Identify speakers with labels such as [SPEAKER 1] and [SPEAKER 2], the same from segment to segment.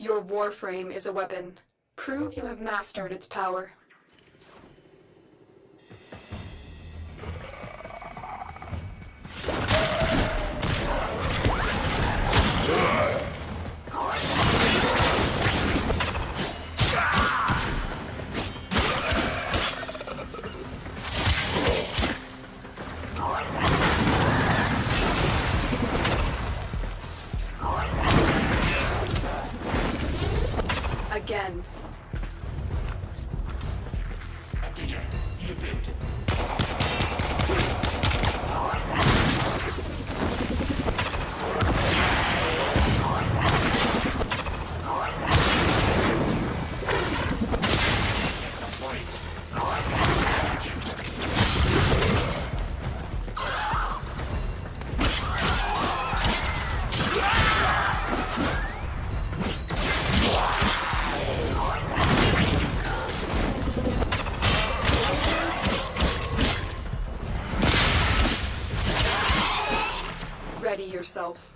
[SPEAKER 1] Your Warframe is a weapon. Prove you have mastered its power. Again. Ready yourself.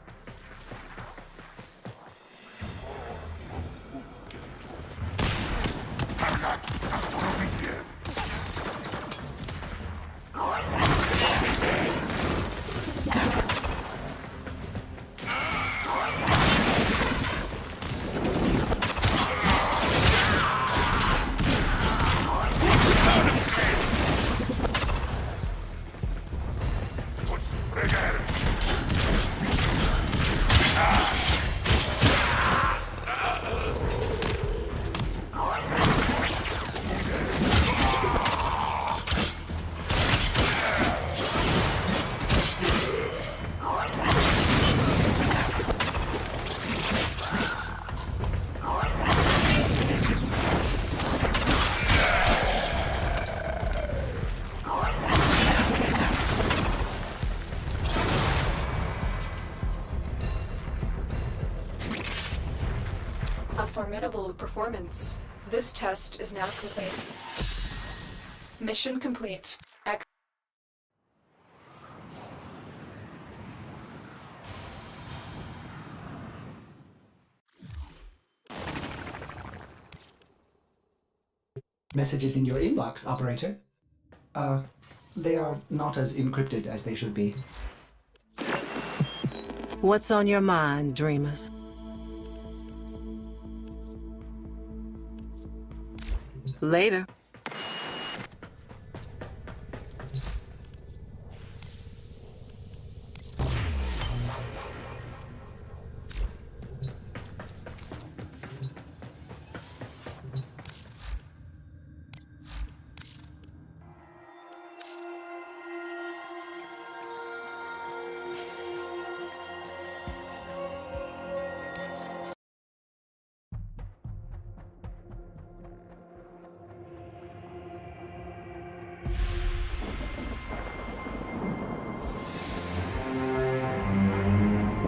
[SPEAKER 1] A formidable performance. This test is now complete. Mission complete.
[SPEAKER 2] Messages in your inbox, operator. They are not as encrypted as they should be.
[SPEAKER 3] What's on your mind, dreamers? Later.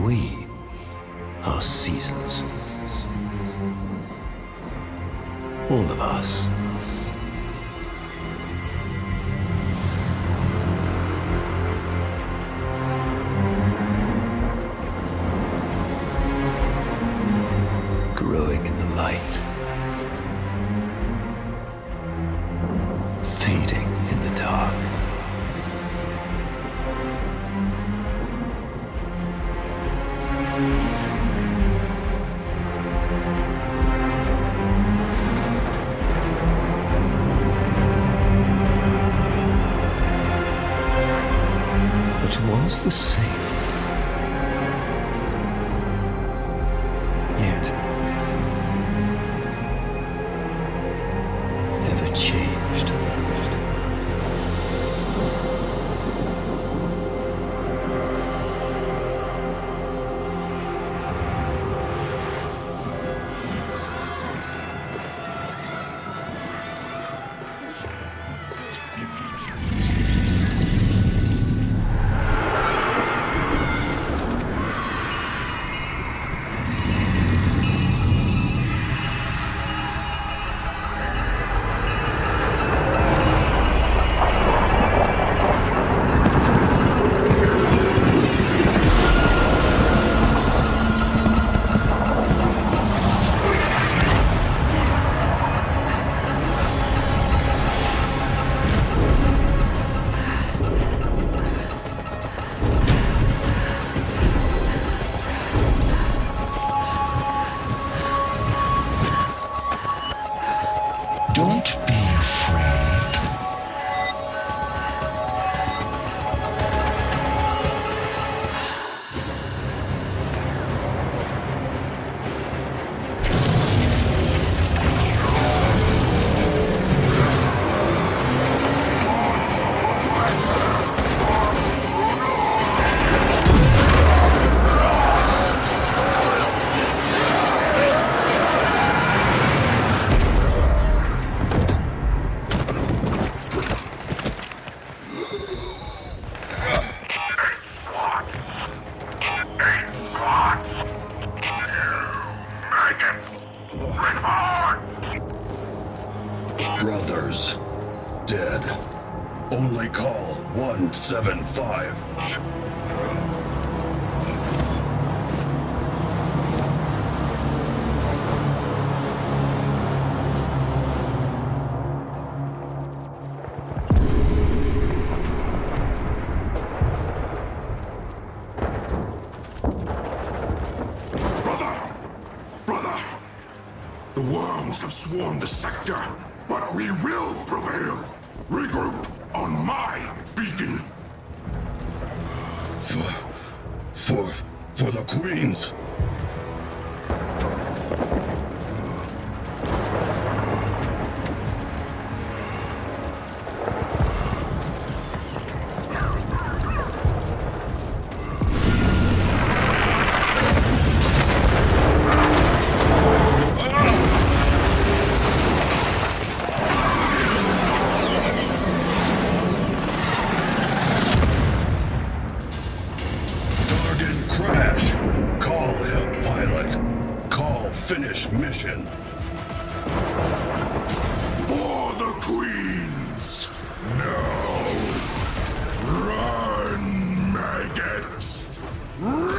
[SPEAKER 4] We are seasons. All of us. Growing in the light. Fading in the dark. But once the same. Yet never changed.
[SPEAKER 5] dead. Only call 175.
[SPEAKER 6] The worms have swarmed the sector, but we will prevail. Regroup on my beacon.
[SPEAKER 5] For the Queens. Finish mission.
[SPEAKER 6] For the Queens! Now! Run, maggots! Run!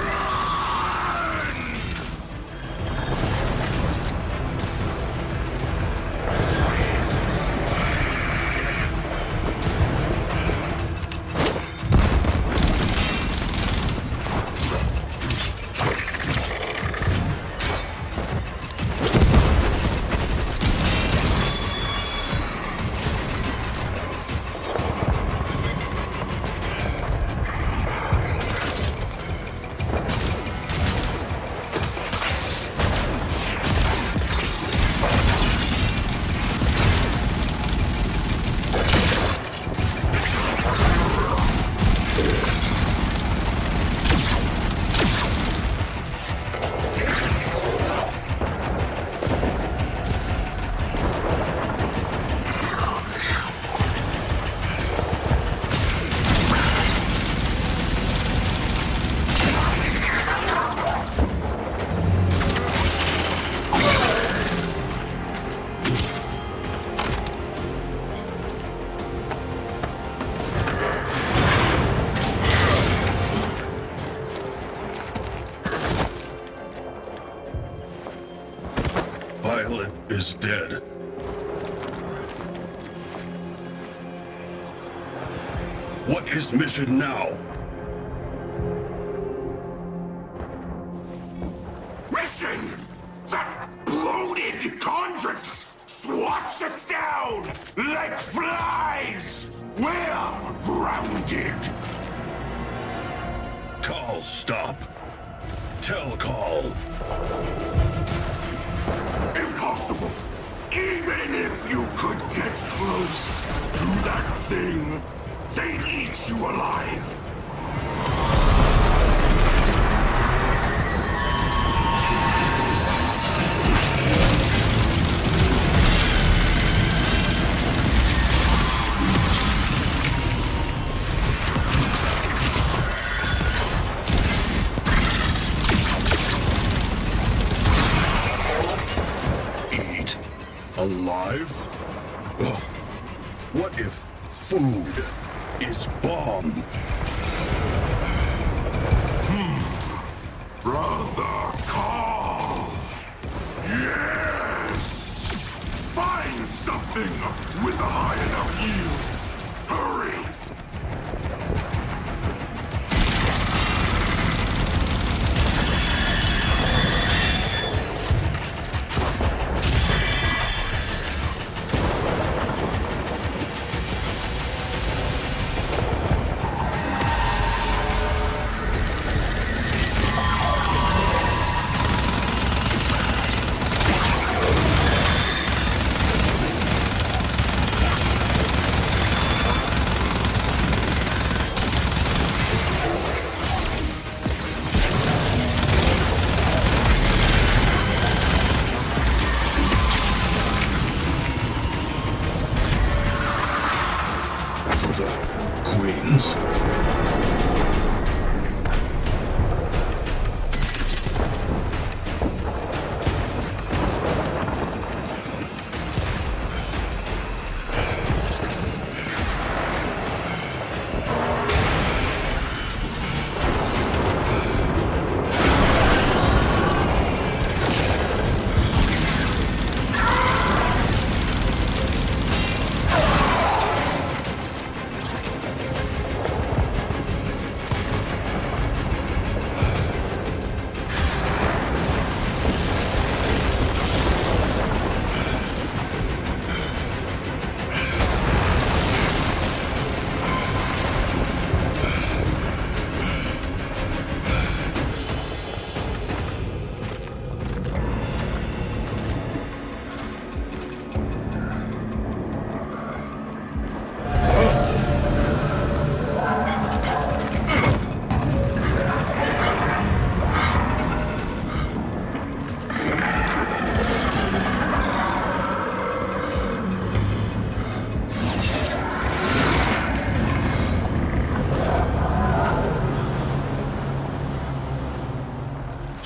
[SPEAKER 5] Pilot is dead. What is mission now?
[SPEAKER 6] Mission! That bloated Condrix swats us down like flies! We're grounded!
[SPEAKER 5] Call stop. Tell call.
[SPEAKER 6] Impossible! Even if you could get close to that thing, they'd eat you alive!
[SPEAKER 5] Alive? Ugh. What if food is bomb?
[SPEAKER 6] Brother Carl! Yes! Find something with a high enough yield! Hurry!
[SPEAKER 5] Queens.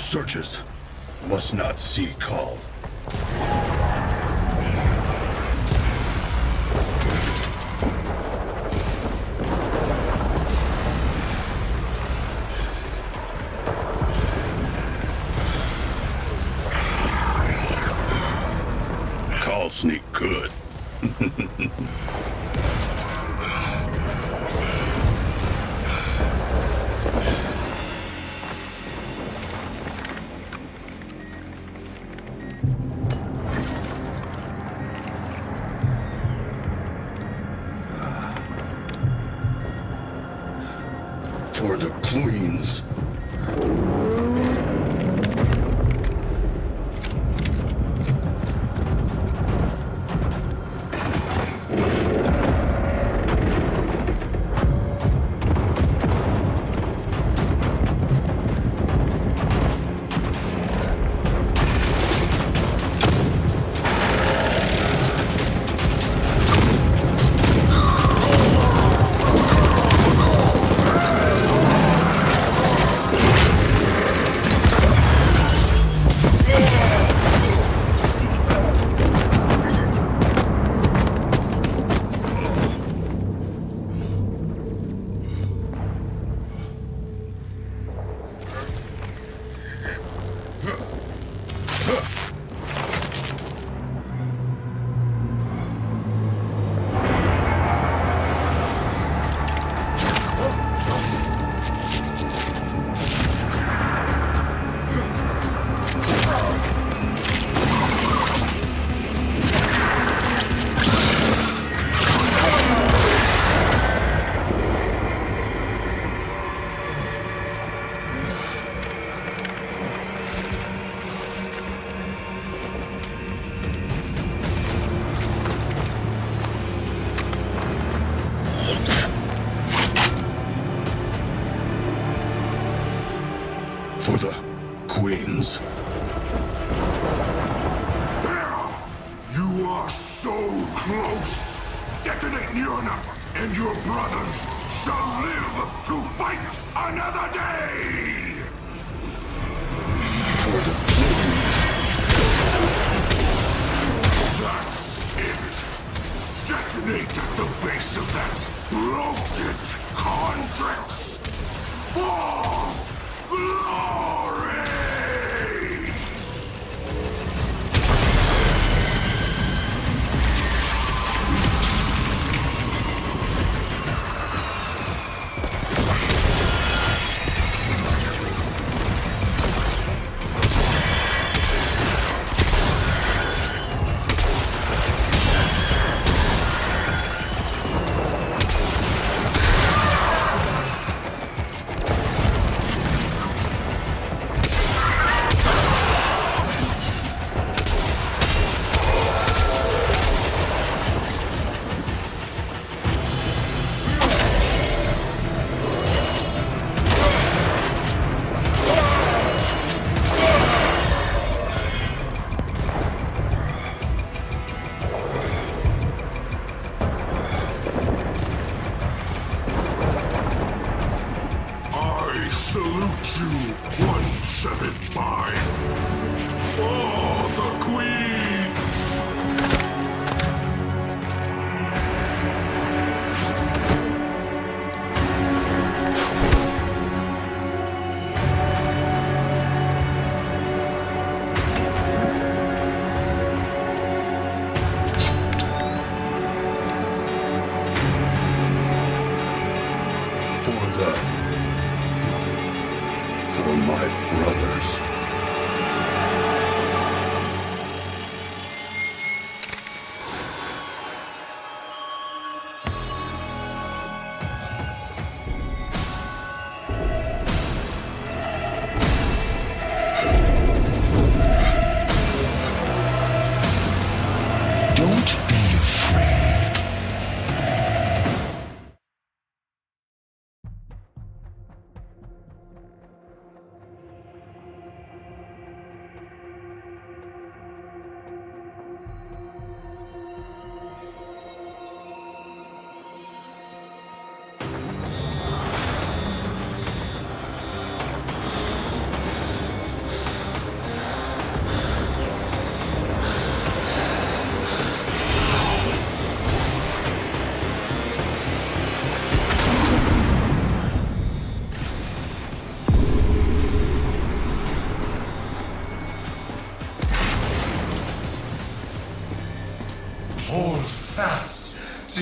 [SPEAKER 5] searches must not see Call. Call sneak good. For the queens. For the queens.
[SPEAKER 6] There! You are so close! Detonate Yuna, and your brothers shall live to fight another day!
[SPEAKER 5] For the queens.
[SPEAKER 6] That's it! Detonate at the base of that bloated contracts! For glory! Salute you, 175! For the queens!
[SPEAKER 5] For my brothers.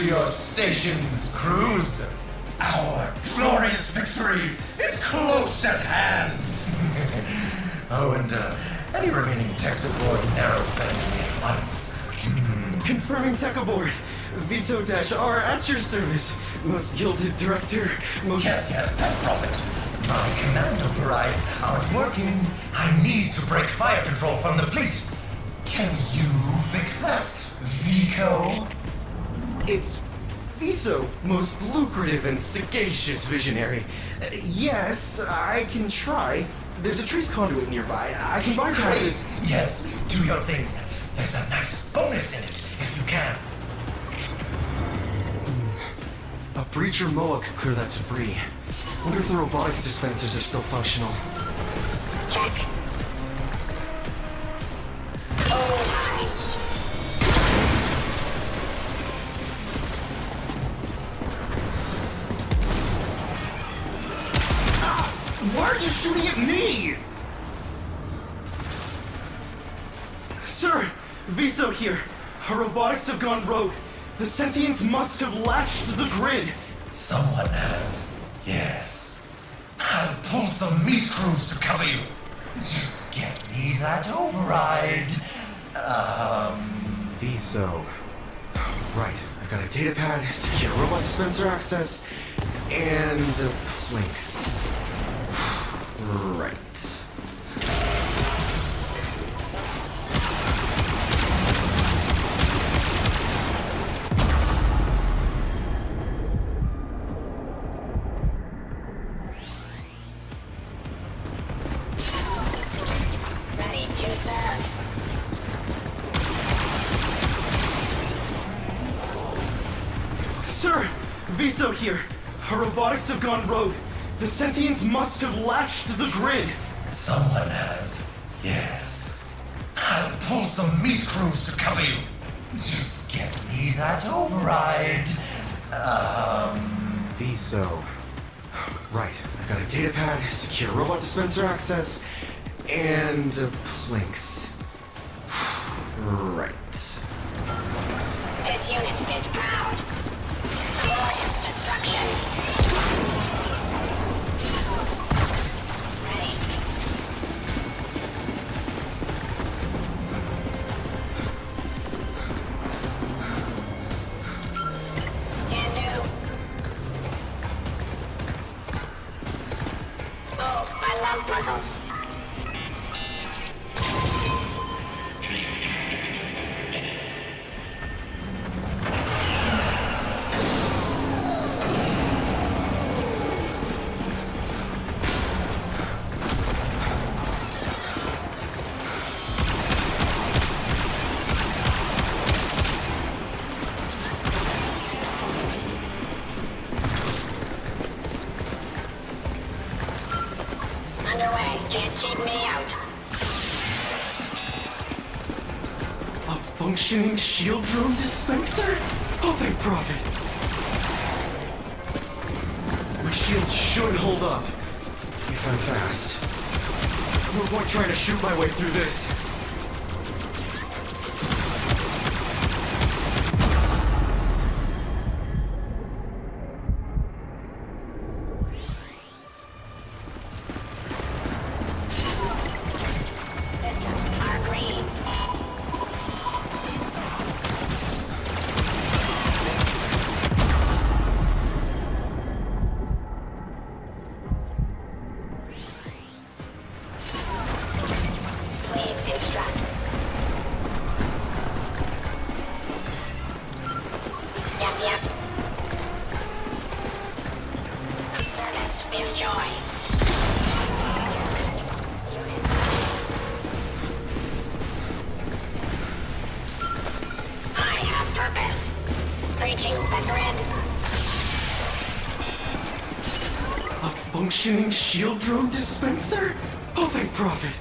[SPEAKER 7] your stations, crews. Our glorious victory is close at hand. Oh, and any remaining techs aboard narrowband me at once.
[SPEAKER 8] Confirming tech aboard. Viso-R at your service. Most gilded director, most...
[SPEAKER 7] Yes, that prophet. My command overrides aren't working. I need to break fire control from the fleet. Can you fix that, Vico?
[SPEAKER 8] It's Viso, most lucrative and sagacious visionary. Yes, I can try. There's a trace conduit nearby. I can bypass it.
[SPEAKER 7] Yes, do your thing. There's a nice bonus in it, if you can.
[SPEAKER 8] A breacher Moa could clear that debris. Wonder if the robotics dispensers are still functional.
[SPEAKER 1] Check.
[SPEAKER 8] Why are you shooting at me? Sir, Viso here. Our robotics have gone rogue. The sentients must have latched the grid.
[SPEAKER 7] Someone has. Yes. I'll pull some meat crews to cover you. Just get me that override.
[SPEAKER 8] Viso. Right, I've got a data pad, secure robot dispenser access, and a place. Right.
[SPEAKER 1] Ready to serve.
[SPEAKER 8] Sir, Viso here. Our robotics have gone rogue. The sentients must have latched the grid.
[SPEAKER 7] Someone has. Yes. I'll pull some meat crews to cover you. Just get me that override.
[SPEAKER 8] Viso. Right, I've got a data pad, secure robot dispenser access, and a place. Right.
[SPEAKER 1] This unit is proud. Glorious destruction. Ready. Can do. Oh, I love puzzles. Underway. Can't keep me out.
[SPEAKER 8] A functioning shield drone dispenser? Oh, thank Prophet. My shield should hold up. If I'm fast. No point trying to shoot my way through this.
[SPEAKER 1] Systems are green. Please instruct. Yep. Service is joy. I have purpose. Breaching the grid.
[SPEAKER 8] A functioning shield drone dispenser? Oh, thank Prophet.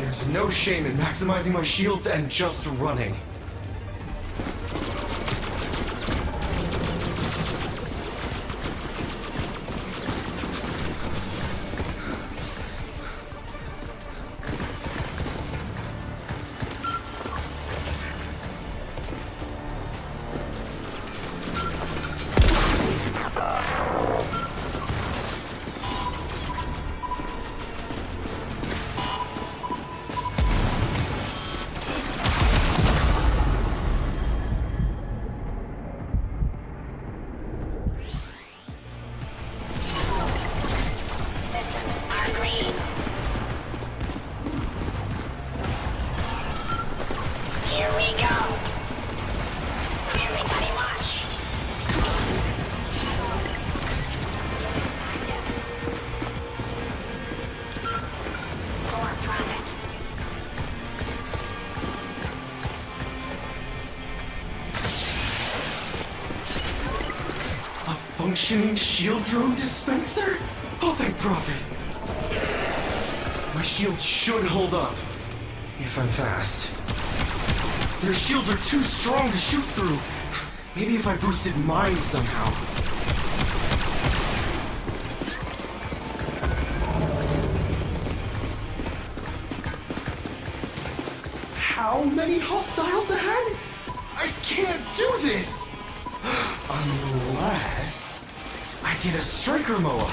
[SPEAKER 8] There's no shame in maximizing my shields and just running. functioning shield drone dispenser? Oh, thank Prophet. My shield should hold up, if I'm fast. Their shields are too strong to shoot through. Maybe if I boosted mine somehow. How many hostiles ahead? I can't do this! Unless I get a striker moa.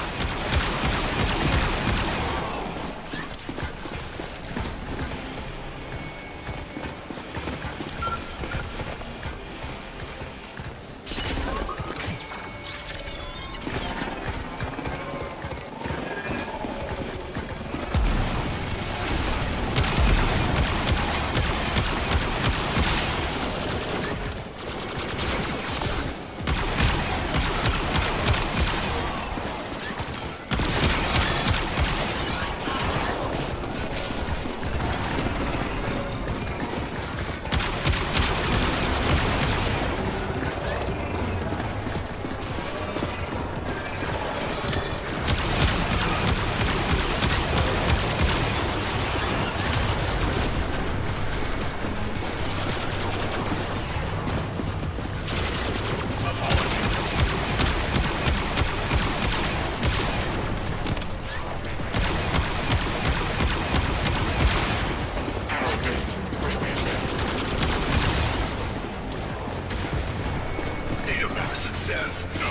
[SPEAKER 5] Says no.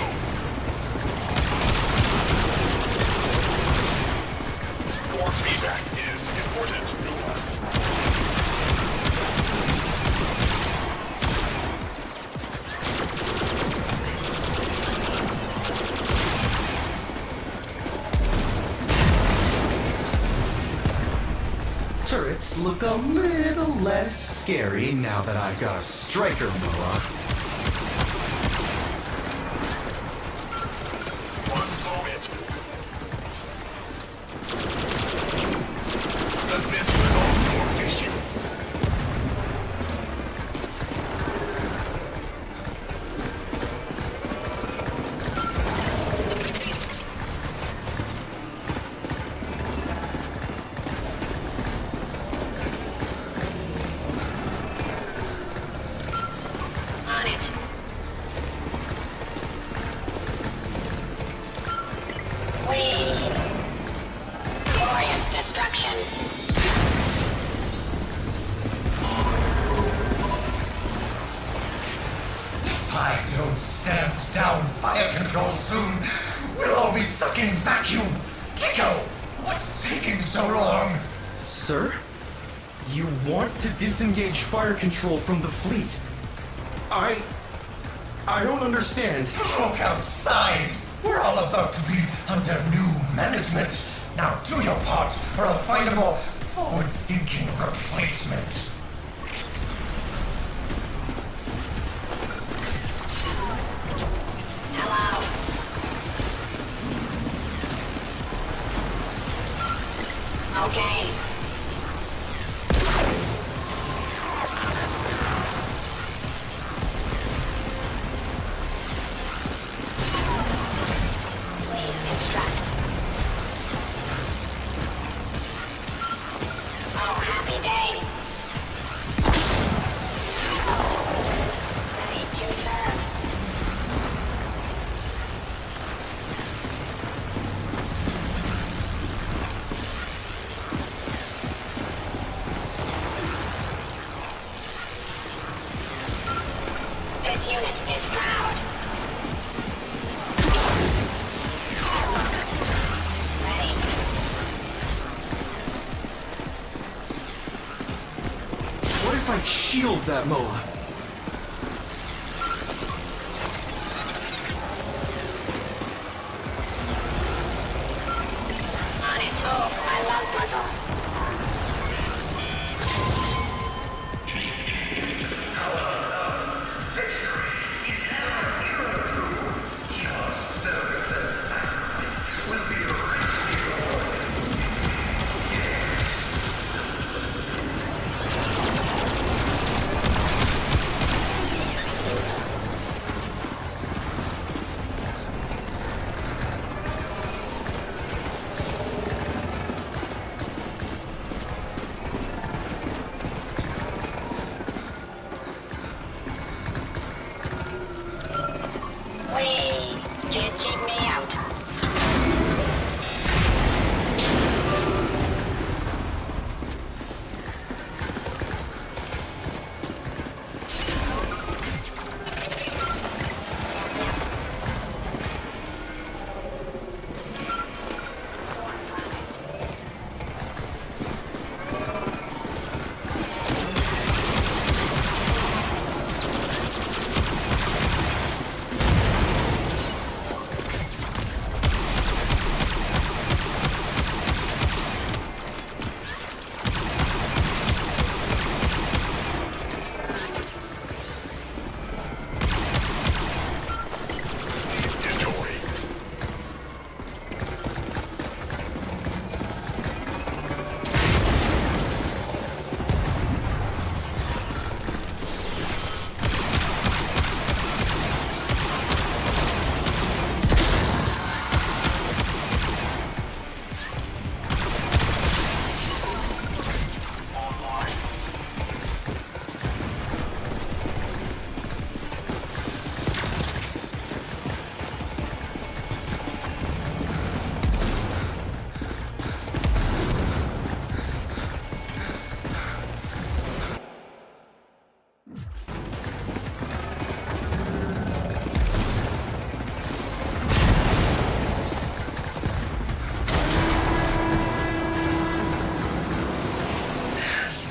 [SPEAKER 5] Your feedback is important to us.
[SPEAKER 8] Turrets look a little less scary now that I've got a striker moa.
[SPEAKER 5] Does this resolve your issue?
[SPEAKER 1] On it. Glorious destruction.
[SPEAKER 7] If I don't stamp down fire control soon, we'll all be sucking vacuum. Tico, what's taking so long?
[SPEAKER 8] Sir? You want to disengage fire control from the fleet? I don't understand.
[SPEAKER 7] Look outside. We're all about to be under new management. Now do your part, or I'll find a more forward-thinking replacement.
[SPEAKER 1] Okay. Please instruct. Oh, happy day. Ready to serve. This unit is proud. Ready.
[SPEAKER 8] What if I shield that moa?
[SPEAKER 1] On it. Oh, I love puzzles.
[SPEAKER 9] Can't keep me out.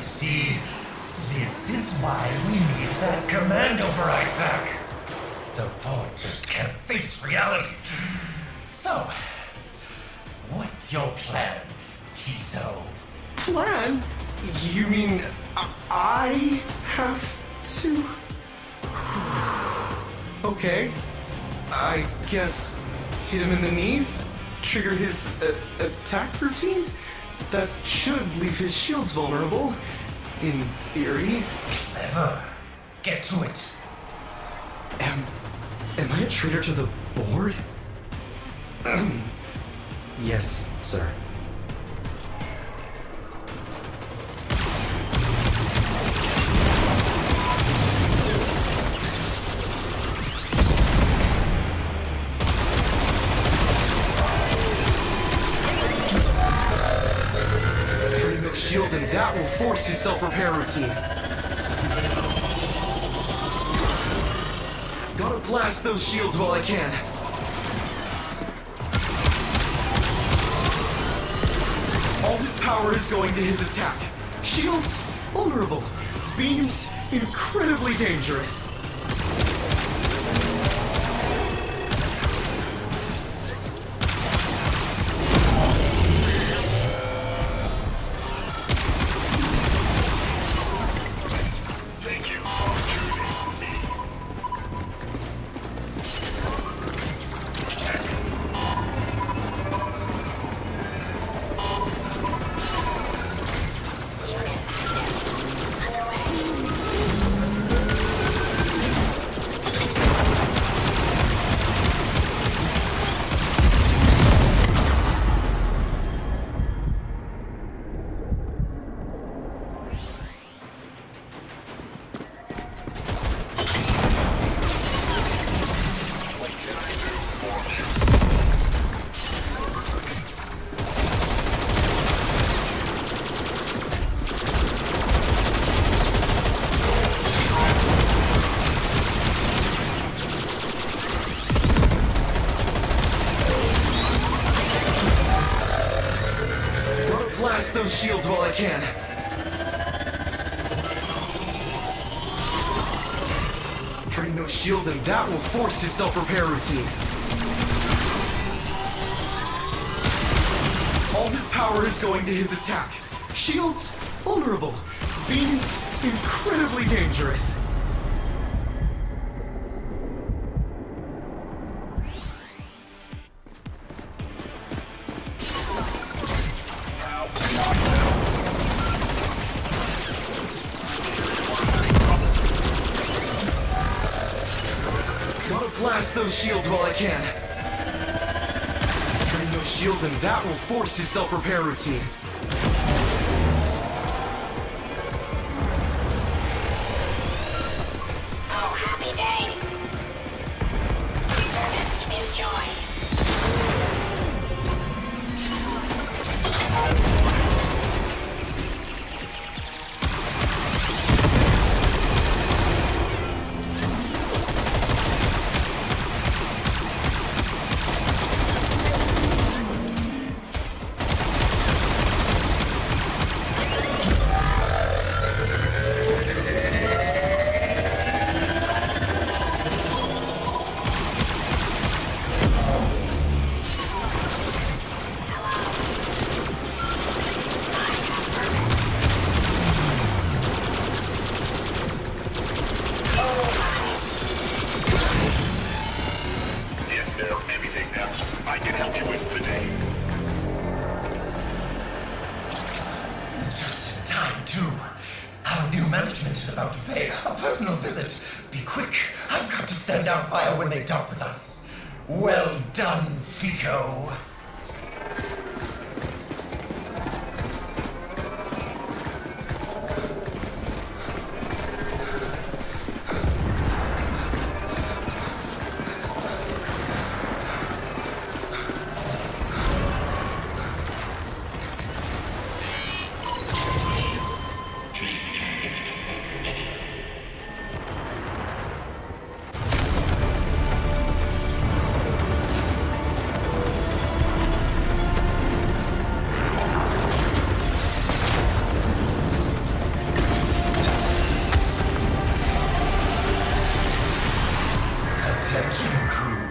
[SPEAKER 7] See, this is why we need that command override back. The board just can't face reality. So, what's your plan, Tiso?
[SPEAKER 8] Plan? You mean I have to? Okay. I guess hit him in the knees? Trigger his attack routine? That should leave his shields vulnerable. In theory.
[SPEAKER 7] Clever. Get to it.
[SPEAKER 8] Am I a traitor to the board? Yes, sir. Drain the shield and that will force his self-repair routine. Gotta blast those shields while I can. All his power is going to his attack. Shields, vulnerable. Beams, incredibly dangerous.
[SPEAKER 5] Thank you for choosing me. What can I do for you?
[SPEAKER 8] Gotta blast those shields while I can. Drain those shields and that will force his self-repair routine. All his power is going to his attack. Shields, vulnerable. Beams, incredibly dangerous. Gotta blast those shields while I can. Drain those shields and that will force his self-repair routine.
[SPEAKER 9] Oh, happy day. Service is joy.
[SPEAKER 5] Is there anything else I can help you with today?
[SPEAKER 7] Just in time, too. Our new management is about to pay a personal visit. Be quick. I've got to stand down fire when they dock with us. Well done, Fico. Attention, crew.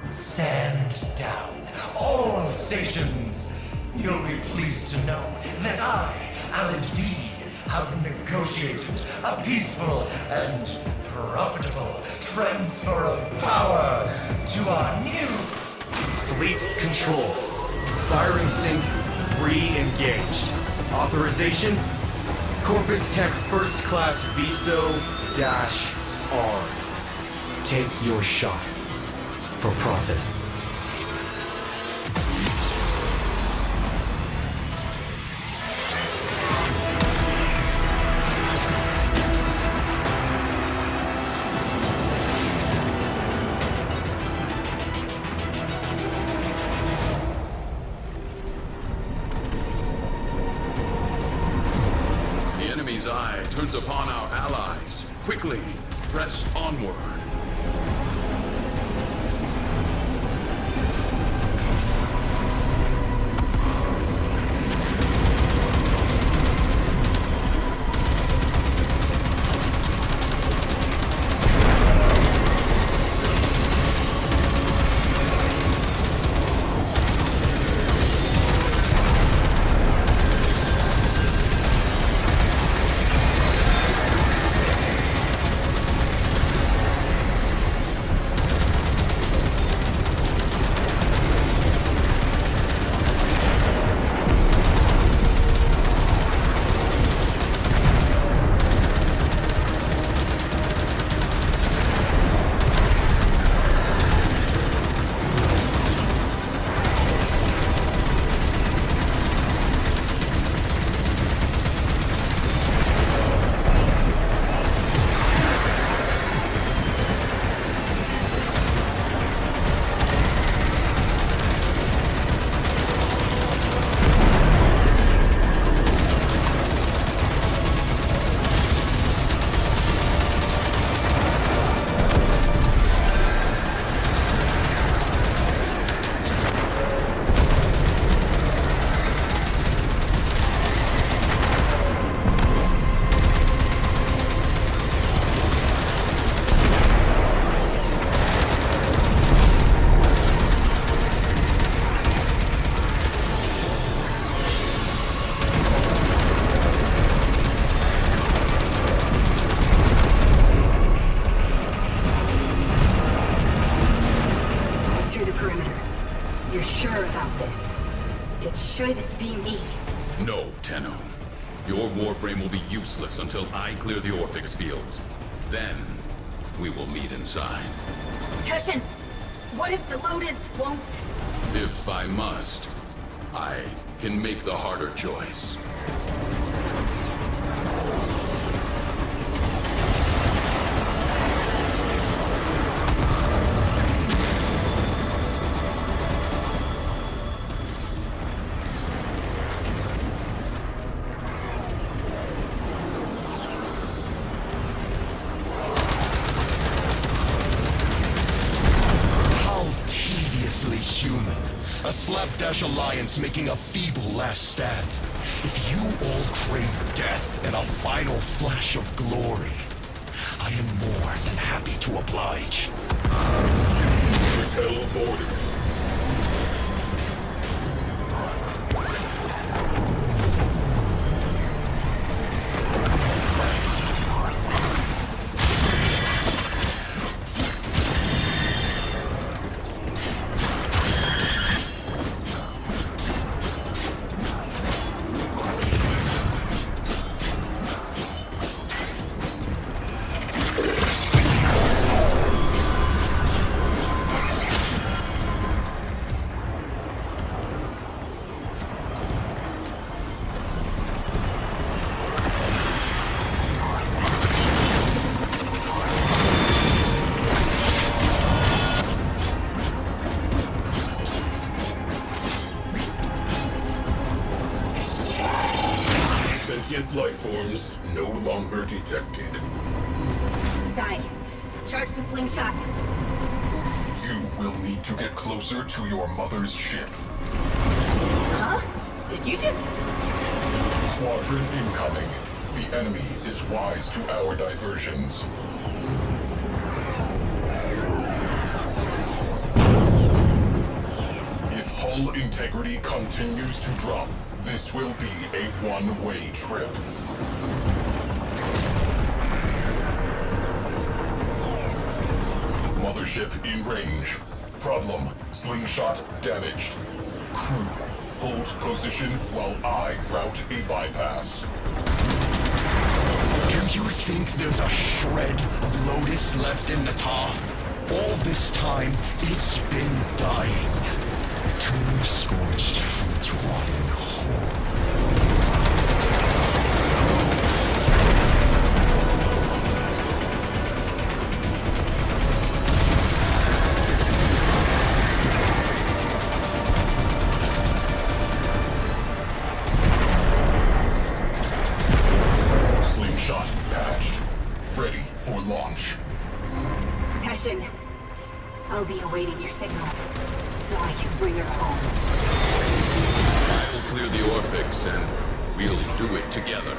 [SPEAKER 7] Stand down. All stations. You'll be pleased to know that I, Alan V, have negotiated a peaceful and profitable transfer of power to our new
[SPEAKER 8] Fleet control. Firing sync re-engaged. Authorization? Corpus Tech First Class VSO-R. Take your shot. For profit.
[SPEAKER 9] The enemy's eye turns upon our allies. Quickly, press onward.
[SPEAKER 10] You're sure about this? It should be me.
[SPEAKER 9] No, Tenno. Your Warframe will be useless until I clear the Orphix fields. Then, we will meet inside.
[SPEAKER 10] Teshin! What if the Lotus won't...
[SPEAKER 9] If I must, I can make the harder choice.
[SPEAKER 6] Human. A slapdash alliance making a feeble last stand. If you all crave death and a final flash of glory, I am more than happy to oblige.
[SPEAKER 9] Repel borders.
[SPEAKER 5] forms no longer detected.
[SPEAKER 10] Sai, charge the slingshot.
[SPEAKER 5] You will need to get closer to your mother's ship.
[SPEAKER 10] Huh? Did you just...
[SPEAKER 5] Squadron incoming. The enemy is wise to our diversions. If hull integrity continues to drop, this will be a one-way trip. Mothership in range. Problem, slingshot damaged. Crew, hold position while I route a bypass.
[SPEAKER 6] Do you think there's a shred of Lotus left in the tar? All this time, it's been dying. Two scorched fruits rotting whole.
[SPEAKER 5] Slingshot patched. Ready for launch.
[SPEAKER 10] Teshin, I'll be awaiting your signal, so I can bring her home.
[SPEAKER 9] I will clear the Orphix and we'll do it together.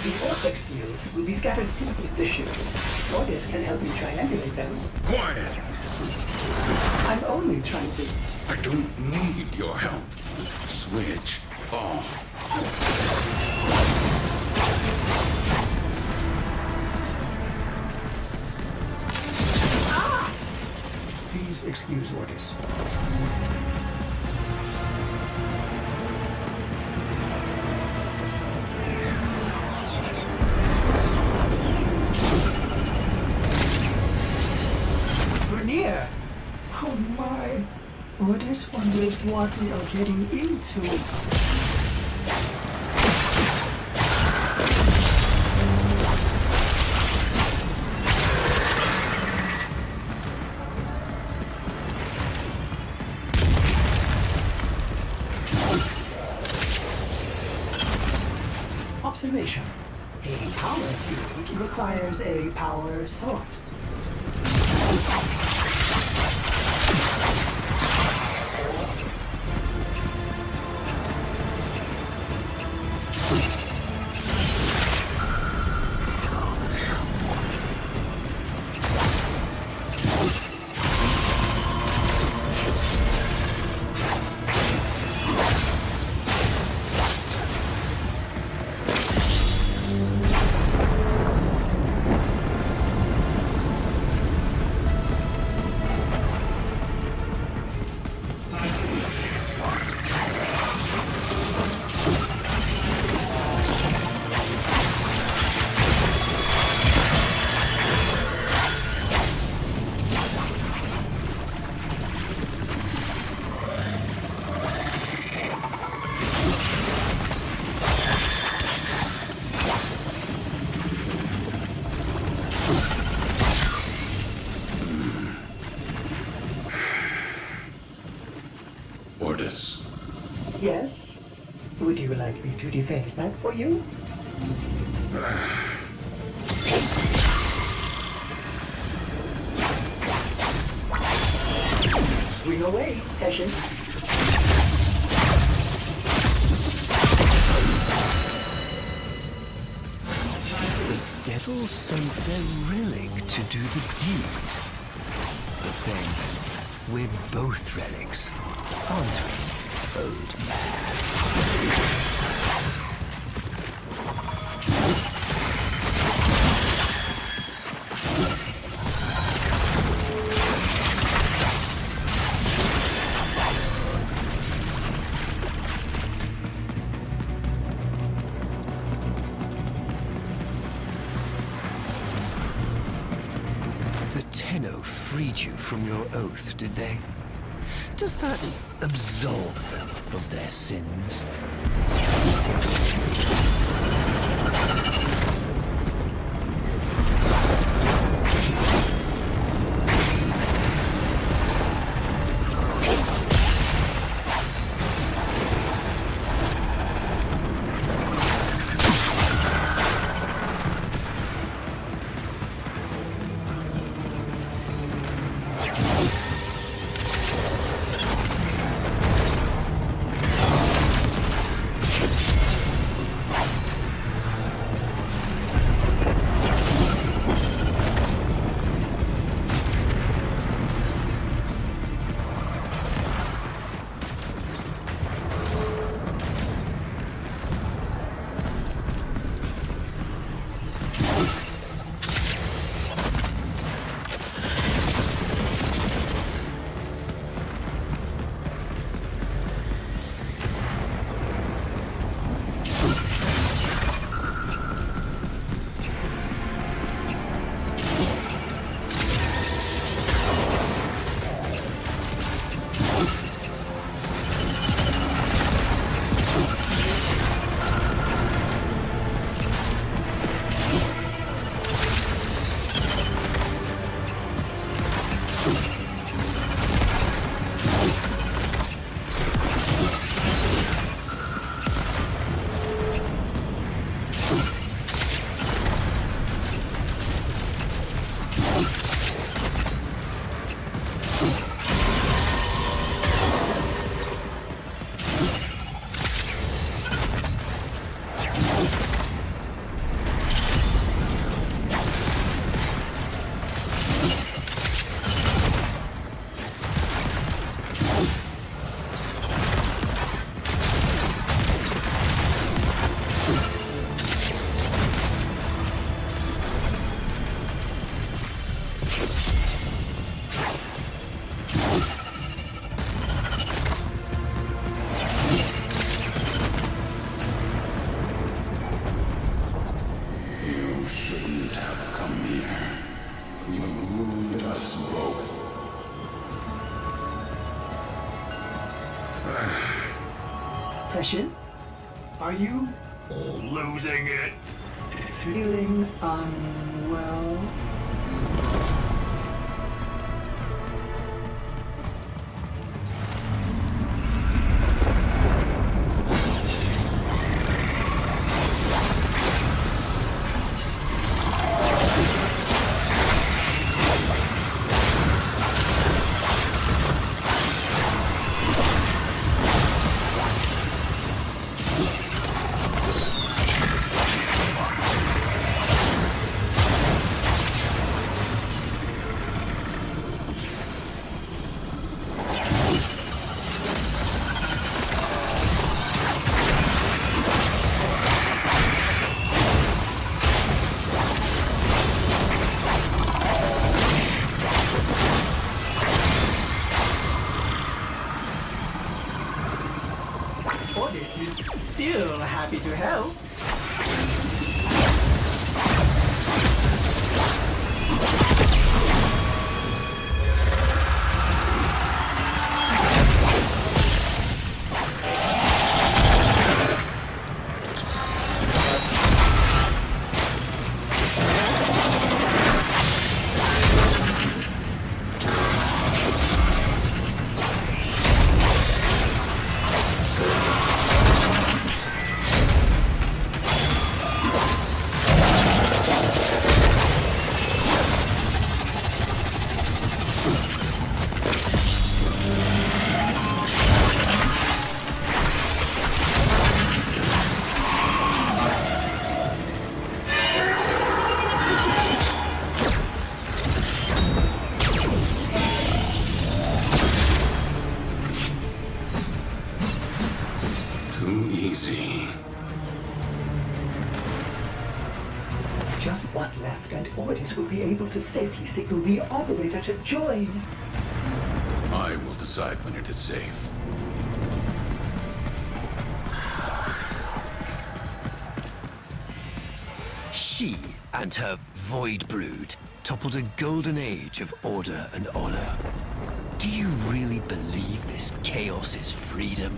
[SPEAKER 2] The Orphix fields will be scattered deep in the ship. Orders can help you triangulate them.
[SPEAKER 9] Quiet!
[SPEAKER 2] I'm only trying to...
[SPEAKER 9] I don't need your help. Switch off.
[SPEAKER 2] Please excuse Orders. Vernier! Oh my! Orders wonders what we are getting into. Observation. A power field requires a power source.
[SPEAKER 9] Orders.
[SPEAKER 2] Yes? Would you like me to deface that for you? Swing away, Teshin.
[SPEAKER 4] devil sends their relic to do the deed. But then, we're both relics, aren't we, old man? Freed you from your oath, did they? Does that absolve them of their sins?
[SPEAKER 2] Teshin, are you
[SPEAKER 7] losing it?
[SPEAKER 2] Feeling unwell? Ordis is still happy to help.
[SPEAKER 9] easy.
[SPEAKER 2] Just one left, and Ordis will be able to safely signal the operator to join.
[SPEAKER 9] I will decide when it is safe.
[SPEAKER 4] She and her void brood toppled a golden age of order and honor. Do you really believe this chaos is freedom?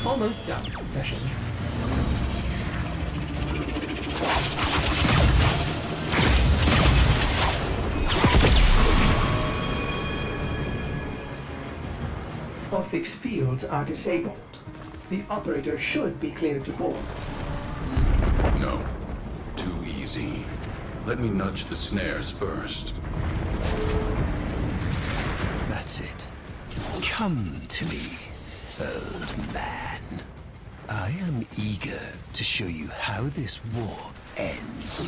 [SPEAKER 2] Almost done, session. All fixed fields are disabled. The operator should be cleared to board.
[SPEAKER 9] No. Too easy. Let me nudge the snares first.
[SPEAKER 4] That's it. Come to me, old man. I am eager to show you how this war ends.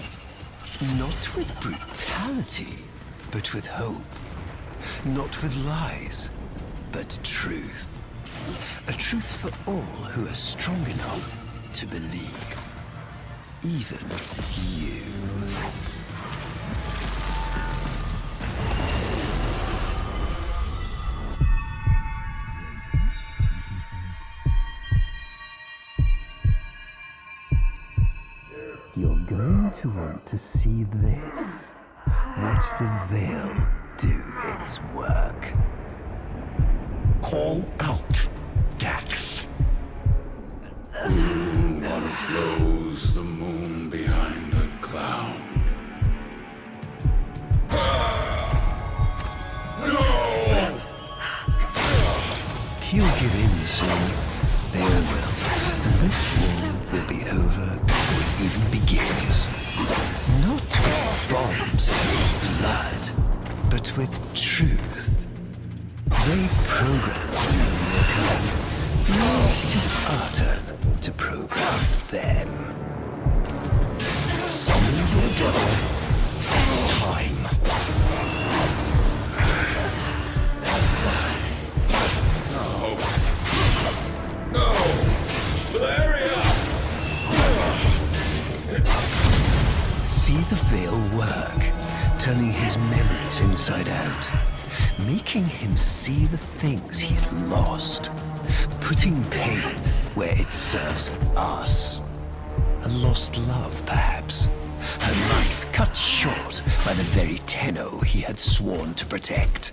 [SPEAKER 4] Not with brutality, but with hope. Not with lies, but truth. A truth for all who are strong enough to believe. Even you. You're going to want to see this. Watch the veil do its work.
[SPEAKER 6] Call out, Dax.
[SPEAKER 9] Water flows, the moon behind a cloud.
[SPEAKER 4] He'll give in soon. They all will. And this with truth. They program you to look around. Now it is our turn to program them.
[SPEAKER 6] Summon your devil. It's time.
[SPEAKER 9] No! Valeria!
[SPEAKER 4] See the veil work, turning his memories inside out, making him see the things he's lost, putting pain where it serves us. A lost love, perhaps. Her life cut short by the very Tenno he had sworn to protect.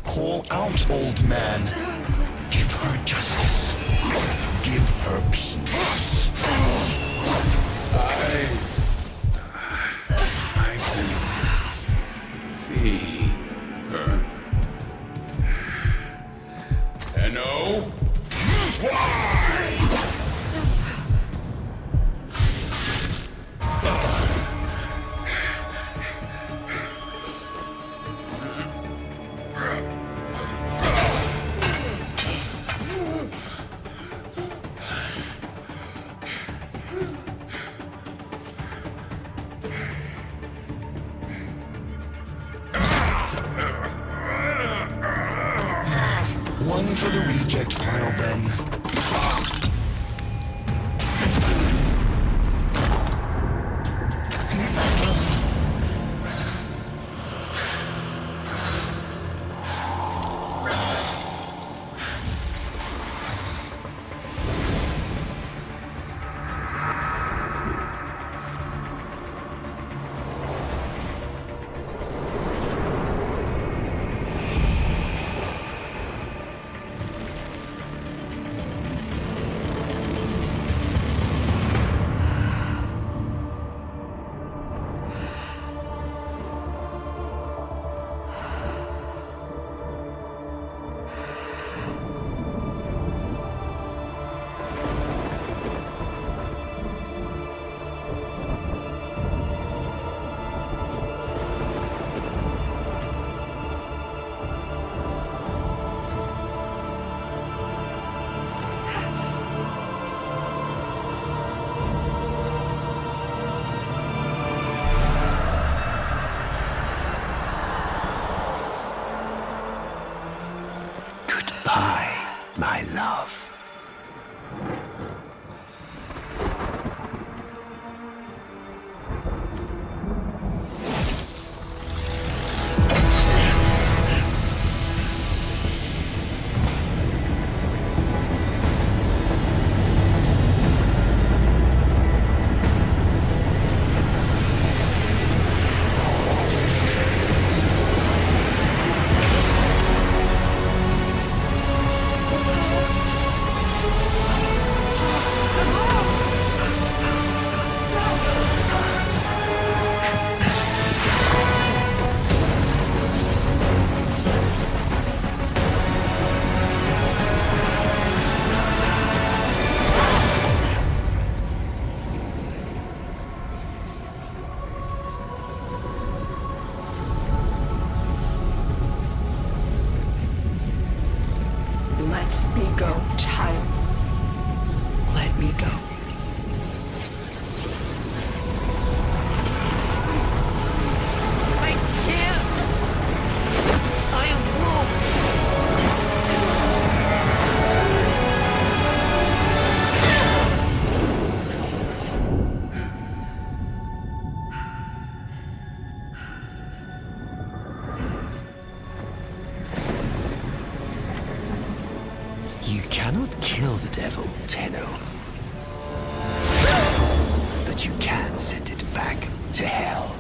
[SPEAKER 6] Call out, old man. Give her justice. Give her peace.
[SPEAKER 9] I can see her. Tenno?
[SPEAKER 6] One for the reject pile, then.
[SPEAKER 4] Goodbye, my love.
[SPEAKER 1] Let me go, child. Let me go.
[SPEAKER 3] I can't. I won't.
[SPEAKER 4] You cannot kill the devil, Tenno. But you can send it back to hell.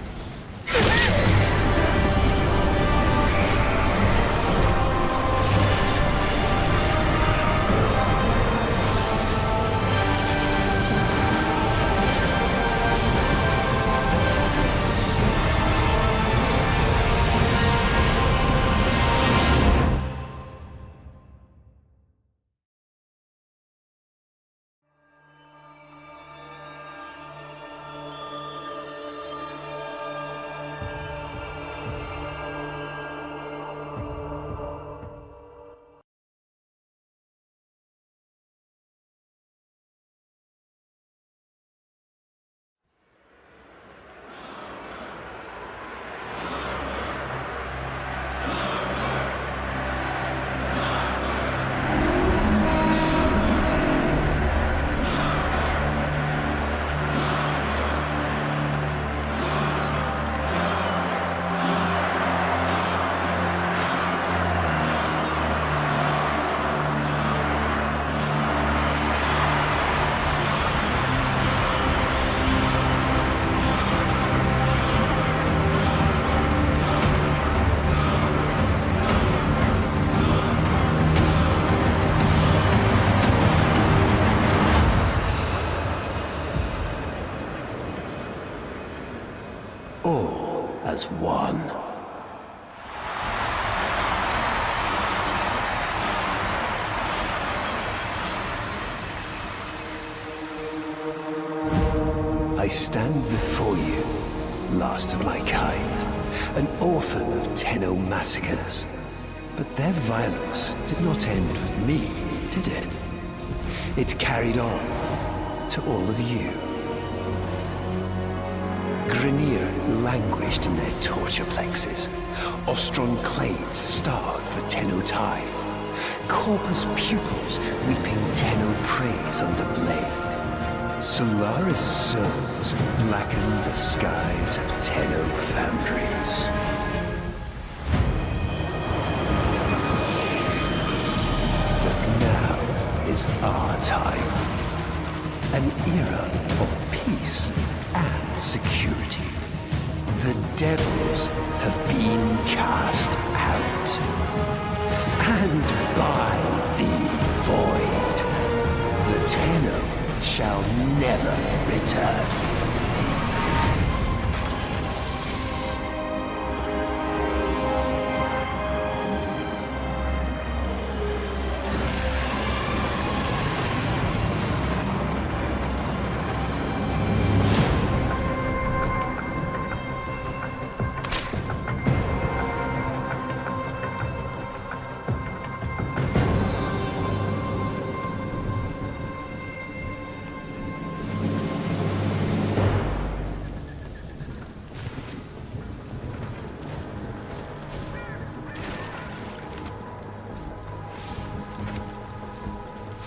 [SPEAKER 4] I stand before you, last of my kind, an orphan of Tenno massacres. But their violence did not end with me, did it? It carried on to all of you. Grineer languished in their torture plexes. Ostron clades starved for Tenno tithe. Corpus pupils weeping Tenno praise under blade. Solaris souls blackened the skies of Tenno foundries. But now is our time. An era of peace and security. The devils have been cast out. And by the void, the Tenno shall never return.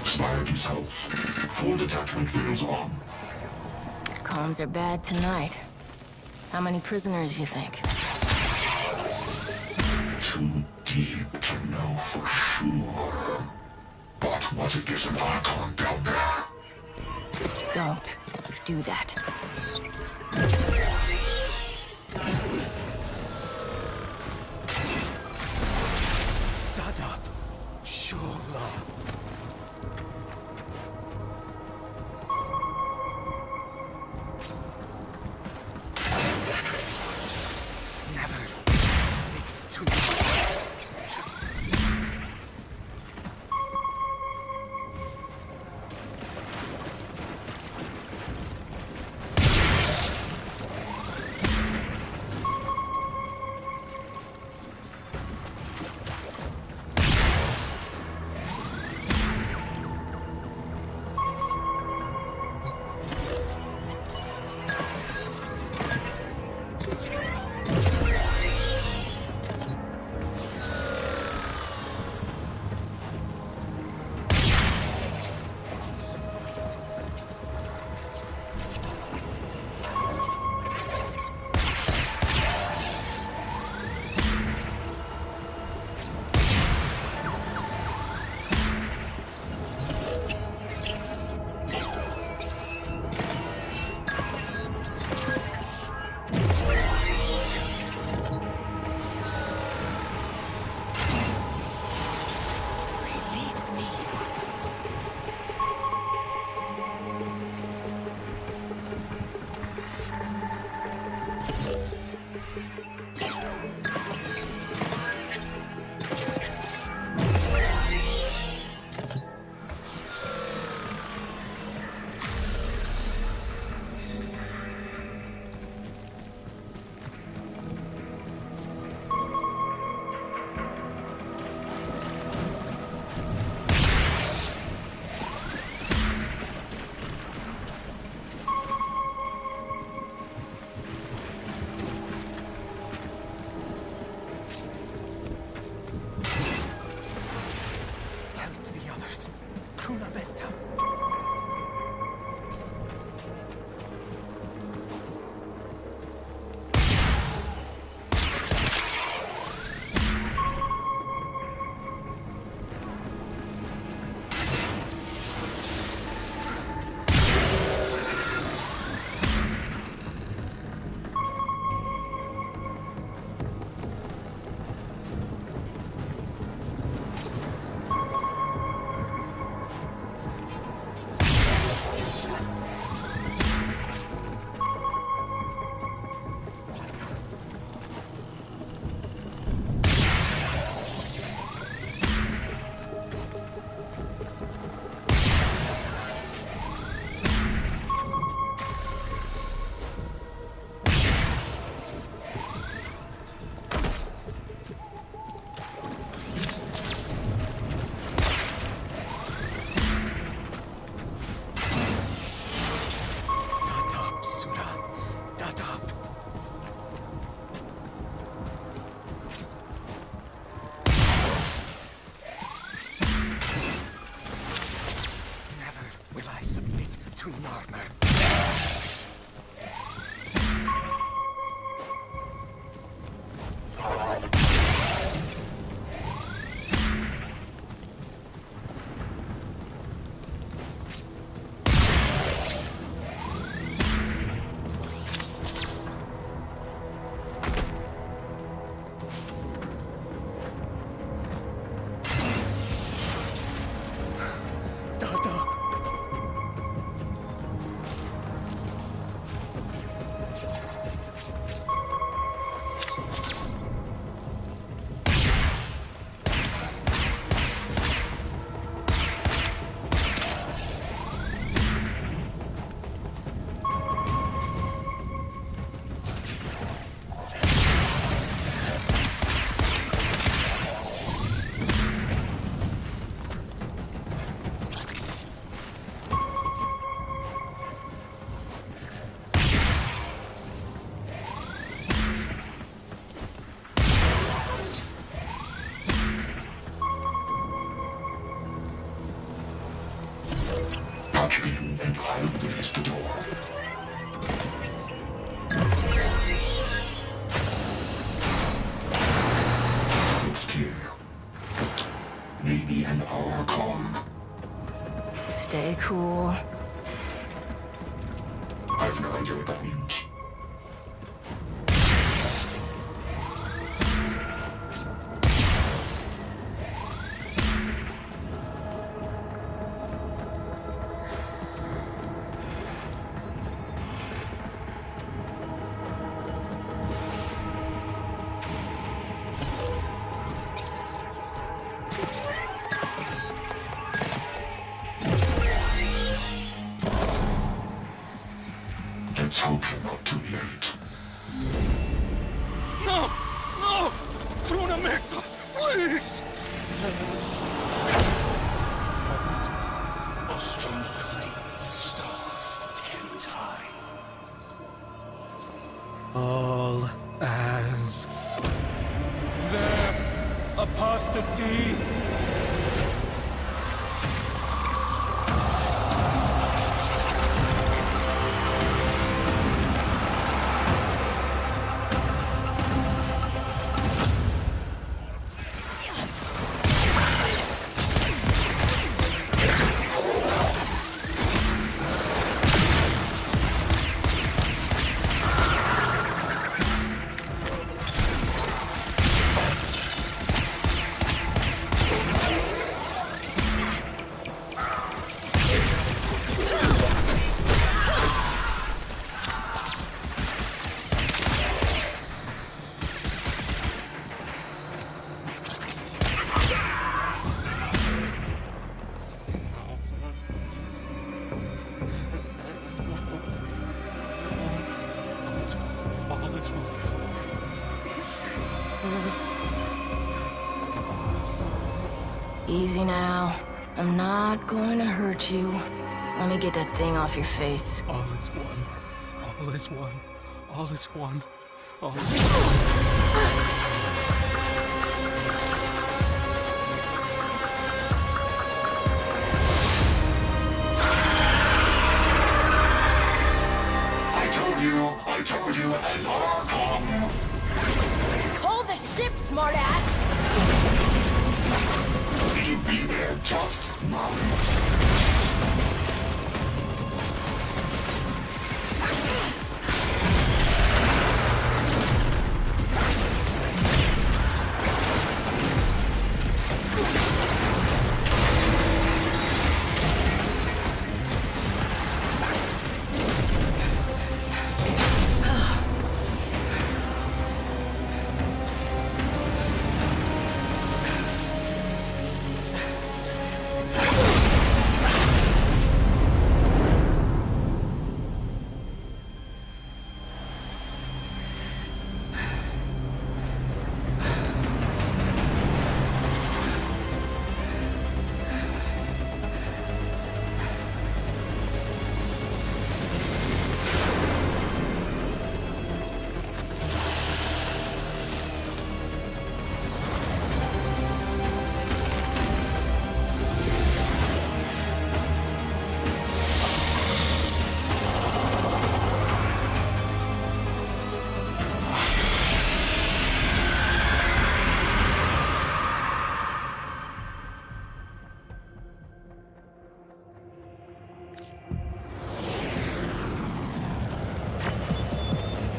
[SPEAKER 5] Spires help. Full detachment fails on.
[SPEAKER 11] Comms are bad tonight. How many prisoners, you think?
[SPEAKER 5] Too deep to know for sure. But what if there's an Archon down there?
[SPEAKER 11] Don't do that.
[SPEAKER 4] Dada, Shola.
[SPEAKER 5] and I'll raise the door. Looks clear. Maybe an hour gone.
[SPEAKER 11] Stay cool.
[SPEAKER 5] I've no idea what that means. Let's hope you're not too late.
[SPEAKER 3] No! No! Brunamecta, please!
[SPEAKER 4] Austrian claimants starved 10 times.
[SPEAKER 12] All as their apostasy.
[SPEAKER 11] Easy now. I'm not going to hurt you. Let me get that thing off your face.
[SPEAKER 12] All is one. All is one. All is one. All is one.
[SPEAKER 5] I told you, an hour come.
[SPEAKER 10] Hold the ship, smartass!
[SPEAKER 5] It'll be there just now.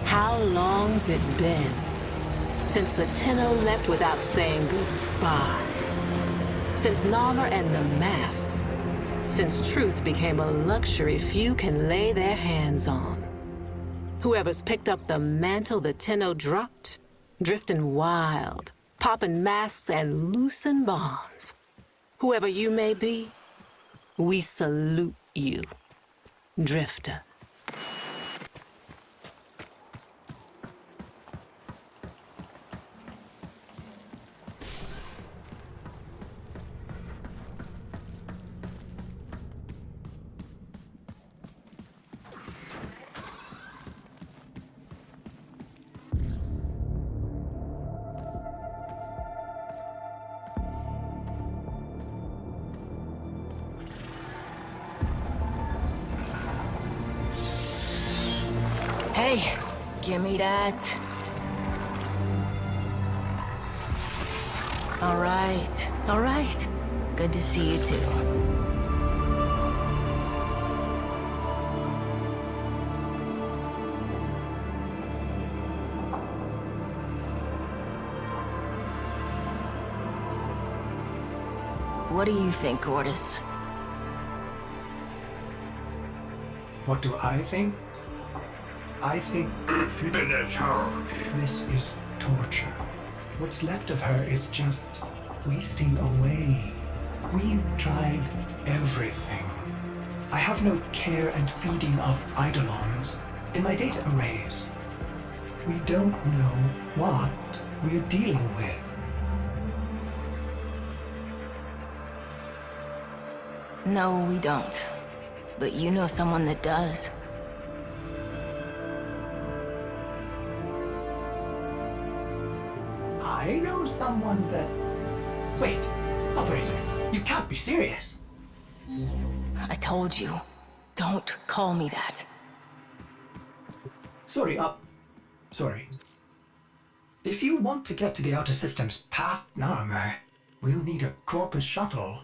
[SPEAKER 13] How long's it been since the Tenno left without saying goodbye? Since Nala and the masks? Since truth became a luxury few can lay their hands on? Whoever's picked up the mantle the Tenno dropped, drifting wild, popping masks and loosing bonds. Whoever you may be, we salute you, Drifter.
[SPEAKER 11] Okay, give me that. All right. Good to see you too. What do you think, Gortys?
[SPEAKER 2] What do I think? I think
[SPEAKER 7] Finish her.
[SPEAKER 2] this is torture. What's left of her is just wasting away. We've tried everything. I have no care and feeding of eidolons in my data arrays. We don't know what we're dealing with.
[SPEAKER 11] No, we don't. But you know someone that does.
[SPEAKER 2] I know someone that... Wait, operator, you can't be serious.
[SPEAKER 11] I told you. Don't call me that.
[SPEAKER 2] Sorry. If you want to get to the outer systems past Narmer, we'll need a Corpus shuttle.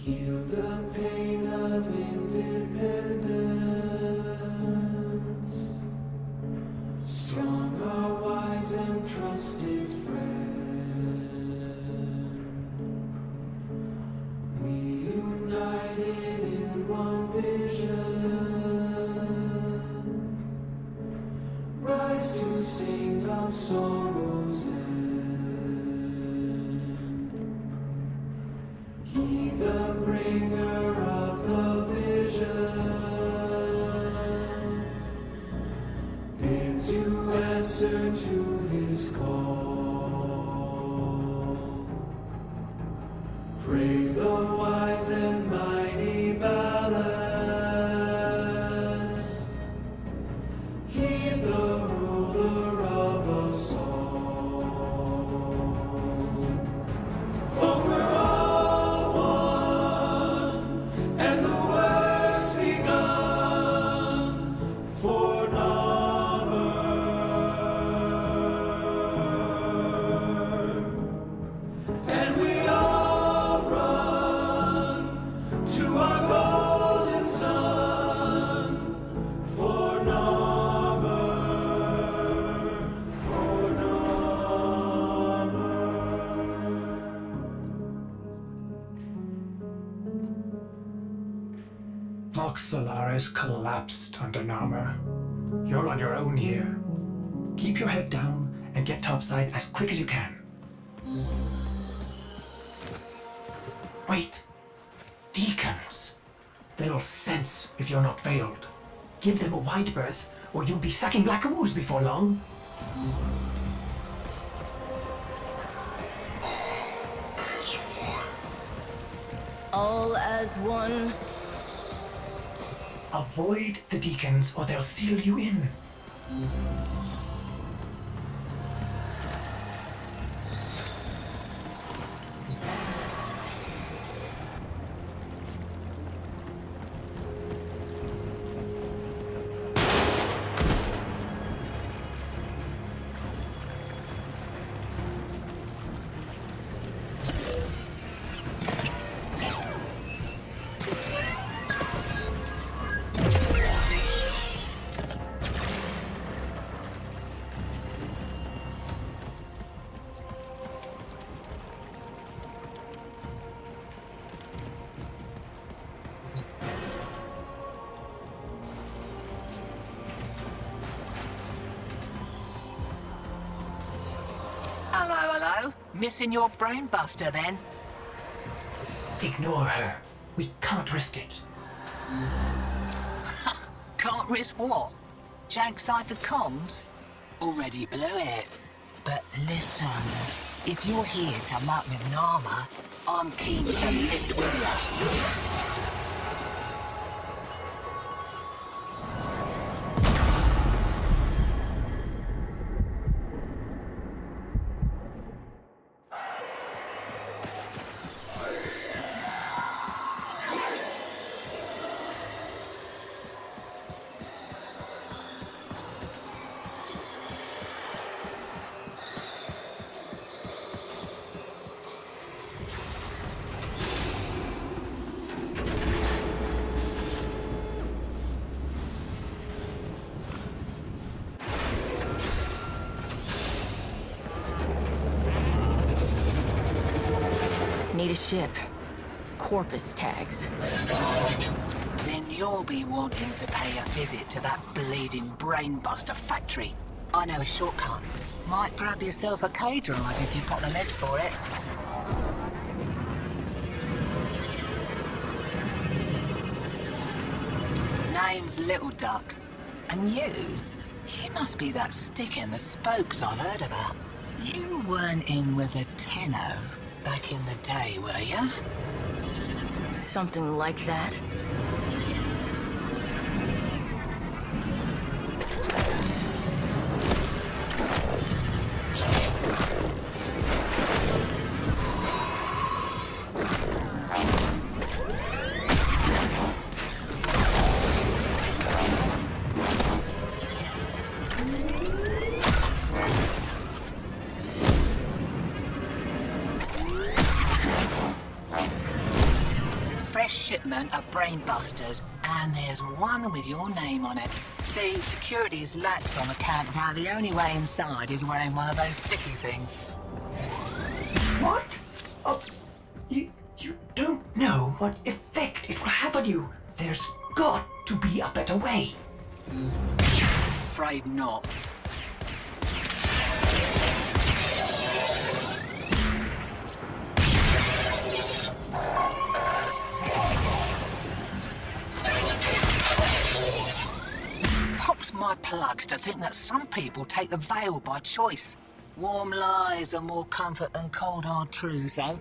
[SPEAKER 14] Heal the pain of independence. Strong, our wise and trusted friend. We united in one vision. Rise to sing of sorrows end. He the bringer of the vision bids you answer to his call. Praise the wise and mighty ballast. Heed the ruler of us all. For we're all one, and the work's begun for Narmer. And we all run to our golden sun for Narmer, for Narmer.
[SPEAKER 2] Vox Solaris collapsed under Narmer. You're on your own here. Keep your head down and get topside as quick as you can. Wait. Deacons. They'll sense if you're not veiled. Give them a wide berth, or you'll be sucking black ooze before long.
[SPEAKER 11] All as one.
[SPEAKER 2] Avoid the deacons, or they'll seal you in.
[SPEAKER 15] Missing your brainbuster then?
[SPEAKER 2] Ignore her. We can't risk it.
[SPEAKER 15] Can't risk what? Jag ciphered comms? Already blew it. But listen, if you're here to muck with Nama, I'm keen to lift with you.
[SPEAKER 11] Need a ship. Corpus tags.
[SPEAKER 15] Then you'll be wanting to pay a visit to that bleeding brainbuster factory. I know a shortcut. Might grab yourself a K-drive if you've got the legs for it. Name's Little Duck. And you must be that stick in the spokes I've heard about. You weren't in with a Tenno back in the day, were ya?
[SPEAKER 11] Something like that.
[SPEAKER 15] Shipment of brainbusters, and there's one with your name on it. See, security's lax on account of how the only way inside is wearing one of those sticky things.
[SPEAKER 2] What? Oh, you don't know what effect it will have on you. There's got to be a better way.
[SPEAKER 15] Afraid not. Pops my plugs to think that some people take the veil by choice. Warm lies are more comfort than cold hard truths, eh?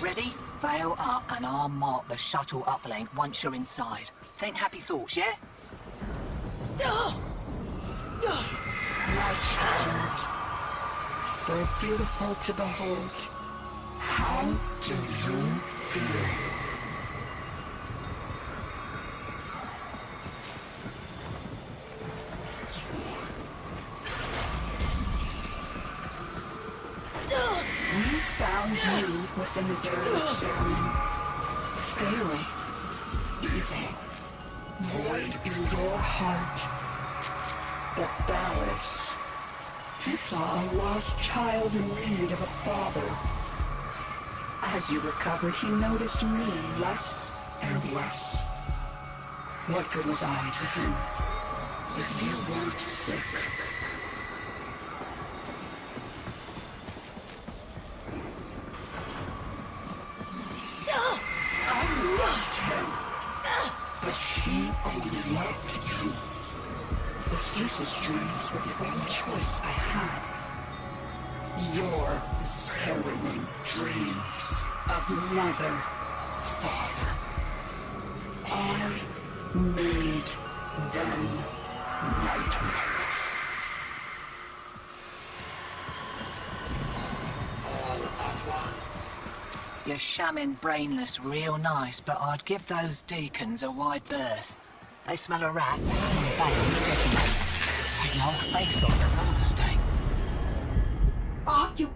[SPEAKER 15] Ready? Veil up and I'll mark the shuttle uplink once you're inside. Think happy thoughts, yeah?
[SPEAKER 1] My child, so beautiful to behold. How do you feel? We found you within the dirge, Shaman. Failing. Evil. Void in your heart. But Ballas, he saw a lost child in need of a father. As you recover, he noticed me less and less. What good was I to him? If you weren't sick. I loved him, but he only loved you. The stasis dreams were the only choice I had. Your harrowing dreams of mother, father. I made them nightmares. All as one.
[SPEAKER 15] You're shamming brainless real nice, but I'd give those deacons a wide berth. They smell a rat, take your whole face off the roller state.
[SPEAKER 2] Are you...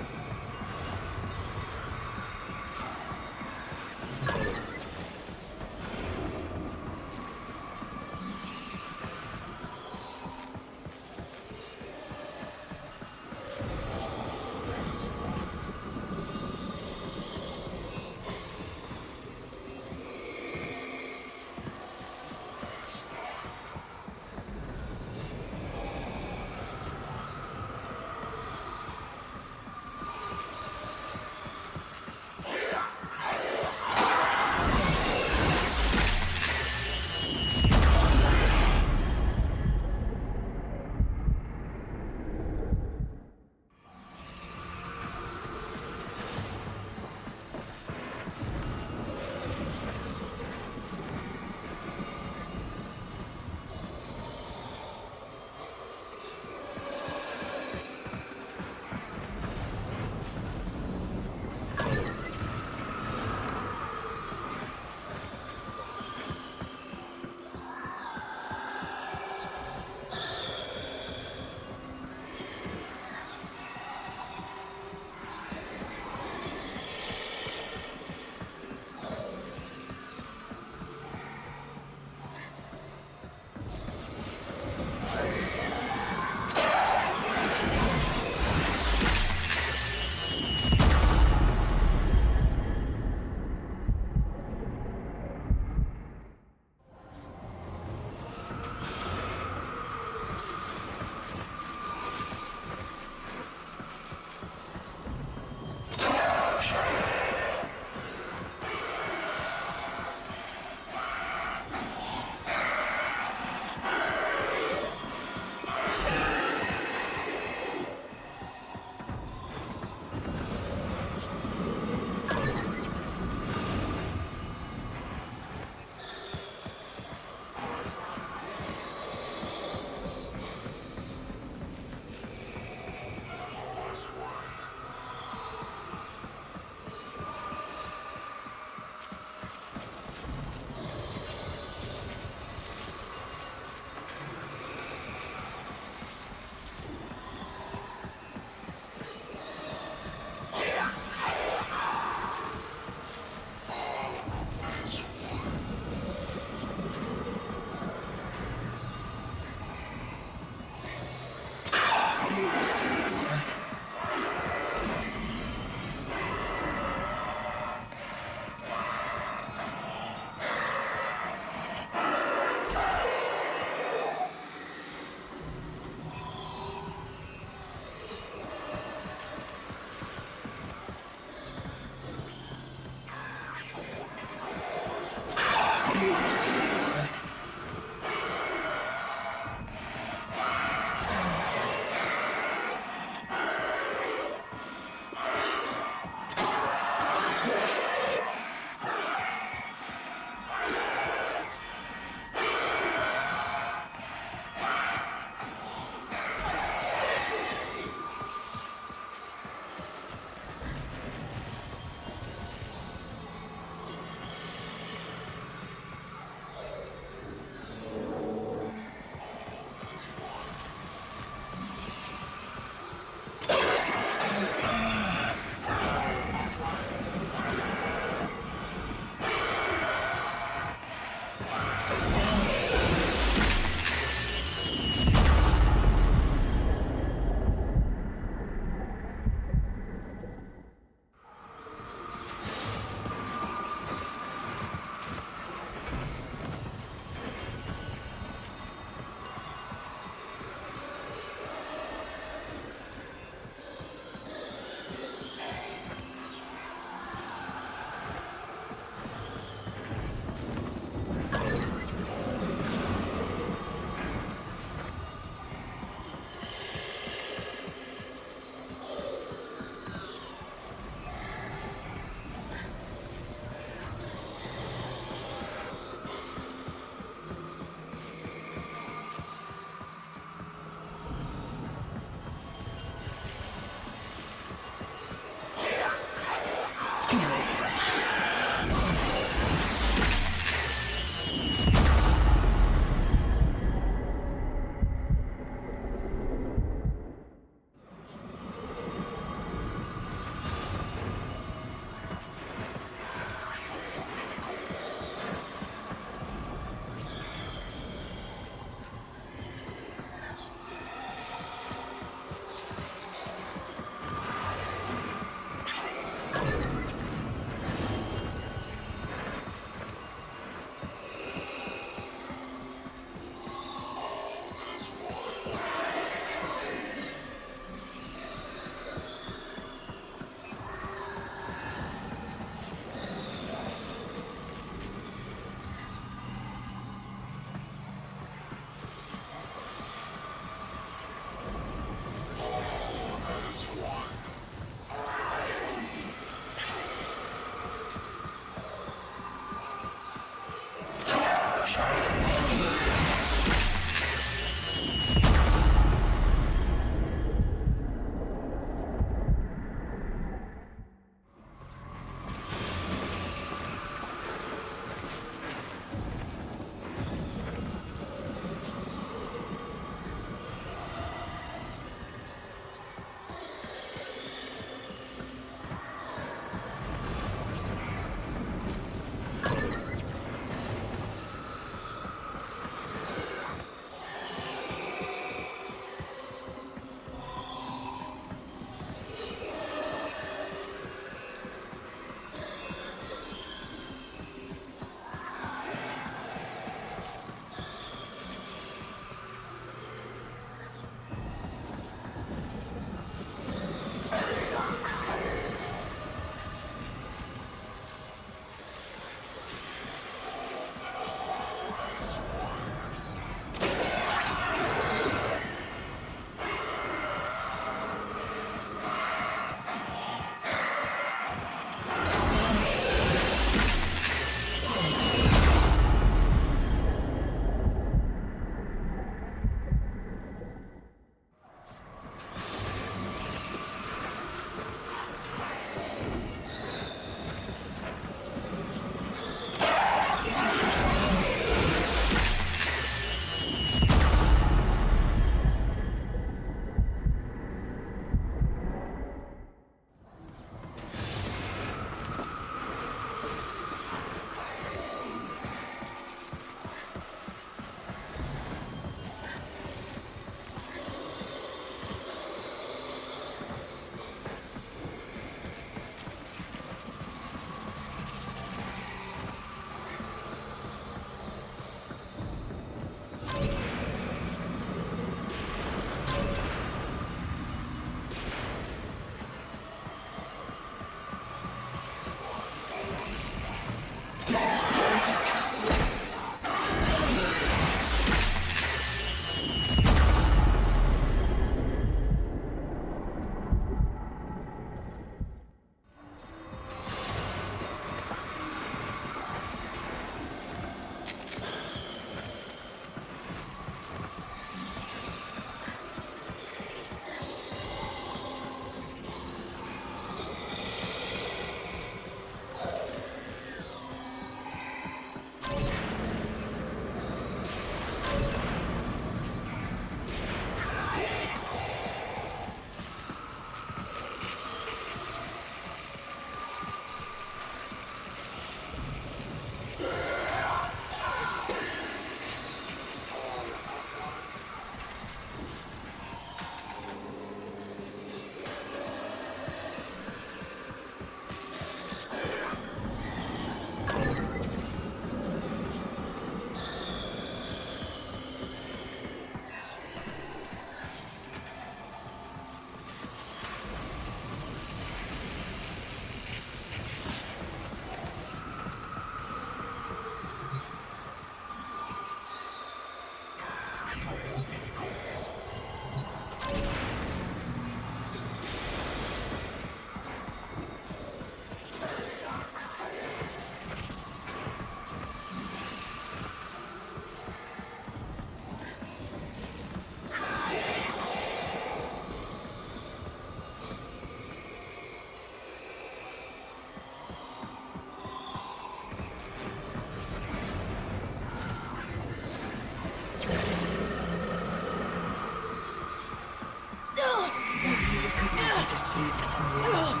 [SPEAKER 1] deceived for long.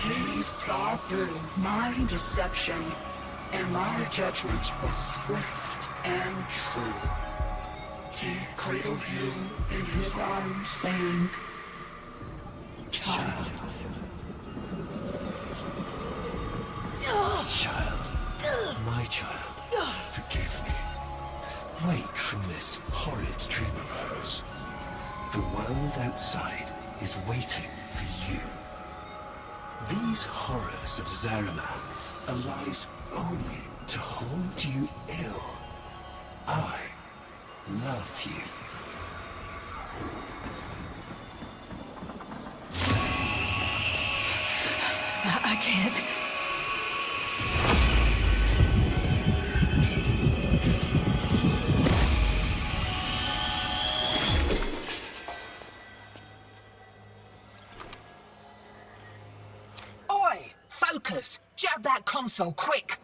[SPEAKER 1] He saw through my deception, and my judgment was swift and true. He cradled you in his arms, saying, "Child."
[SPEAKER 4] Child, my child, forgive me. Wake from this horrid dream of hers. The world outside is waiting for you. These horrors of Zariman are lies only to hold you ill. I love you.
[SPEAKER 11] I can't.
[SPEAKER 15] Oi! Focus! Jab that console, quick!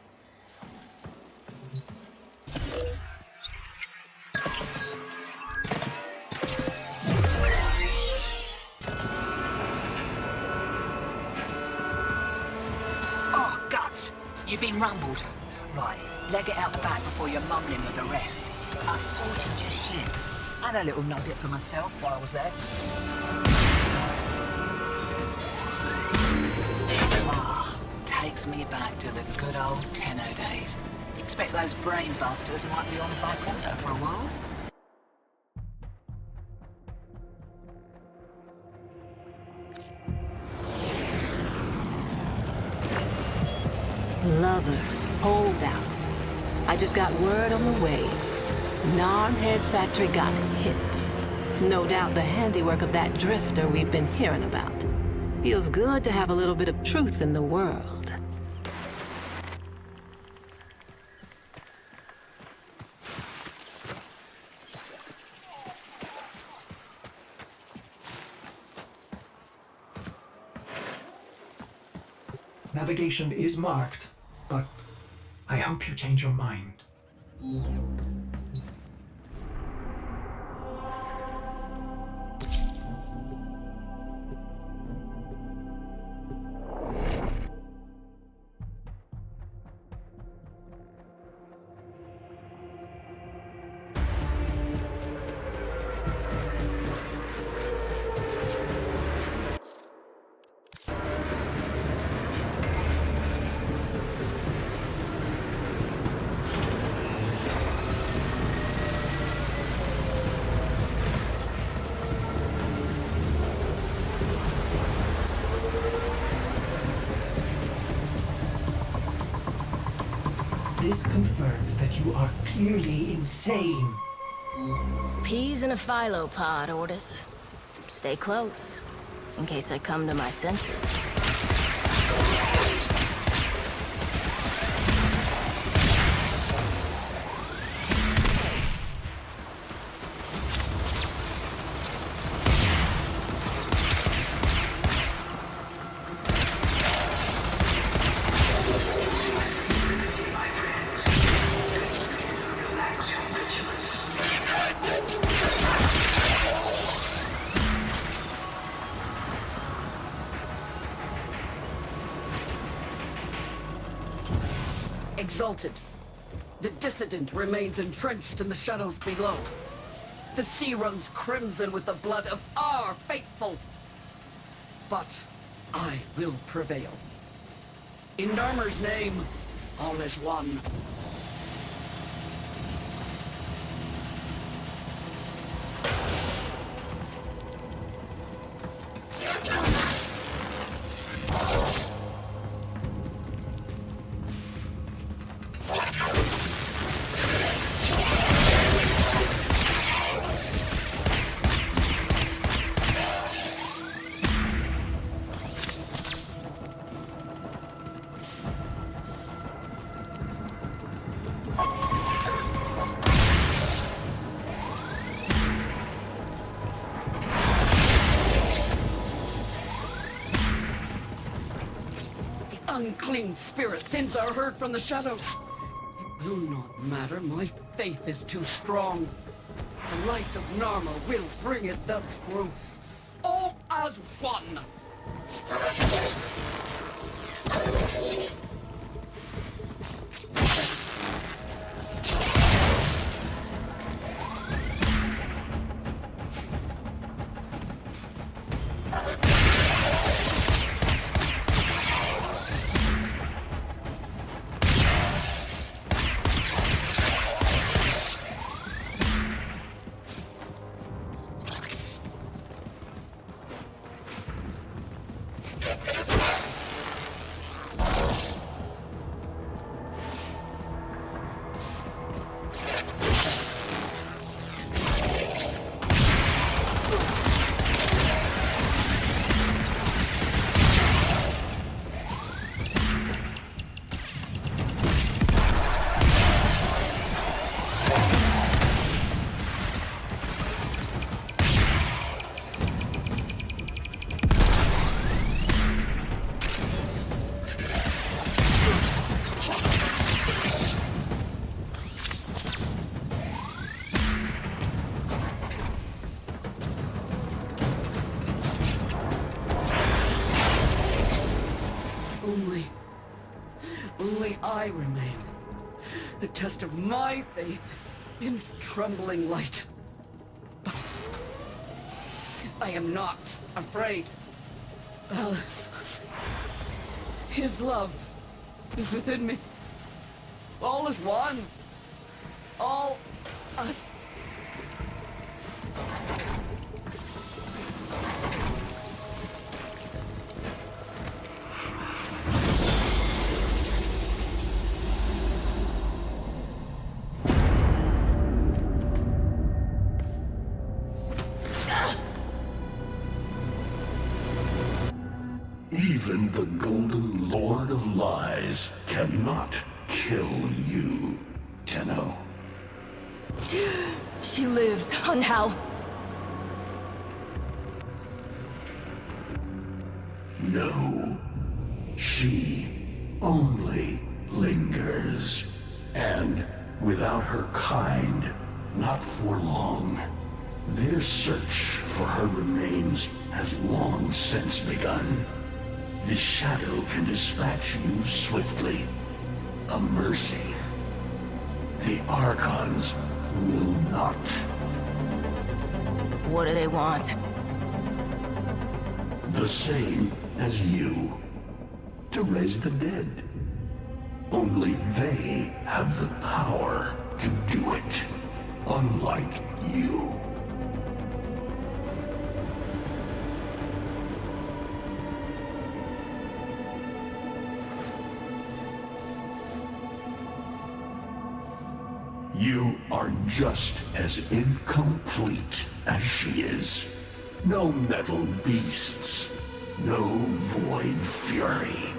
[SPEAKER 15] Oh, guts! You've been rumbled. Right, leg it out the back before you're mumbling with the rest. I've sorted your ship. And a little nugget for myself while I was there. Takes me back to the good old Tenno days. Expect those brain busters might be on back order for a while.
[SPEAKER 13] Lovers, holdouts. I just got word on the way. Narmhead Factory got hit. No doubt the handiwork of that drifter we've been hearing about. Feels good to have a little bit of truth in the world.
[SPEAKER 2] Navigation is marked, but I hope you change your mind. This confirms that you are clearly insane.
[SPEAKER 11] Peas in a phyllo pod, Ordis. Stay close, in case I come to my senses.
[SPEAKER 1] Exalted. The dissident remains entrenched in the shadows below. The sea runs crimson with the blood of our faithful. But I will prevail. In Narmer's name, all is one. Unclean spirit sins are heard from the shadows. It will not matter. My faith is too strong. The light of Narmer will bring it the truth. All
[SPEAKER 16] as one. Only I remain. The test of my faith in trembling light. But I am not afraid. Alice, his love is within me. All is one. All us.
[SPEAKER 17] Even the Golden Lord of Lies cannot kill you, Tenno.
[SPEAKER 11] She lives, and how?
[SPEAKER 17] No. She only lingers. And without her kind, not for long. Their search for her remains has long since begun. The shadow can dispatch you swiftly. A mercy. The Archons will not.
[SPEAKER 11] What do they want?
[SPEAKER 17] The same as you. To raise the dead. Only they have the power to do it. Unlike you. You are just as incomplete as she is. No metal beasts, no void fury.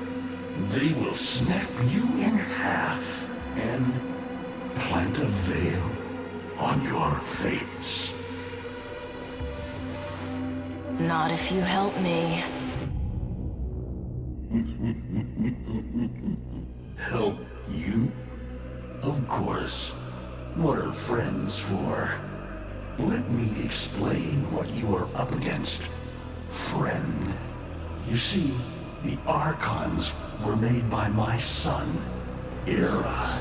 [SPEAKER 17] They will snap you in half and plant a veil on your face.
[SPEAKER 11] Not if you help me.
[SPEAKER 17] Help you? Of course. What are friends for? Let me explain what you are up against, friend. You see, the Archons were made by my son, Era.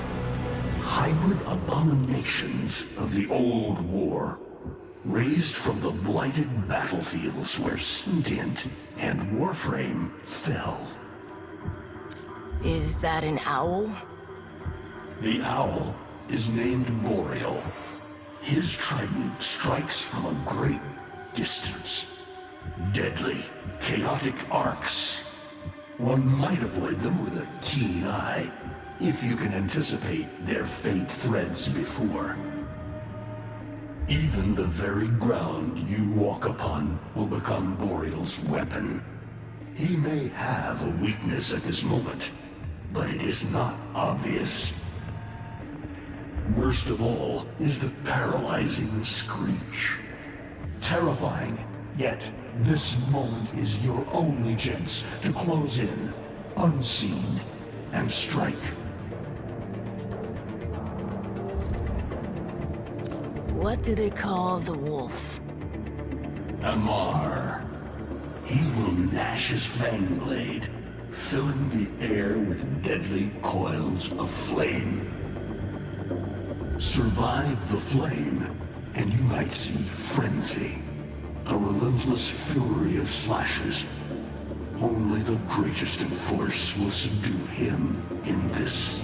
[SPEAKER 17] Hybrid abominations of the old war, raised from the blighted battlefields where Sentient and Warframe fell.
[SPEAKER 11] Is that an owl?
[SPEAKER 17] The owl is named Boreal. His trident strikes from a great distance. Deadly, chaotic arcs. One might avoid them with a keen eye, if you can anticipate their faint threads before. Even the very ground you walk upon will become Boreal's weapon. He may have a weakness at this moment, but it is not obvious. Worst of all is the paralyzing screech. Terrifying, yet this moment is your only chance to close in, unseen, and strike.
[SPEAKER 11] What do they call the wolf?
[SPEAKER 17] Amar. he will gnash his fang blade, filling the air with deadly coils of flame. Survive the flame, and you might see frenzy, a relentless fury of slashes. Only the greatest of force will subdue him in this.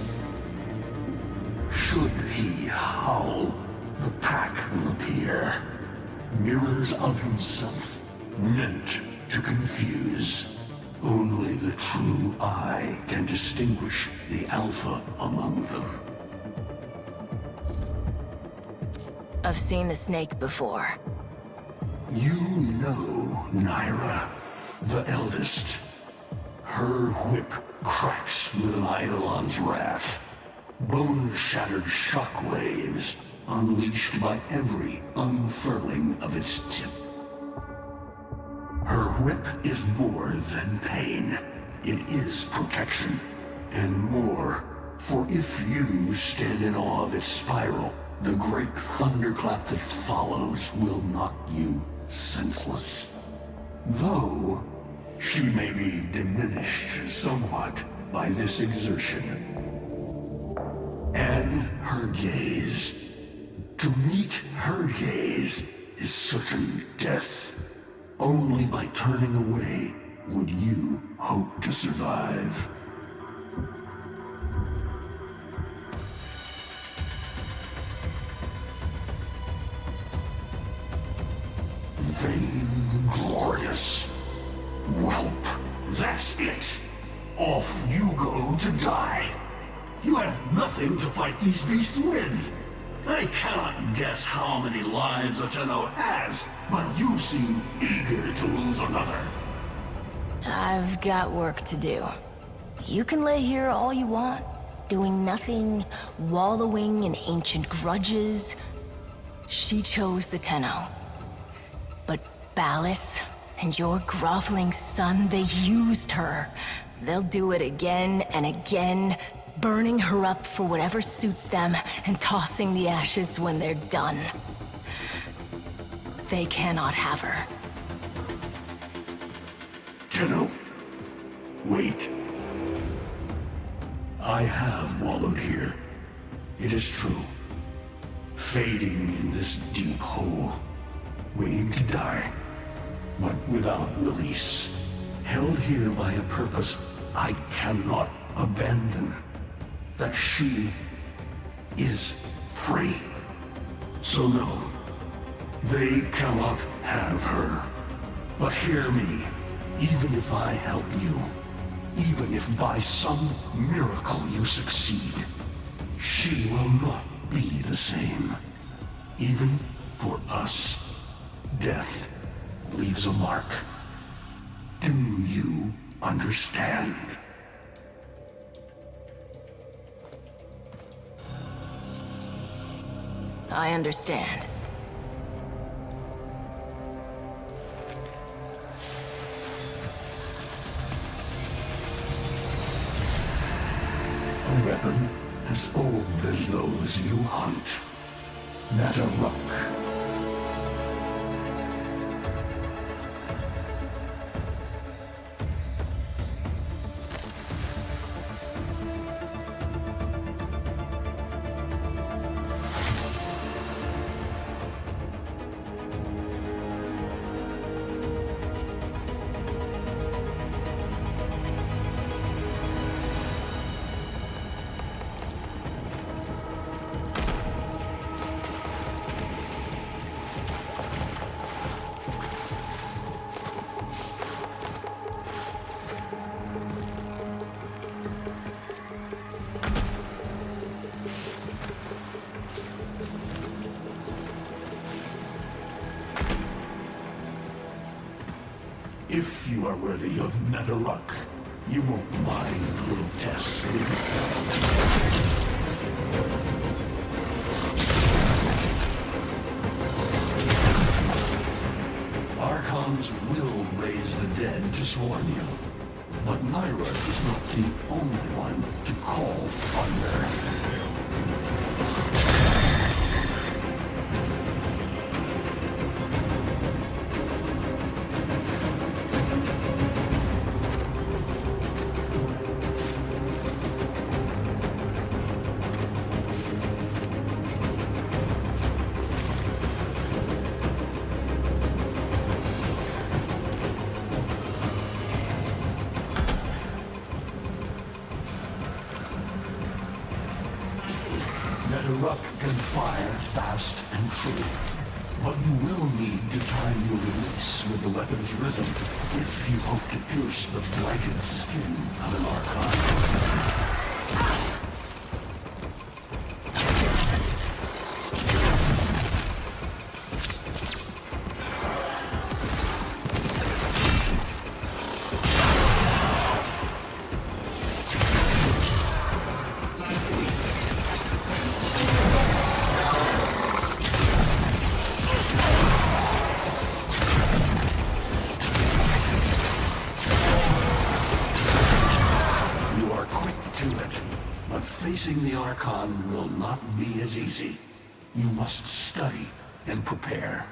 [SPEAKER 17] Should he howl, the pack will appear. Mirrors of himself, meant to confuse. Only the true eye can distinguish the alpha among them.
[SPEAKER 11] I've seen the snake before.
[SPEAKER 17] You know Naira, the eldest. Her whip cracks with an Eidolon's wrath. Bone-shattered shockwaves unleashed by every unfurling of its tip. Her whip is more than pain. It is protection, and more. For if you stand in awe of its spiral, the great thunderclap that follows will knock you senseless. Though she may be diminished somewhat by this exertion. And her gaze. To meet her gaze is certain death. Only by turning away would you hope to survive. Vainglorious. Whelp, that's it. Off you go to die. You have nothing to fight these beasts with. I cannot guess how many lives a Tenno has, but you seem eager to lose another.
[SPEAKER 11] I've got work to do. You can lay here all you want, doing nothing, wallowing in ancient grudges. She chose the Tenno. But Ballas and your groveling son, they used her. They'll do it again and again, burning her up for whatever suits them and tossing the ashes when they're done. They cannot have her.
[SPEAKER 17] Tenno, wait. I have wallowed here. It is true. Fading in this deep hole, waiting to die, but without release. Held here by a purpose I cannot abandon. That she is free. So no, they cannot have her. But hear me, even if I help you, even if by some miracle you succeed, she will not be the same. Even for us, death leaves a mark. Do you understand?
[SPEAKER 11] I understand.
[SPEAKER 17] A weapon as old as those you hunt. Not a rock. If you are worthy of Netherrock, you won't mind little tests. Archons will raise the dead to swarm you. But Naira is not the only one to call thunder. Ruck can fire fast and true, but you will need to time your release with the weapon's rhythm if you hope to pierce the blighted skin of an Archon. Facing the Archon will not be as easy. You must study and prepare.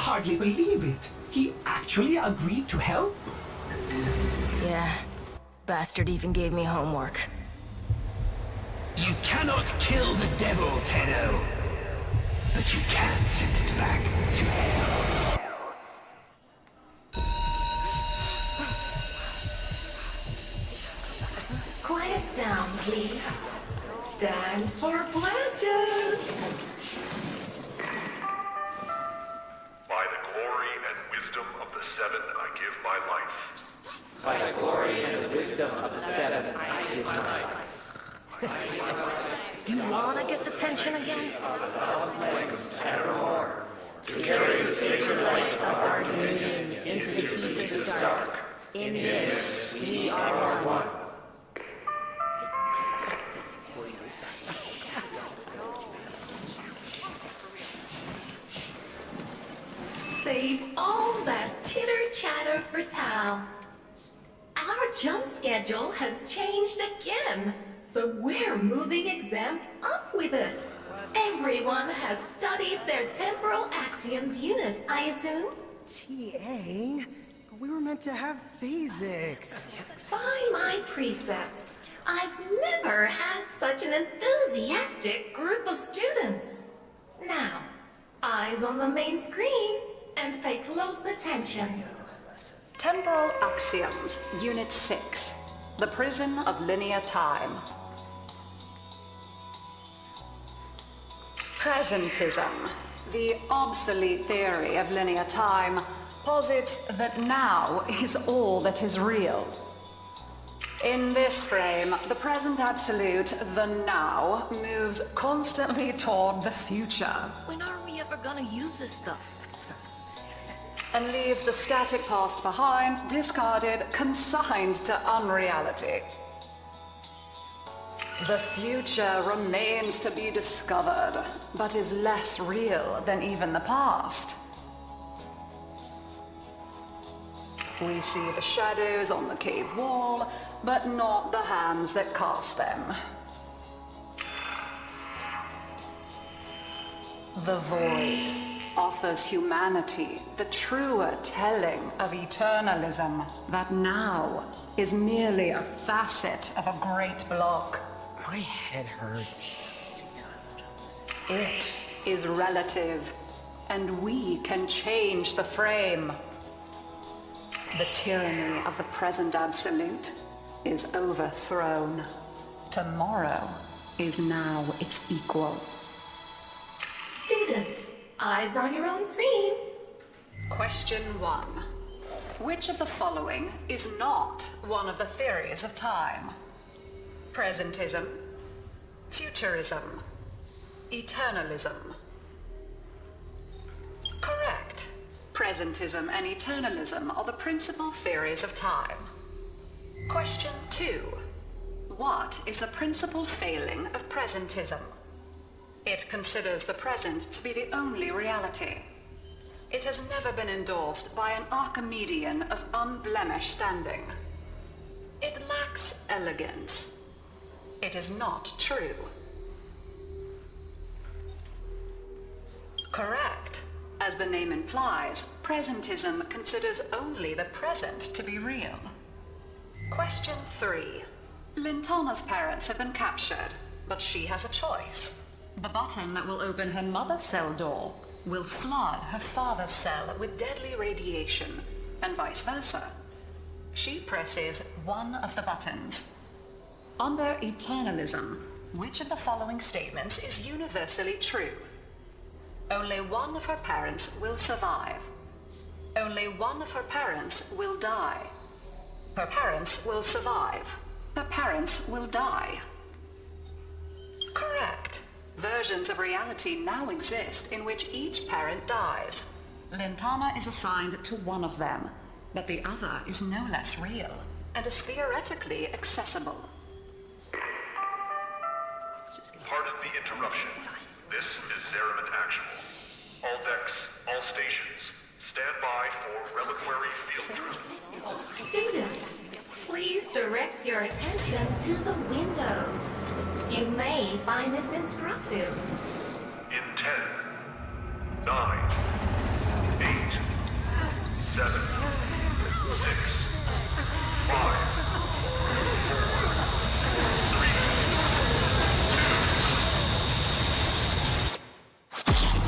[SPEAKER 2] Hardly believe it. He actually agreed to help?
[SPEAKER 11] Yeah. Bastard even gave me homework.
[SPEAKER 4] You cannot kill the devil, Tenno. but you can send it back to hell.
[SPEAKER 18] Quiet down, please. Stand for pledges.
[SPEAKER 19] By the glory and wisdom of the Seven, I give my life.
[SPEAKER 20] By the glory and the wisdom of the Seven, I give my life.
[SPEAKER 11] You wanna get the tension again?
[SPEAKER 20] To carry the sacred light of our dominion into the deepest dark.
[SPEAKER 11] In this, we are one.
[SPEAKER 18] Save all that chitter-chatter for Tao. Our jump schedule has changed again, so we're moving exams up with it. Everyone has studied their temporal axioms unit, I assume?
[SPEAKER 21] TA? We were meant to have physics.
[SPEAKER 18] By my precepts, I've never had such an enthusiastic group of students. Now, eyes on the main screen and pay close attention.
[SPEAKER 22] Temporal Axioms, Unit 6. The Prison of Linear Time. Presentism, the obsolete theory of linear time, posits that now is all that is real. In this frame, the present absolute, the now, moves constantly toward the future.
[SPEAKER 11] When are we ever gonna use this stuff?
[SPEAKER 22] And leaves the static past behind, discarded, consigned to unreality. The future remains to be discovered, but is less real than even the past. We see the shadows on the cave wall, but not the hands that cast them. The void offers humanity the truer telling of eternalism that now is merely a facet of a great block.
[SPEAKER 21] My head hurts.
[SPEAKER 22] It is relative, and we can change the frame. The tyranny of the present absolute is overthrown. Tomorrow is now its equal.
[SPEAKER 18] Students, eyes on your own screen.
[SPEAKER 22] Question 1. Which of the following is not one of the theories of time? Presentism, futurism, eternalism. Correct. Presentism and eternalism are the principal theories of time. Question 2. What is the principal failing of presentism? It considers the present to be the only reality. It has never been endorsed by an Archimedean of unblemished standing. It lacks elegance. It is not true. Correct. As the name implies, presentism considers only the present to be real. Question 3. Lintana's parents have been captured, but she has a choice. The button that will open her mother's cell door will flood her father's cell with deadly radiation, and vice versa. She presses one of the buttons. Under eternalism, which of the following statements is universally true? Only one of her parents will survive. Only one of her parents will die. Her parents will survive. Her parents will die. Correct. Versions of reality now exist in which each parent dies. Lintana is assigned to one of them, but the other is no less real and is theoretically accessible.
[SPEAKER 19] Pardon the interruption. This is Zeraman Actual. All decks, all stations, stand by for reliquary field drill.
[SPEAKER 18] Students, please direct your attention to the windows. You may find this instructive.
[SPEAKER 19] In 10, 9, 8, 7, 6, 5, 4, 3, 2.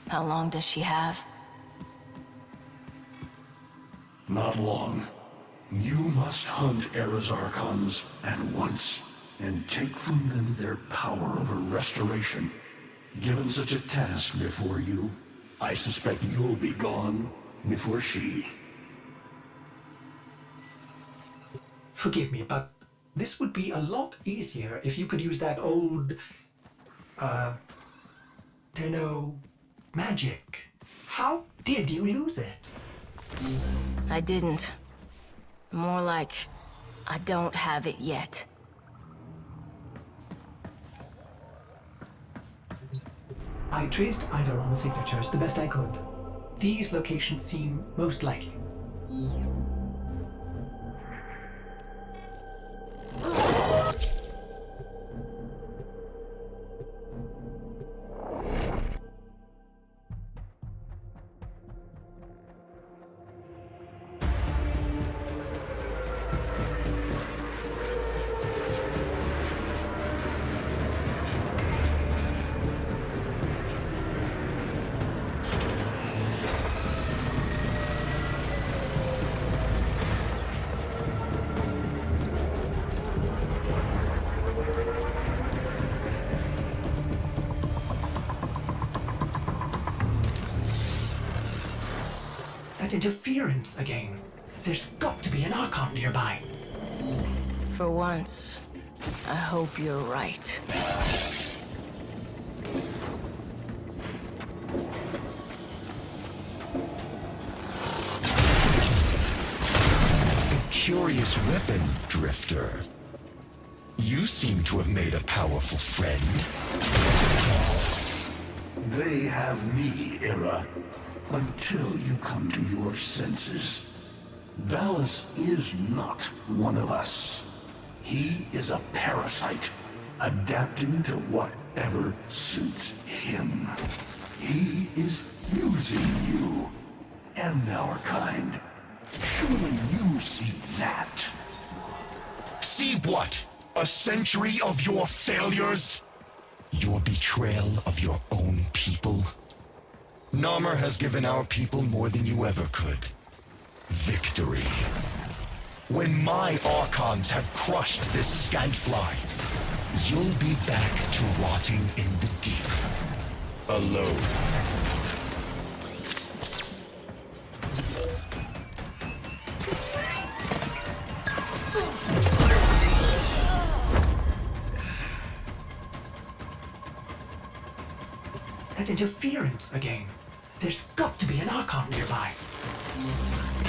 [SPEAKER 11] How long does she have?
[SPEAKER 17] Not long. You must hunt Era's Archons at once, and take from them their power over restoration. Given such a task before you, I suspect you'll be gone before she.
[SPEAKER 2] Forgive me, but this would be a lot easier if you could use that old, Tenno magic. How did you lose it?
[SPEAKER 11] I didn't. More like, I don't have it yet.
[SPEAKER 2] I traced Eidolon signatures the best I could. These locations seem most likely. That interference again. There's got to be an Archon nearby.
[SPEAKER 11] For once, I hope you're right.
[SPEAKER 6] A curious weapon, Drifter. You seem to have made a powerful friend.
[SPEAKER 17] They have me, Era, until you come to your senses. Ballas is not one of us. He is a parasite, adapting to whatever suits him. He is using you and our kind. Surely you see that.
[SPEAKER 6] See what? A century of your failures? Your betrayal of your own people? Narmer has given our people more than you ever could. Victory. When my Archons have crushed this scantfly, you'll be back to rotting in the deep. Alone.
[SPEAKER 2] That interference again. There's got to be an Archon nearby.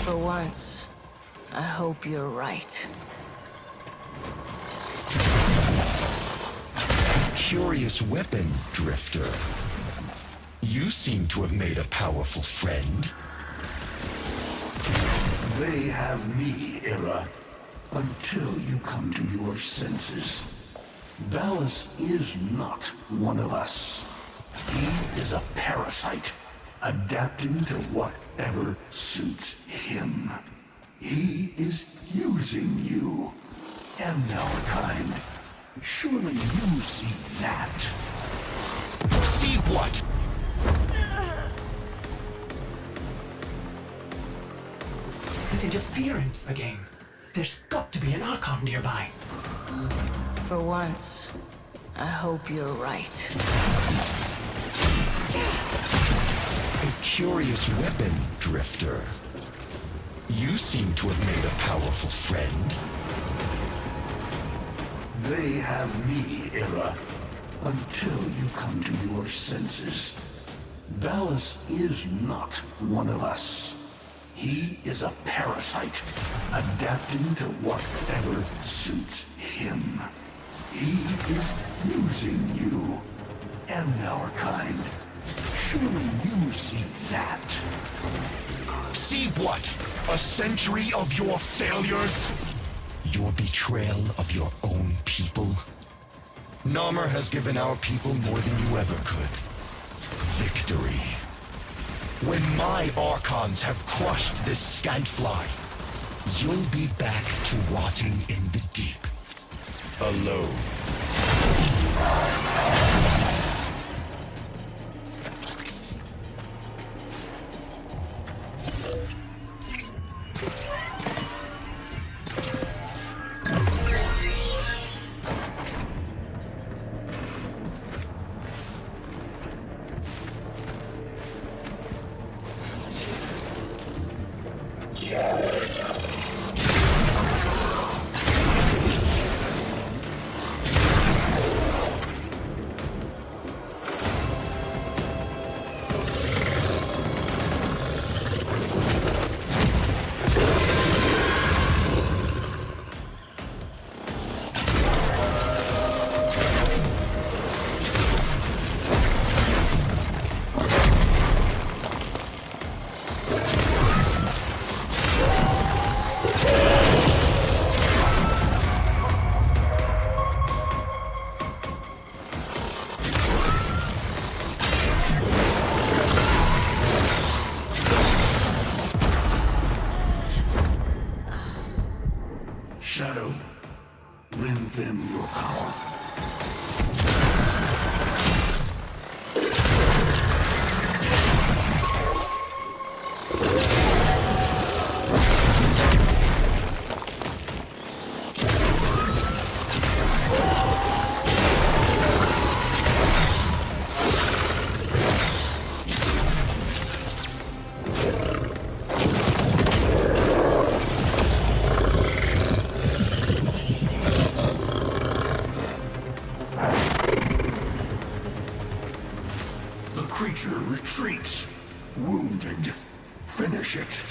[SPEAKER 11] For once, I hope you're right.
[SPEAKER 6] Curious weapon, Drifter. You seem to have made a powerful friend.
[SPEAKER 17] They have me, Era, until you come to your senses. Ballas is not one of us. He is a parasite, adapting to whatever suits him. He is using you and our kind. Surely you see that.
[SPEAKER 6] See what?
[SPEAKER 2] That interference again. There's got to be an Archon nearby.
[SPEAKER 11] For once, I hope you're right.
[SPEAKER 6] A curious weapon, Drifter. You seem to have made a powerful friend.
[SPEAKER 17] They have me, Era, until you come to your senses. Ballas is not one of us. He is a parasite, adapting to whatever suits him. He is using you and our kind. Surely you see that.
[SPEAKER 6] See what? A century of your failures? Your betrayal of your own people? Narmer has given our people more than you ever could. Victory. When my Archons have crushed this scantfly, you'll be back to rotting in the deep. Alone.
[SPEAKER 17] Shadow, lend them your power. Creature retreats. Wounded. Finish it.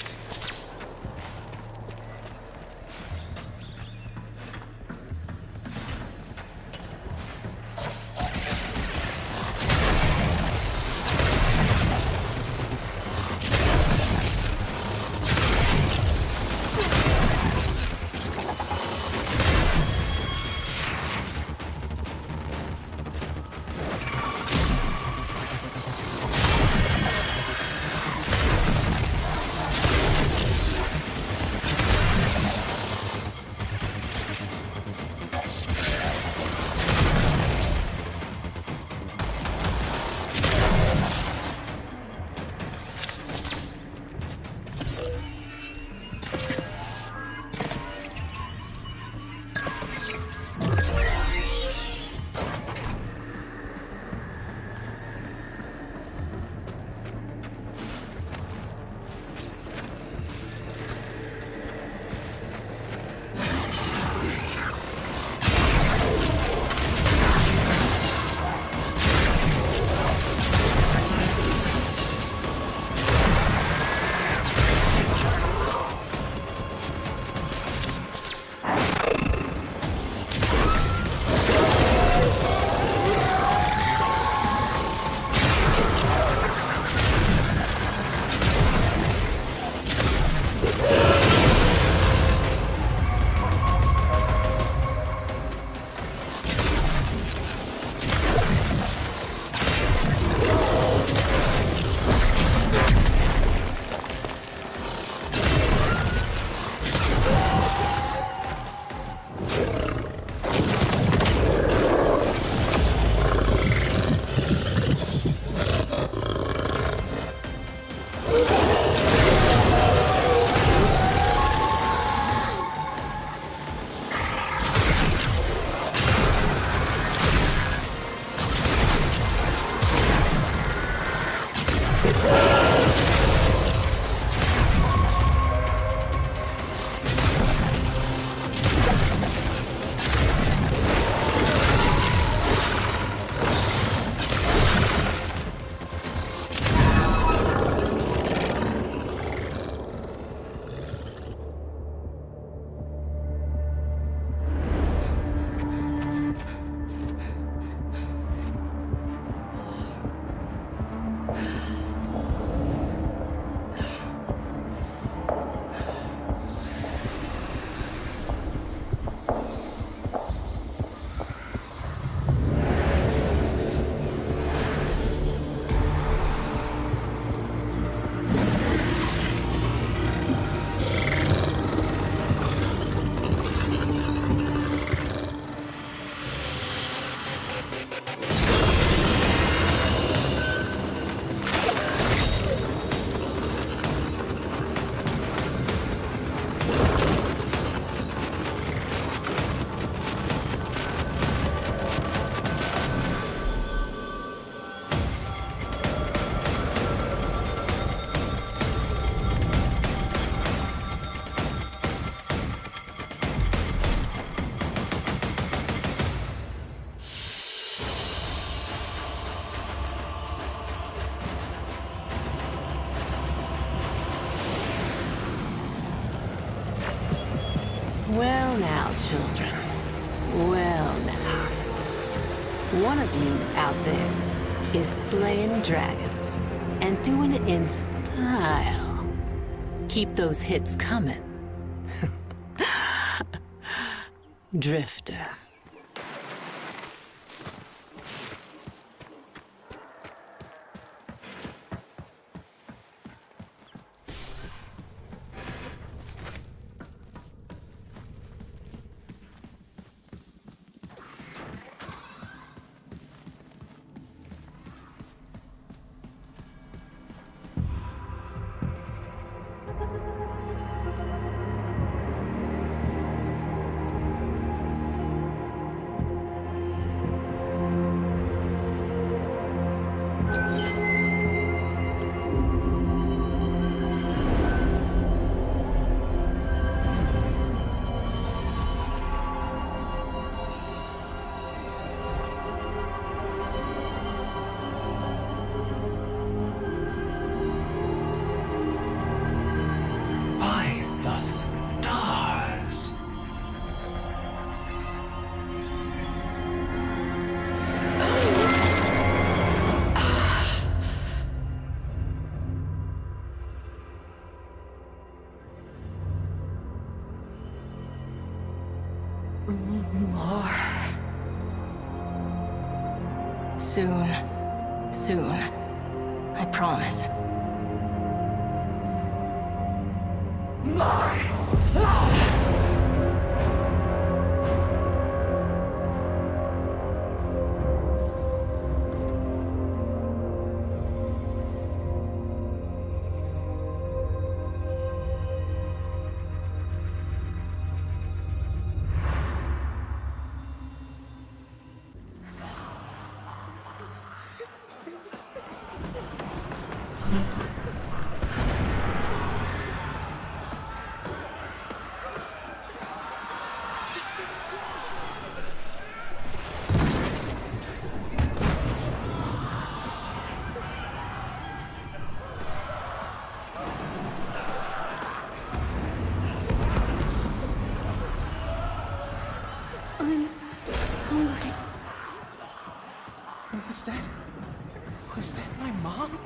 [SPEAKER 13] Well now, children. Well now. One of you out there is slaying dragons and doing it in style. Keep those hits coming. Drifter.
[SPEAKER 16] More.
[SPEAKER 11] Soon. Soon. I promise.
[SPEAKER 12] Was that my mom?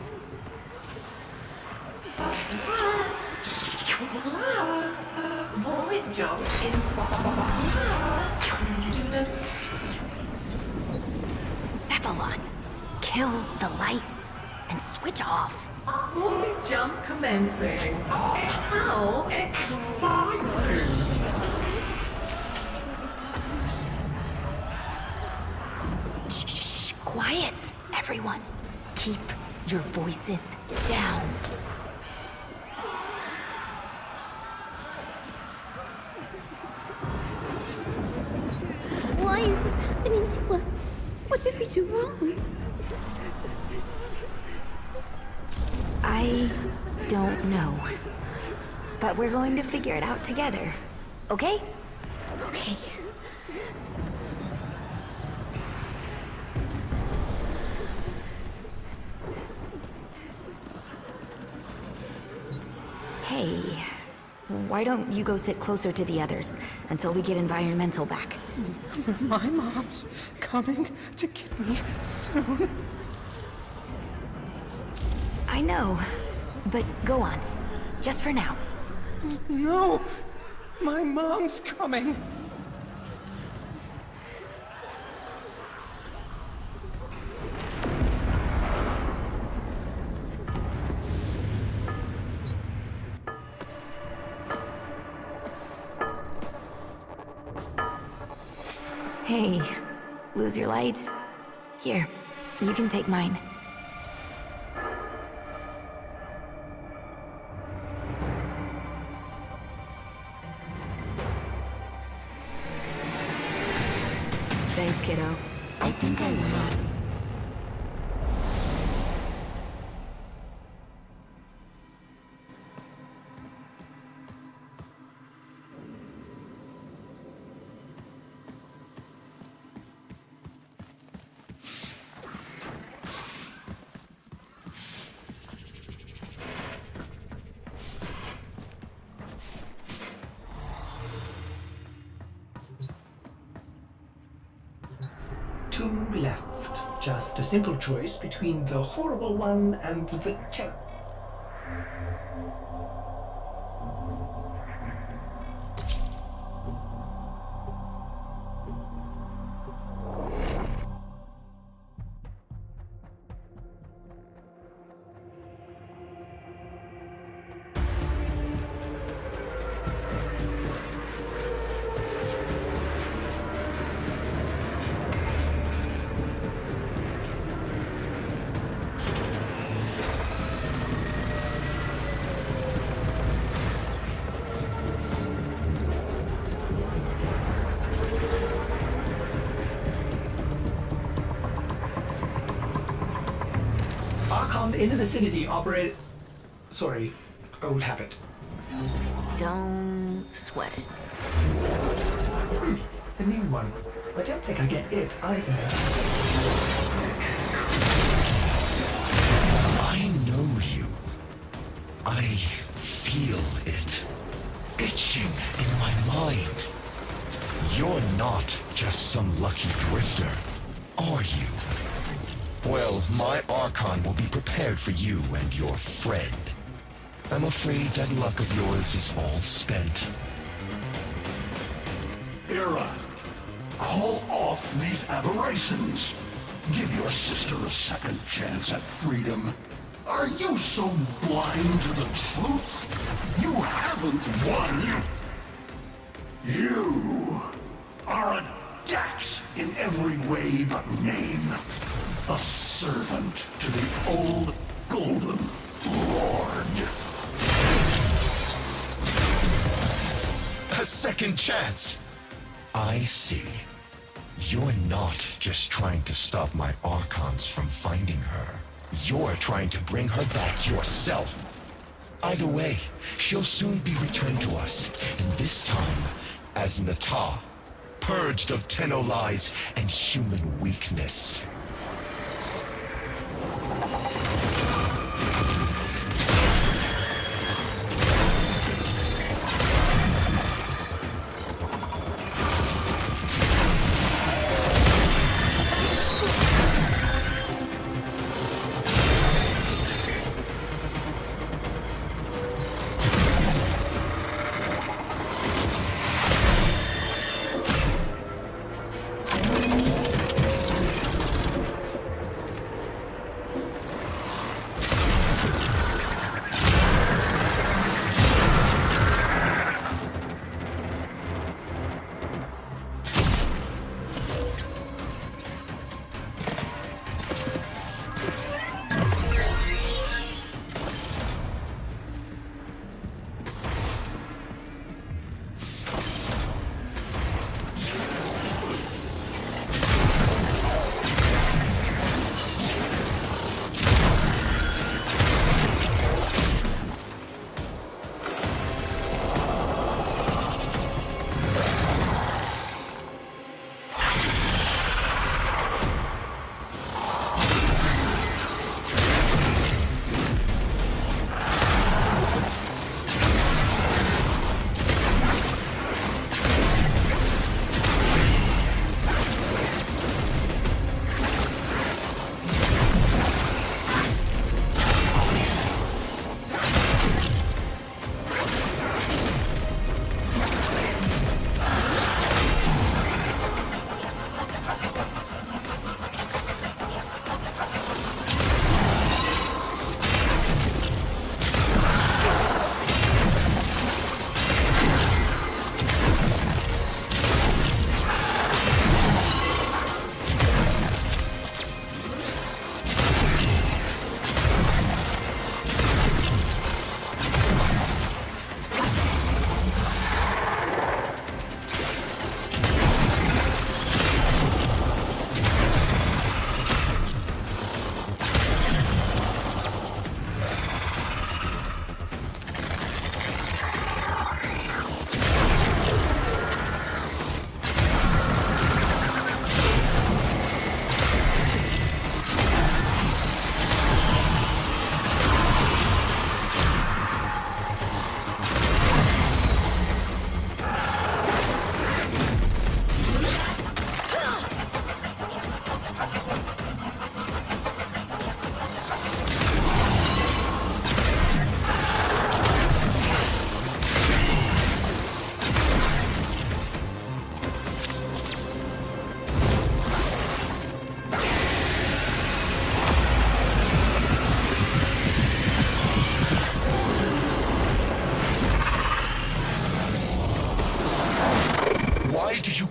[SPEAKER 18] Glass. Void jump in glass.
[SPEAKER 11] Cephalon, kill the lights and switch off.
[SPEAKER 18] Void jump commencing. How exciting!
[SPEAKER 11] Shh, quiet, everyone. Keep your voices down.
[SPEAKER 8] Why is this happening to us? What did we do wrong?
[SPEAKER 11] I don't know. But we're going to figure it out together. Okay?
[SPEAKER 8] Okay.
[SPEAKER 11] Hey, why don't you go sit closer to the others until we get environmental back?
[SPEAKER 12] My mom's coming to get me soon.
[SPEAKER 11] I know, but go on. Just for now.
[SPEAKER 12] No! My mom's coming!
[SPEAKER 11] Hey, lose your lights? Here, you can take mine. Thanks, kiddo.
[SPEAKER 1] I think I will.
[SPEAKER 2] Two left. Just a simple choice between the horrible one and the Archon in the vicinity operate. Sorry, old habit.
[SPEAKER 11] Don't sweat it.
[SPEAKER 2] The new one. I don't think I get it either.
[SPEAKER 6] I know you. I feel it. Itching in my mind. You're not just some lucky drifter, are you? Well, my Archon will be prepared for you and your friend. I'm afraid that luck of yours is all spent.
[SPEAKER 17] Era, Call off these aberrations. Give your sister a second chance at freedom. Are you so blind to the truth? You haven't won. You are a Dax in every way but name. A servant to the old Golden Lord.
[SPEAKER 6] A second chance. I see. You're not just trying to stop my Archons from finding her. You're trying to bring her back yourself. Either way, she'll soon be returned to us, and this time as Nata, purged of Tenno lies and human weakness.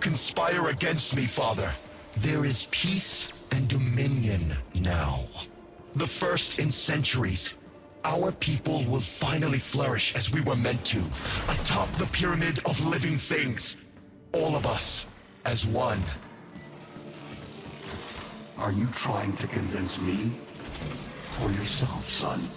[SPEAKER 6] Conspire against me, Father. There is peace and dominion now. The first in centuries. Our people will finally flourish as we were meant to, atop the pyramid of living things. All of us, as one.
[SPEAKER 17] Are you trying to convince me? Or yourself, son?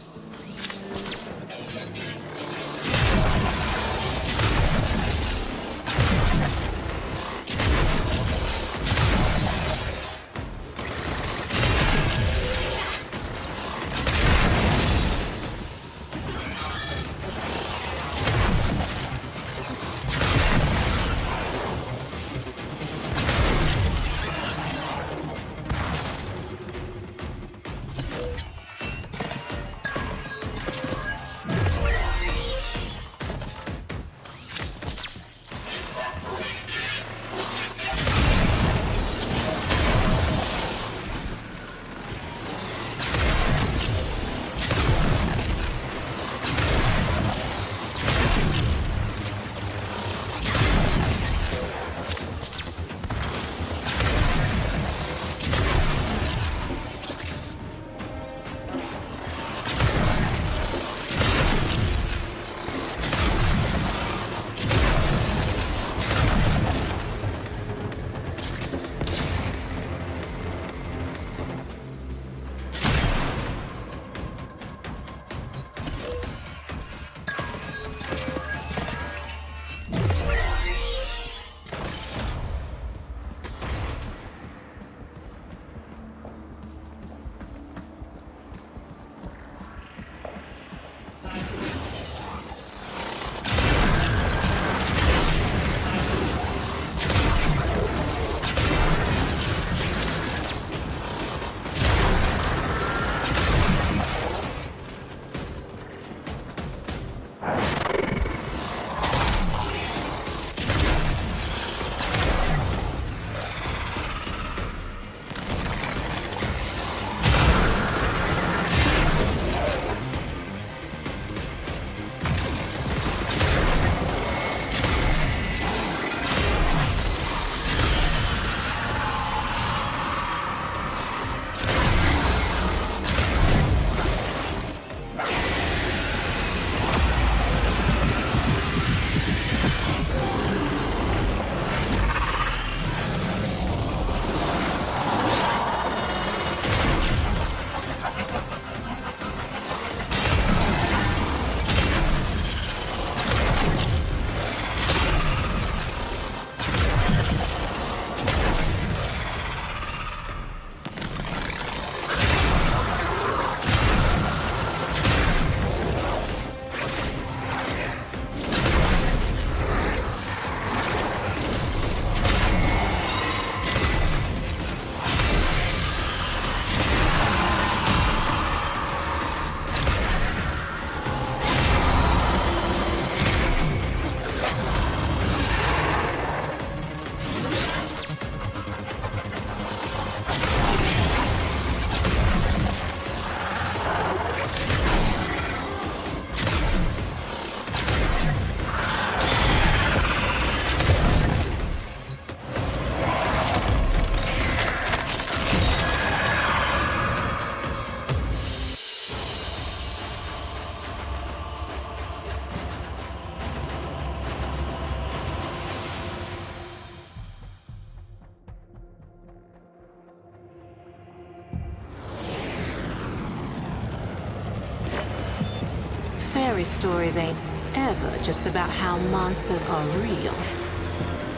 [SPEAKER 13] fairy stories ain't ever just about how monsters are real.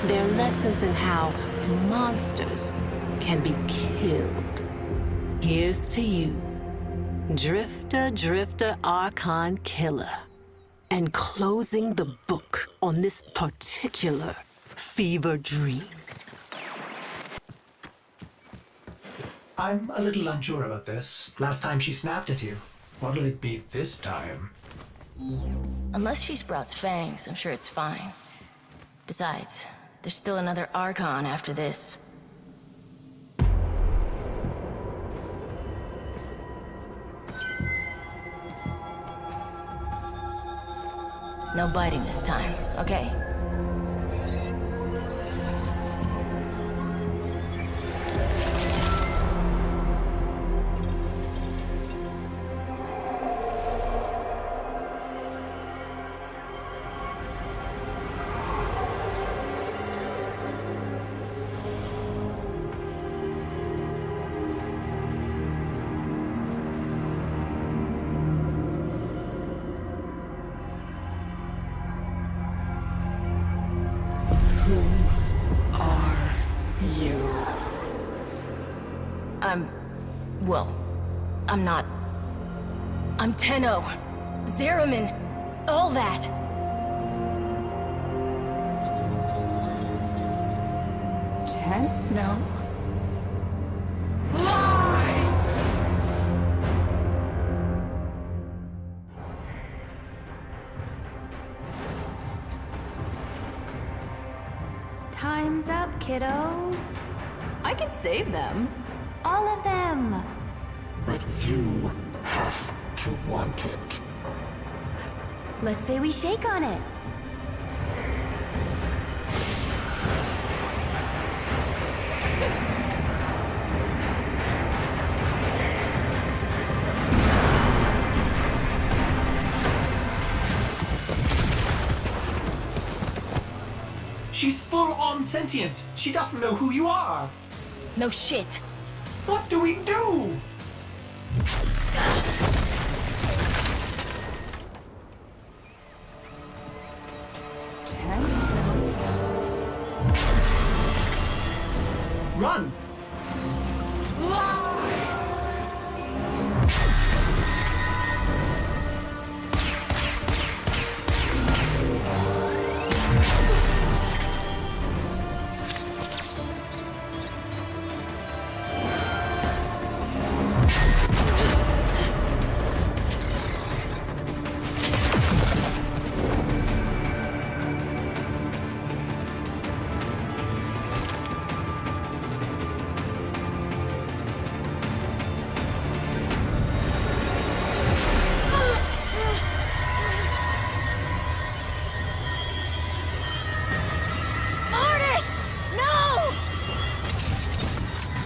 [SPEAKER 13] They're lessons in how monsters can be killed. Here's to you, Drifter Archon Killer, and closing the book on this particular fever dream.
[SPEAKER 2] I'm a little unsure about this. Last time she snapped at you. What'll it be this time?
[SPEAKER 11] Unless she sprouts fangs, I'm sure it's fine. Besides, there's still another Archon after this. No biting this time, okay? I'm not. I'm Tenno. Zeramin. All that.
[SPEAKER 16] Tenno?
[SPEAKER 18] Lies!
[SPEAKER 8] Time's up, kiddo. I can save them. All of them.
[SPEAKER 17] But you have to want it.
[SPEAKER 8] Let's say we shake on it.
[SPEAKER 2] She's full-on sentient. She doesn't know who you are.
[SPEAKER 11] No shit.
[SPEAKER 2] What do we do? Run!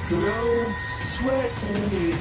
[SPEAKER 2] Don't sweat it.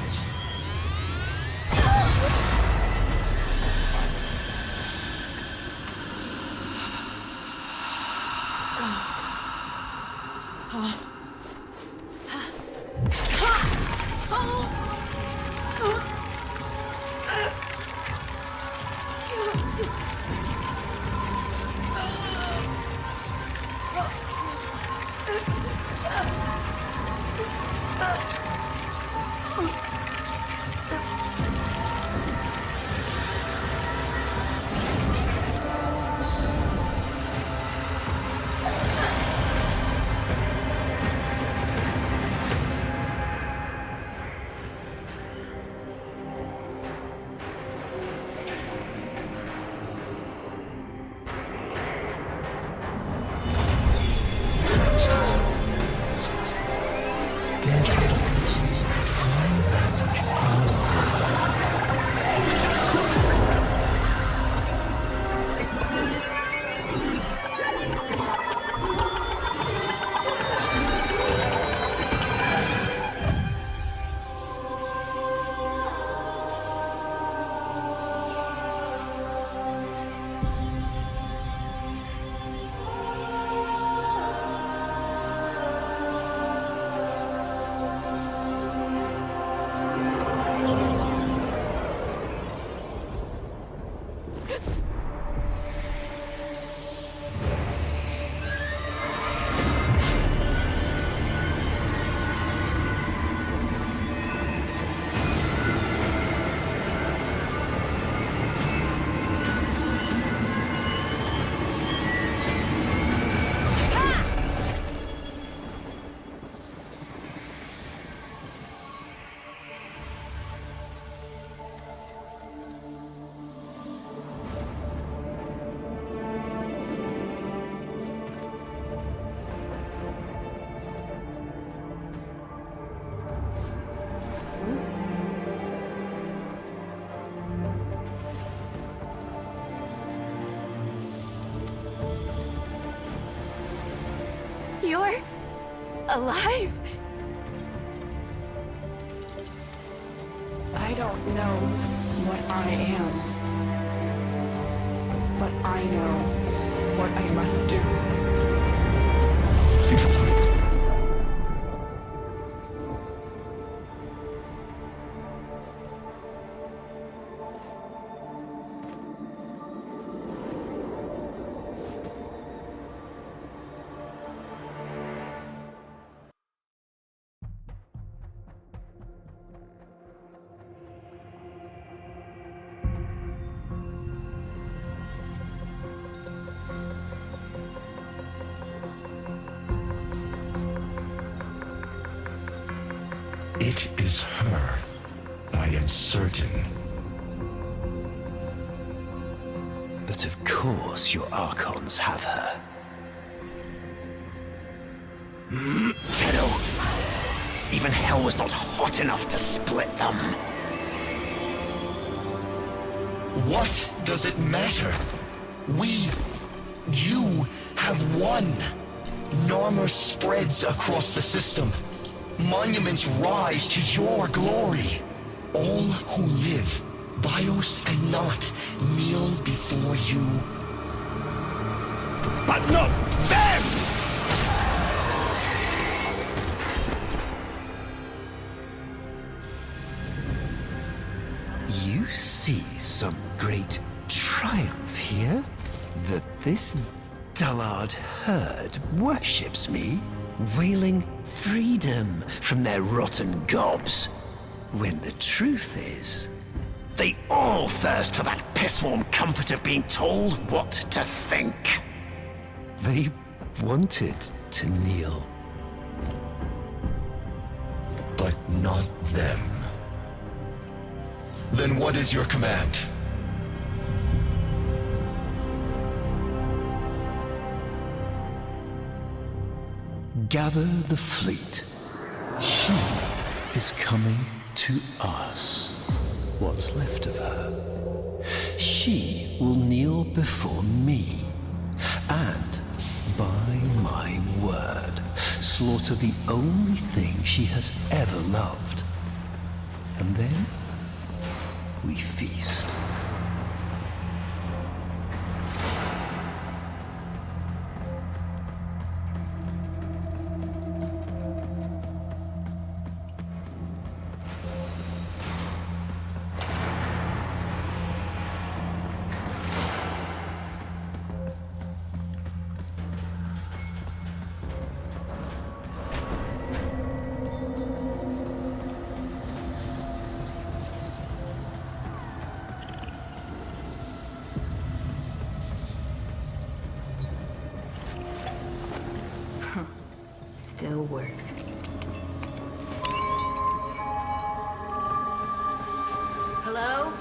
[SPEAKER 8] You're alive?
[SPEAKER 16] I don't know what I am, but I know what I must do.
[SPEAKER 6] It is her. I am certain.
[SPEAKER 4] But of course your Archons have her. Tenno! Even hell was not hot enough to split them.
[SPEAKER 6] What does it matter? You have won. Narmer spreads across the system. Monuments rise to your glory. All who live, bios and not, kneel before you.
[SPEAKER 4] But not them! You see some great triumph here? That this dullard herd worships me, wailing freedom from their rotten gobs. When the truth is, they all thirst for that piss-warm comfort of being told what to think. They wanted to kneel.
[SPEAKER 6] But not them. Then what is your command?
[SPEAKER 4] Gather the fleet. She is coming to us. What's left of her. She will kneel before me, and, by my word, slaughter the only thing she has ever loved. And then we feast.
[SPEAKER 10] Still works. Hello?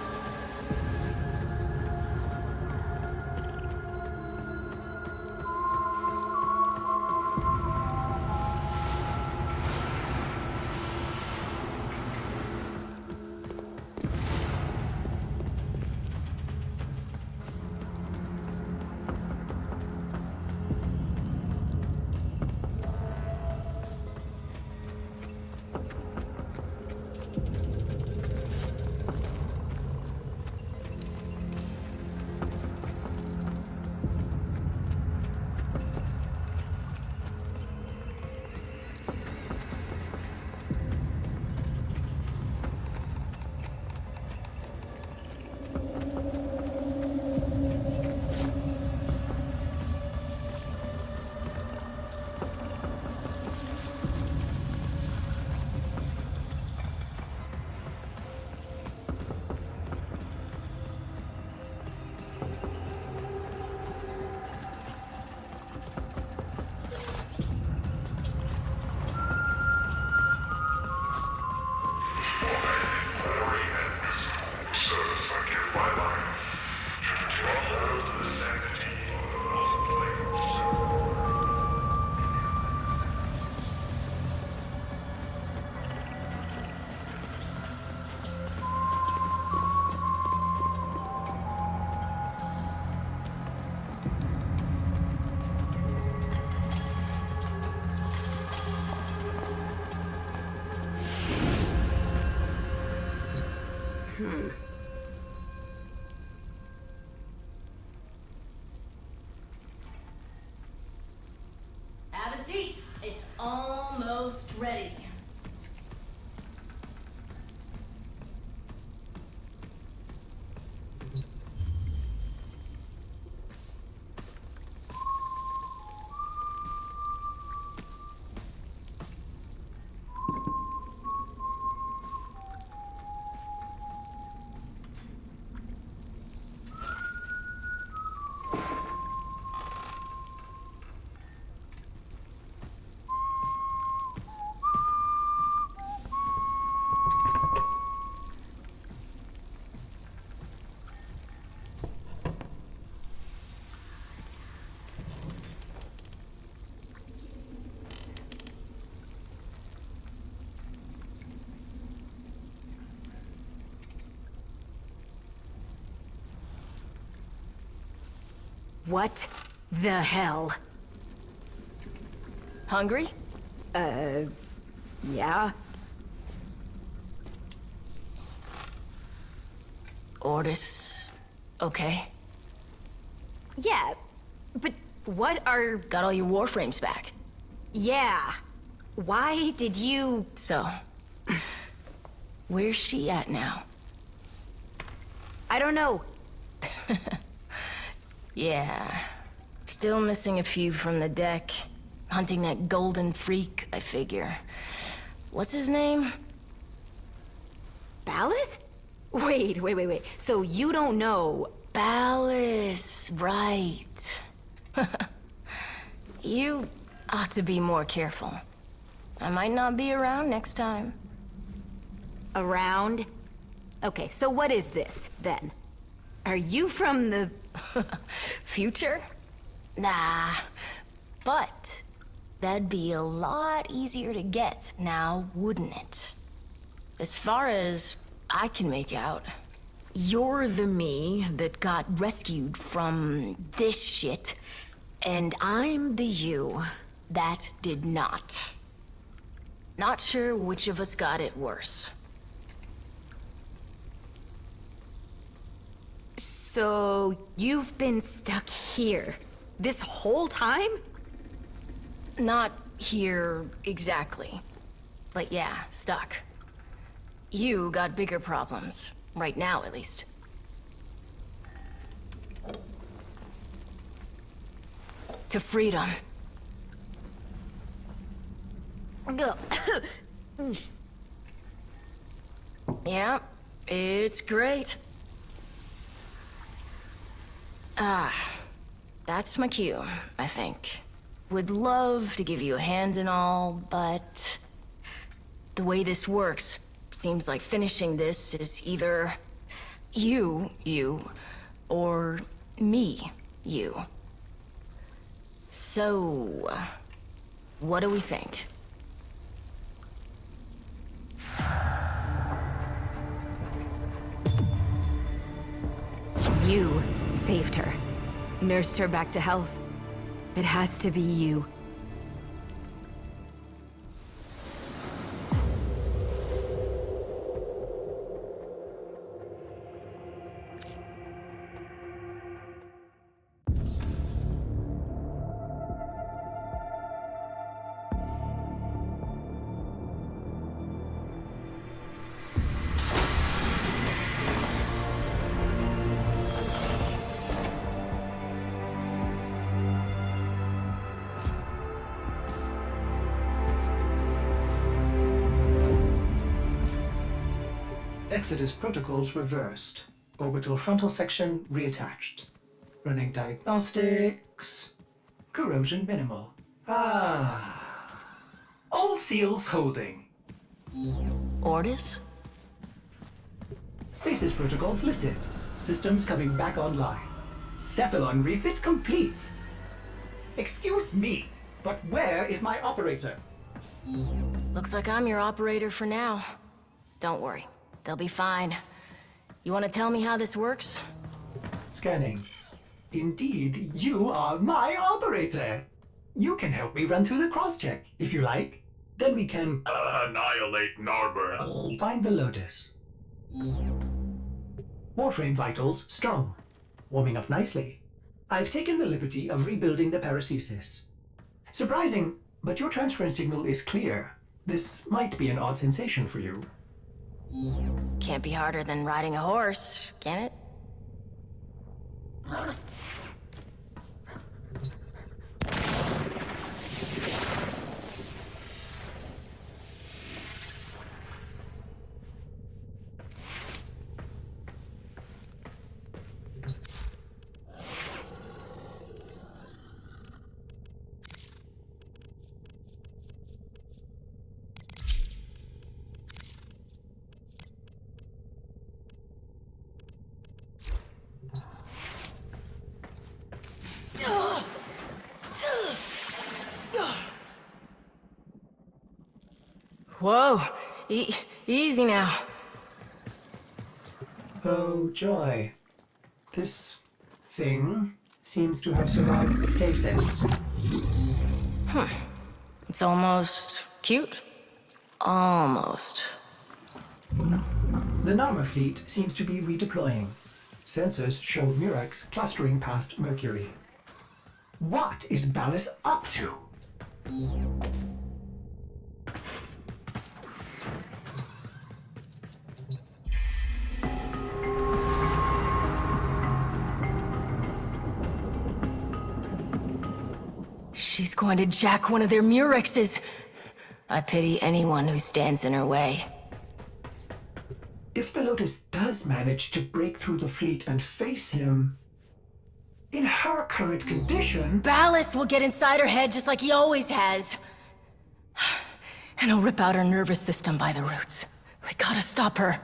[SPEAKER 11] Have a seat. It's almost ready.
[SPEAKER 10] What the hell?
[SPEAKER 11] Hungry?
[SPEAKER 10] Yeah?
[SPEAKER 11] Ordis, okay?
[SPEAKER 10] Yeah, but what are...
[SPEAKER 11] Got all your Warframes back.
[SPEAKER 10] Yeah. Why did you...
[SPEAKER 11] So, where's she at now?
[SPEAKER 10] I don't know.
[SPEAKER 11] Yeah, still missing a few from the deck. Hunting that golden freak, I figure. What's his name?
[SPEAKER 10] Ballas? Wait. So you don't know...
[SPEAKER 11] Ballas, right. You ought to be more careful. I might not be around next time.
[SPEAKER 10] Around? Okay, so what is this, then? Are you from the...
[SPEAKER 11] Future? Nah, but that'd be a lot easier to get now, wouldn't it? As far as I can make out, you're the me that got rescued from this shit, and I'm the you that did not. Not sure which of us got it worse.
[SPEAKER 10] So, you've been stuck here this whole time?
[SPEAKER 11] Not here exactly. But yeah, stuck. You got bigger problems. Right now, at least. To freedom.
[SPEAKER 10] Go.
[SPEAKER 11] Yeah, it's great. That's my cue, I think. Would love to give you a hand and all, but... the way this works, seems like finishing this is either... you, or me, you. So... what do we think?
[SPEAKER 10] You saved her. Nursed her back to health. It has to be you.
[SPEAKER 2] Exodus protocols reversed. Orbital frontal section reattached. Running diagnostics. Corrosion minimal. All seals holding.
[SPEAKER 11] Ordis?
[SPEAKER 2] Stasis protocols lifted. Systems coming back online. Cephalon refit complete. Excuse me, but where is my operator?
[SPEAKER 11] Looks like I'm your operator for now. Don't worry. They'll be fine. You want to tell me how this works?
[SPEAKER 2] Scanning. Indeed, you are my operator. You can help me run through the cross-check, if you like. Then we can...
[SPEAKER 5] annihilate Narber.
[SPEAKER 2] Find the Lotus. Warframe vitals strong. Warming up nicely. I've taken the liberty of rebuilding the paracesis. Surprising, but your transference signal is clear. This might be an odd sensation for you.
[SPEAKER 11] Can't be harder than riding a horse, can it? Whoa! Easy now.
[SPEAKER 2] Oh, joy. This thing seems to have survived stasis.
[SPEAKER 11] It's almost cute. Almost.
[SPEAKER 2] The Narmer fleet seems to be redeploying. Sensors show Murex clustering past Mercury. What is Ballas up to?
[SPEAKER 11] She's going to jack one of their Murexes. I pity anyone who stands in her way.
[SPEAKER 2] If the Lotus does manage to break through the fleet and face him, in her current condition...
[SPEAKER 11] Ballas will get inside her head just like he always has. And he'll rip out her nervous system by the roots. We gotta stop her.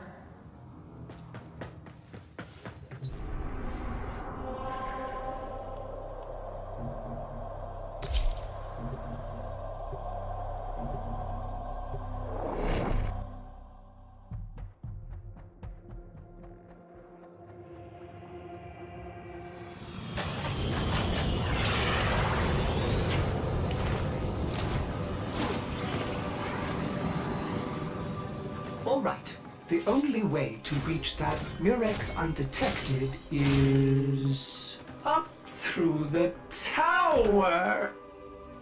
[SPEAKER 2] All right. The only way to reach that Murex undetected is... up through the tower!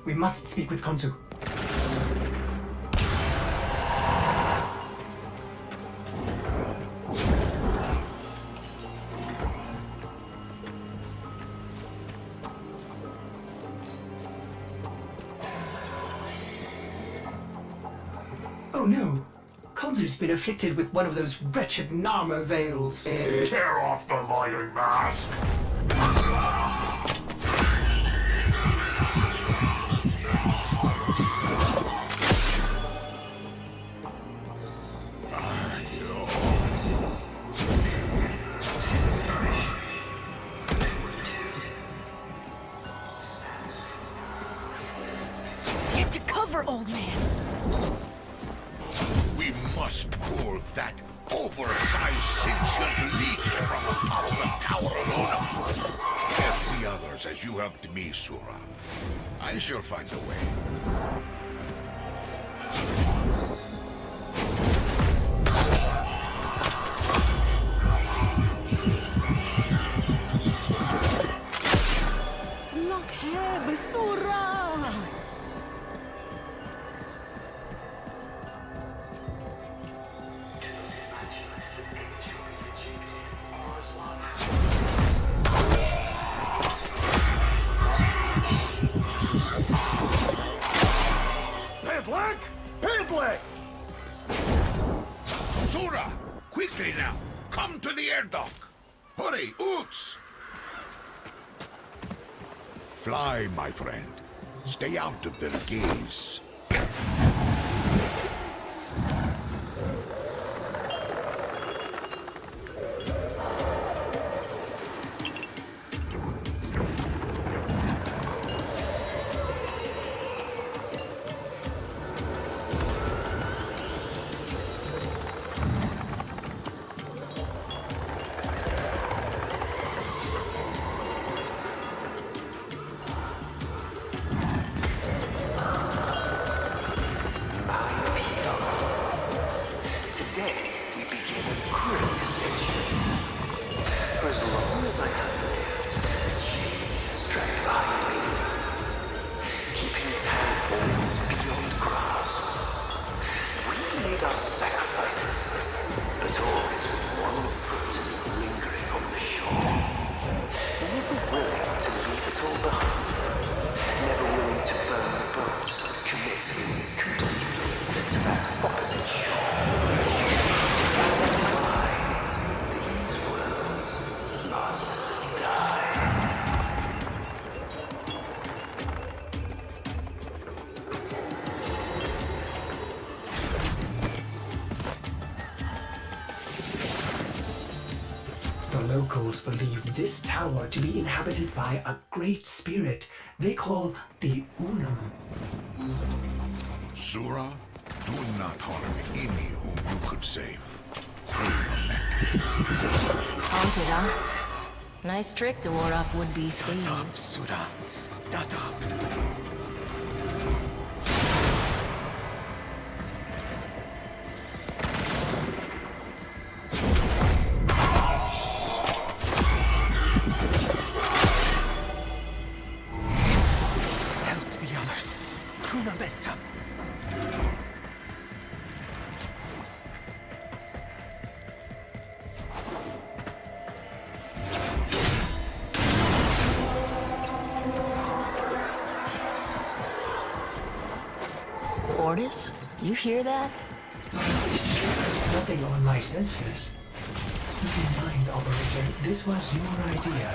[SPEAKER 2] We must speak with Konzu. Oh no! Konzu's been afflicted with one of those wretched Narmer veils.
[SPEAKER 5] Tear off the lying mask!
[SPEAKER 11] Get to cover, old man!
[SPEAKER 3] We must pull that oversized sentient leech from atop the tower alone. Help the others as you helped me, Sura. I shall find a way.
[SPEAKER 9] Look here, Sura!
[SPEAKER 3] Pidlick! Sura! Quickly now! Come to the air dock! Hurry, Oots! Fly, my friend. Stay out of their gaze.
[SPEAKER 2] locals believe this tower to be inhabited by a great spirit they call the Unum.
[SPEAKER 3] Sura, do not harm any whom you could save.
[SPEAKER 11] Haunted, huh? Nice trick to ward off would-be thieves.
[SPEAKER 12] Sura. Dadab. Help the others. Krunabetta.
[SPEAKER 11] Ordis, you hear that?
[SPEAKER 2] Nothing on my sensors. Keep in mind, Operator, this was your idea.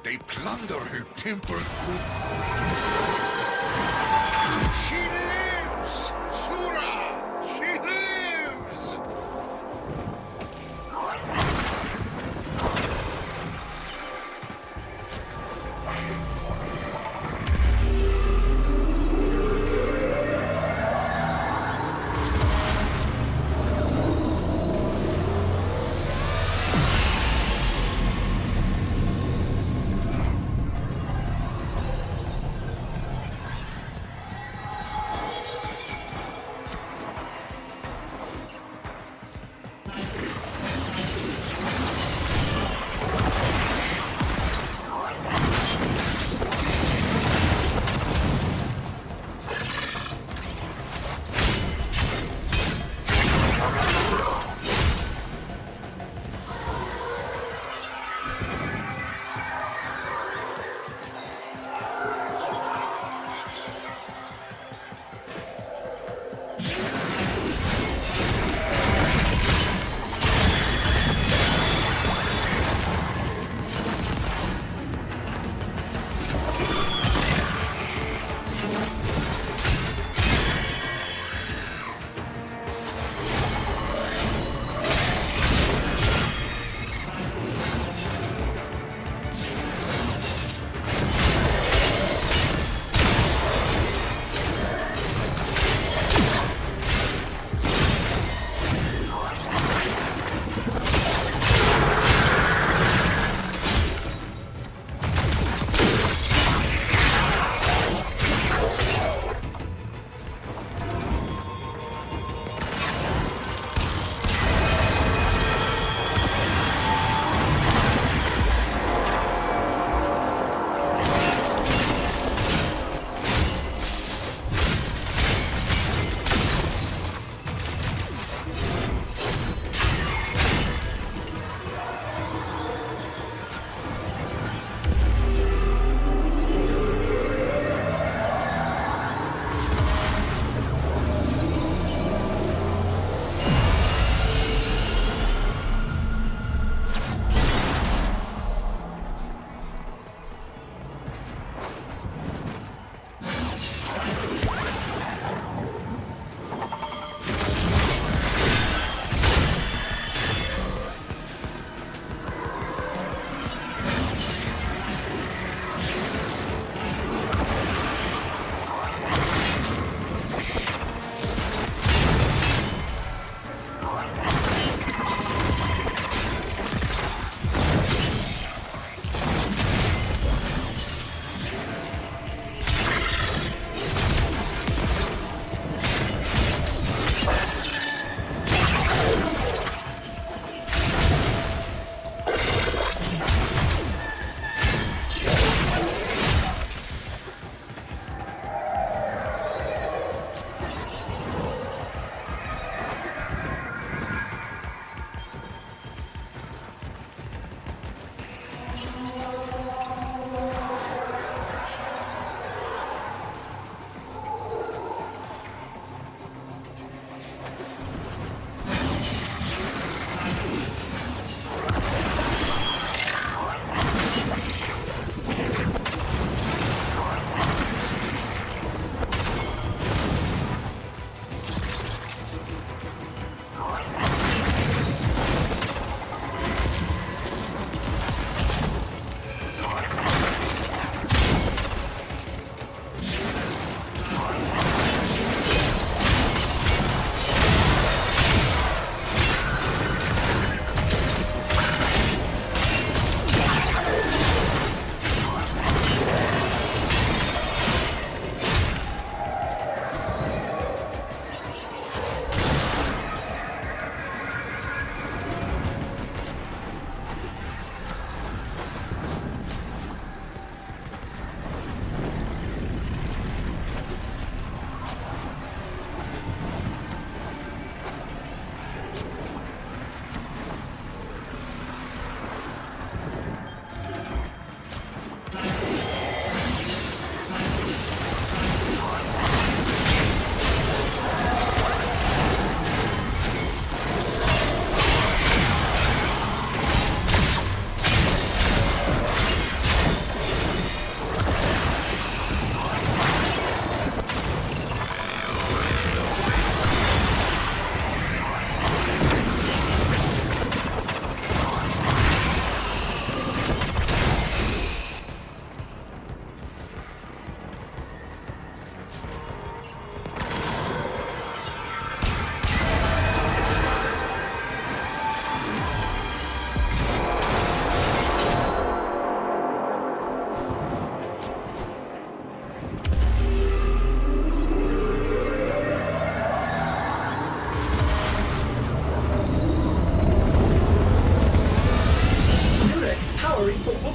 [SPEAKER 3] They plunder her temple. She lives! Sura! She lives!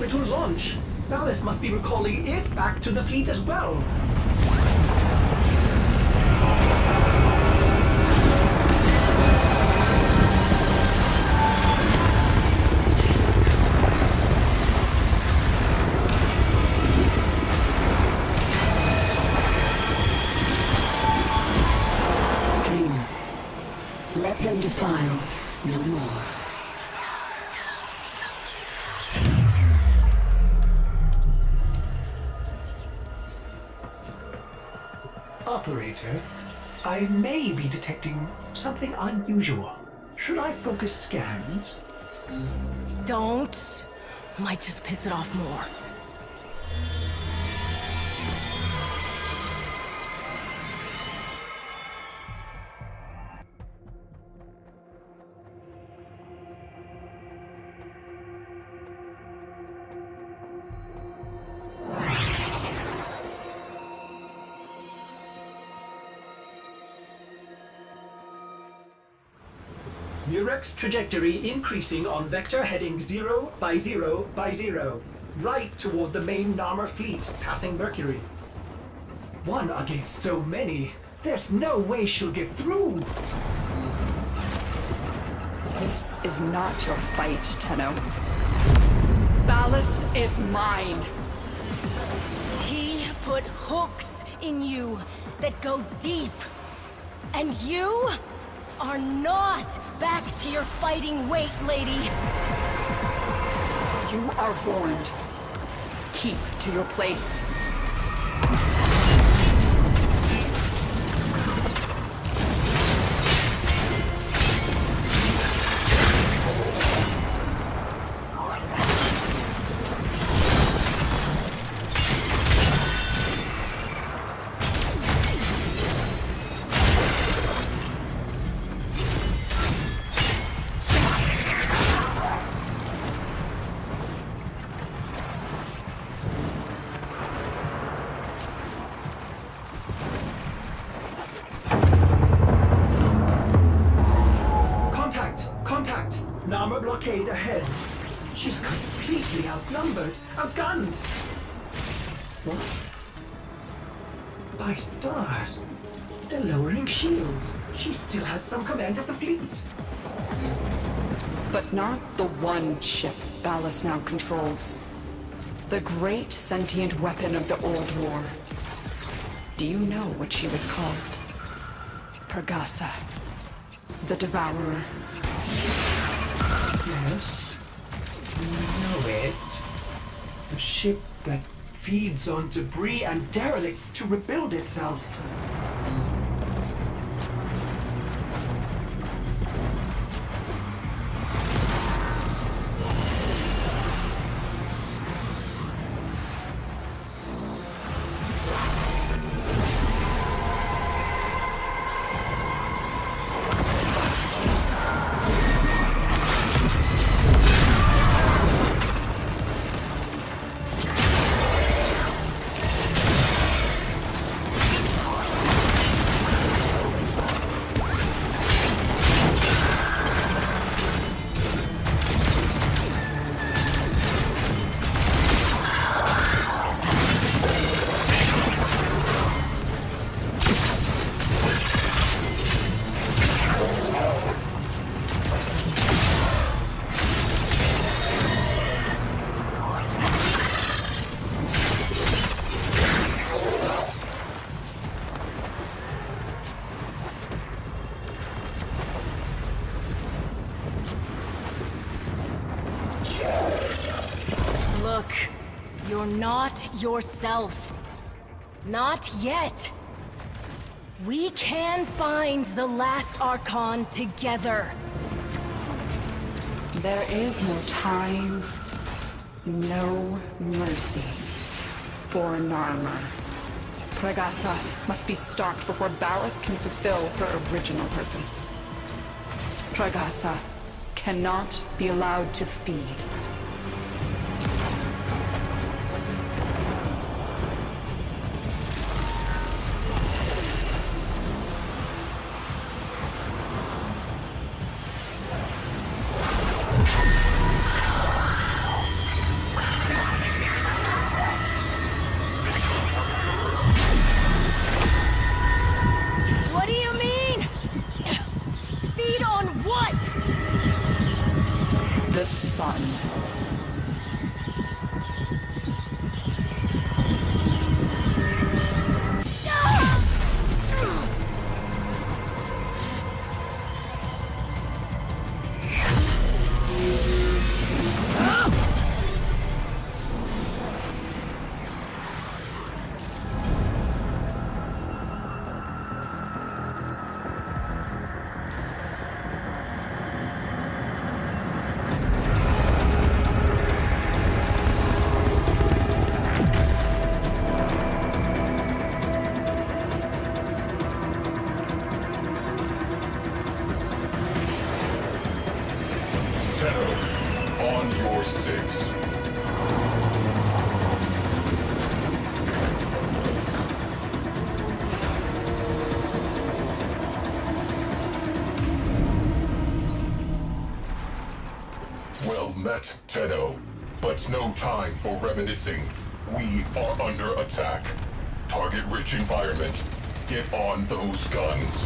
[SPEAKER 2] to launch. Ballas must be recalling it back to the fleet as well.
[SPEAKER 18] Dreamer, let them defile no more.
[SPEAKER 2] Operator, I may be detecting something unusual. Should I focus scans?
[SPEAKER 11] Don't. Might just piss it off more.
[SPEAKER 2] Murex trajectory increasing on vector heading 0 by 0 by 0. Right toward the main Narmer fleet, passing Mercury. One against so many. There's no way she'll get through.
[SPEAKER 16] This is not your fight, Tenno. Ballas is mine.
[SPEAKER 11] He put hooks in you that go deep. And you are not back to your fighting weight, lady.
[SPEAKER 16] You are warned. Keep to your place.
[SPEAKER 2] Narmer blockade ahead. She's completely outnumbered, outgunned. What? By stars. They're lowering shields. She still has some command of the fleet.
[SPEAKER 16] But not the one ship Ballas now controls. The great sentient weapon of the Old War. Do you know what she was called? Pregasa. The Devourer.
[SPEAKER 2] Yes, we know it. The ship that feeds on debris and derelicts to rebuild itself.
[SPEAKER 11] Look, you're not yourself. Not yet. We can find the last Archon together.
[SPEAKER 16] There is no time, no mercy for Narmer. Pregasa must be stopped before Ballas can fulfill her original purpose. Pregasa cannot be allowed to feed. the sun.
[SPEAKER 5] Met, Tenno, but no time for reminiscing. We are under attack. Target-rich environment. Get on those guns.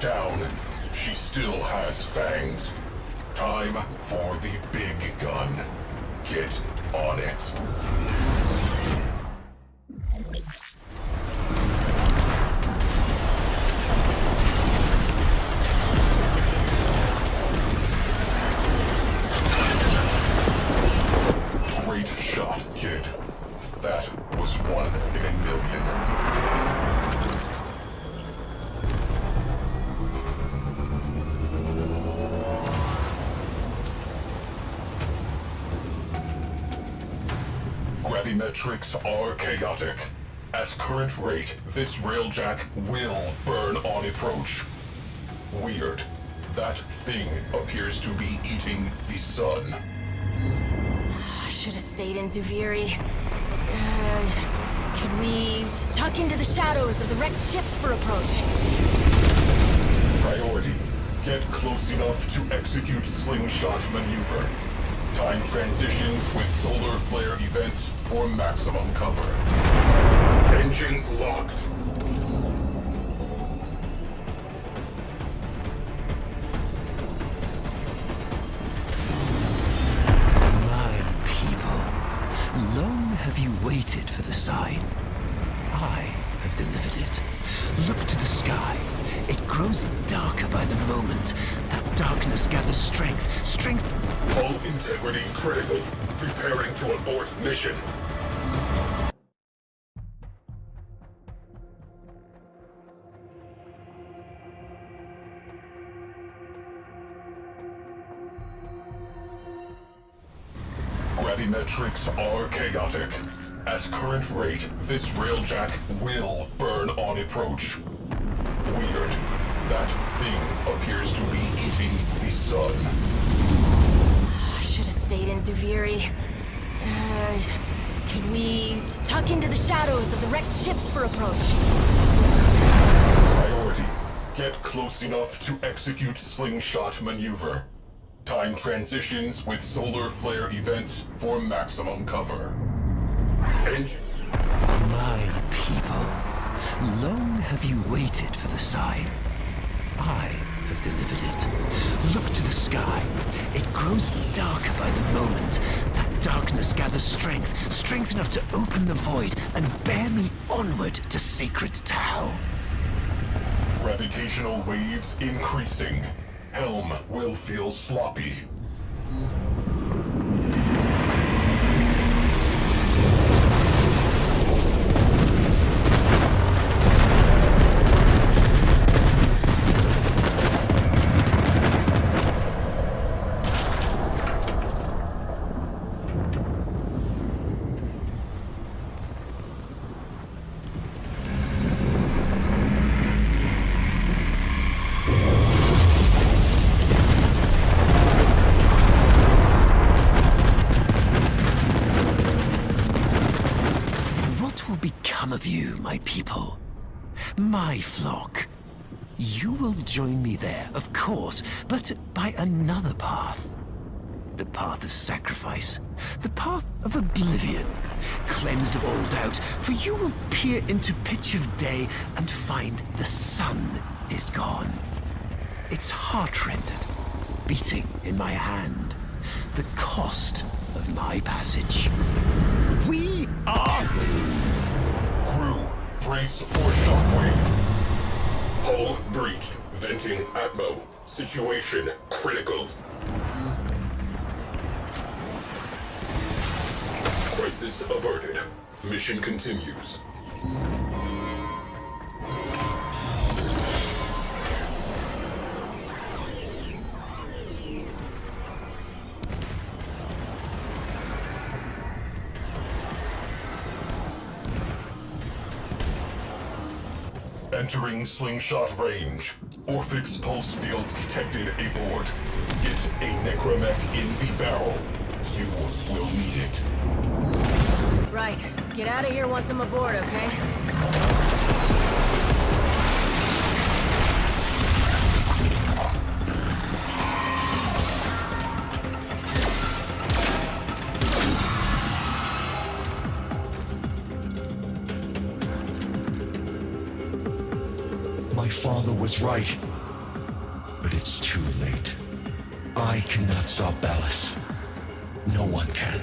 [SPEAKER 5] Down. She still has fangs. Time for the big gun. Get on it. Great shot, kid. That was 1 in a million. Gravimetrics are chaotic. At current rate, this railjack will burn on approach. Weird. That thing appears to be eating the sun.
[SPEAKER 11] I should have stayed in Duviri. Could we tuck into the shadows of the wrecked ships for approach?
[SPEAKER 5] Priority. Get close enough to execute slingshot maneuver. Time transitions with solar flare events for maximum cover. Engines locked.
[SPEAKER 4] My people, long have you waited for the sign. I have delivered it. Look to the sky. It grows darker by the moment. That darkness gathers strength.
[SPEAKER 5] Hull integrity critical. Preparing to abort mission. Gravimetrics are chaotic. At current rate, this railjack will burn on approach. Weird. That thing appears to be eating the sun.
[SPEAKER 11] I should have stayed in Deviri. Could we tuck into the shadows of the wrecked ships for approach?
[SPEAKER 5] Priority. Get close enough to execute slingshot maneuver. Time transitions with solar flare events for maximum cover.
[SPEAKER 4] My people, long have you waited for the sign. I have delivered it. Look to the sky. It grows darker by the moment. That darkness gathers strength enough to open the void and bear me onward to Sacred Tau.
[SPEAKER 5] Gravitational waves increasing. Helm will feel sloppy.
[SPEAKER 4] Of you, my people, my flock. You will join me there, of course, but by another path. The path of sacrifice, the path of oblivion, cleansed of all doubt, for you will peer into pitch of day and find the sun is gone. Its heart-rendered, beating in my hand, the cost of my passage. We are...
[SPEAKER 5] Crew, brace for shockwave. Hull breached. Venting Atmo. Situation critical. Crisis averted. Mission continues. Entering slingshot range. Orphix pulse fields detected aboard. Get a necromech in the barrel. You will need it.
[SPEAKER 11] Right. Get out of here once I'm aboard, okay?
[SPEAKER 6] My father was right, but it's too late. I cannot stop Ballas. No one can.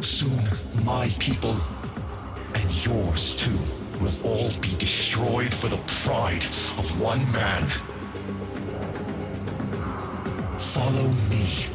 [SPEAKER 6] Soon, my people, and yours too, will all be destroyed for the pride of one man. Follow me.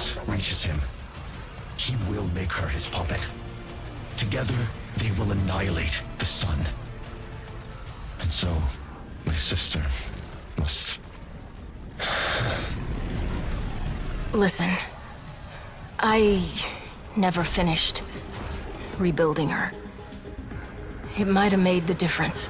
[SPEAKER 6] force reaches him, he will make her his puppet. Together, they will annihilate the sun. And so, my sister must...
[SPEAKER 11] Listen, I never finished rebuilding her. It might have made the difference.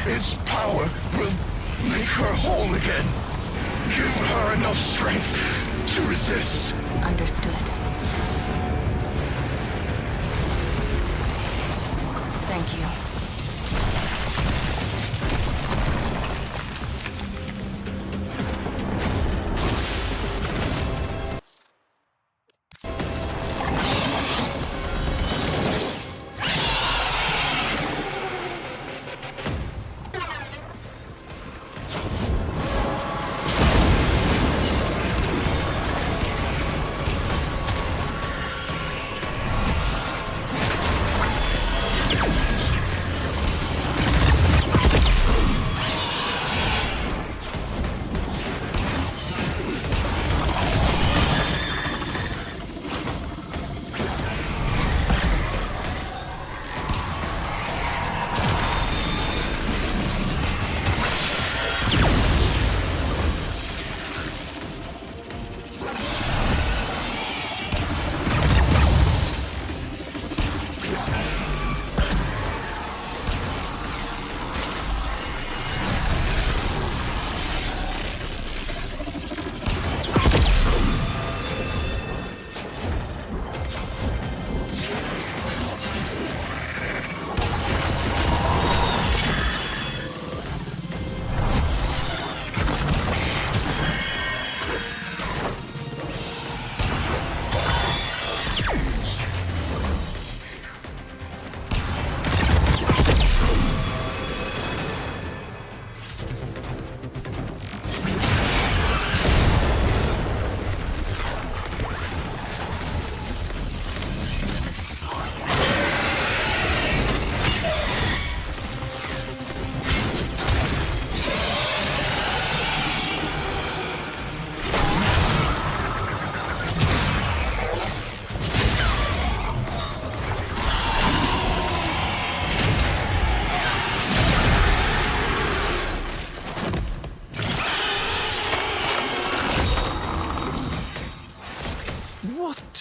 [SPEAKER 6] Its power will make her whole again. Give her enough strength to resist.
[SPEAKER 11] Understood. Thank you.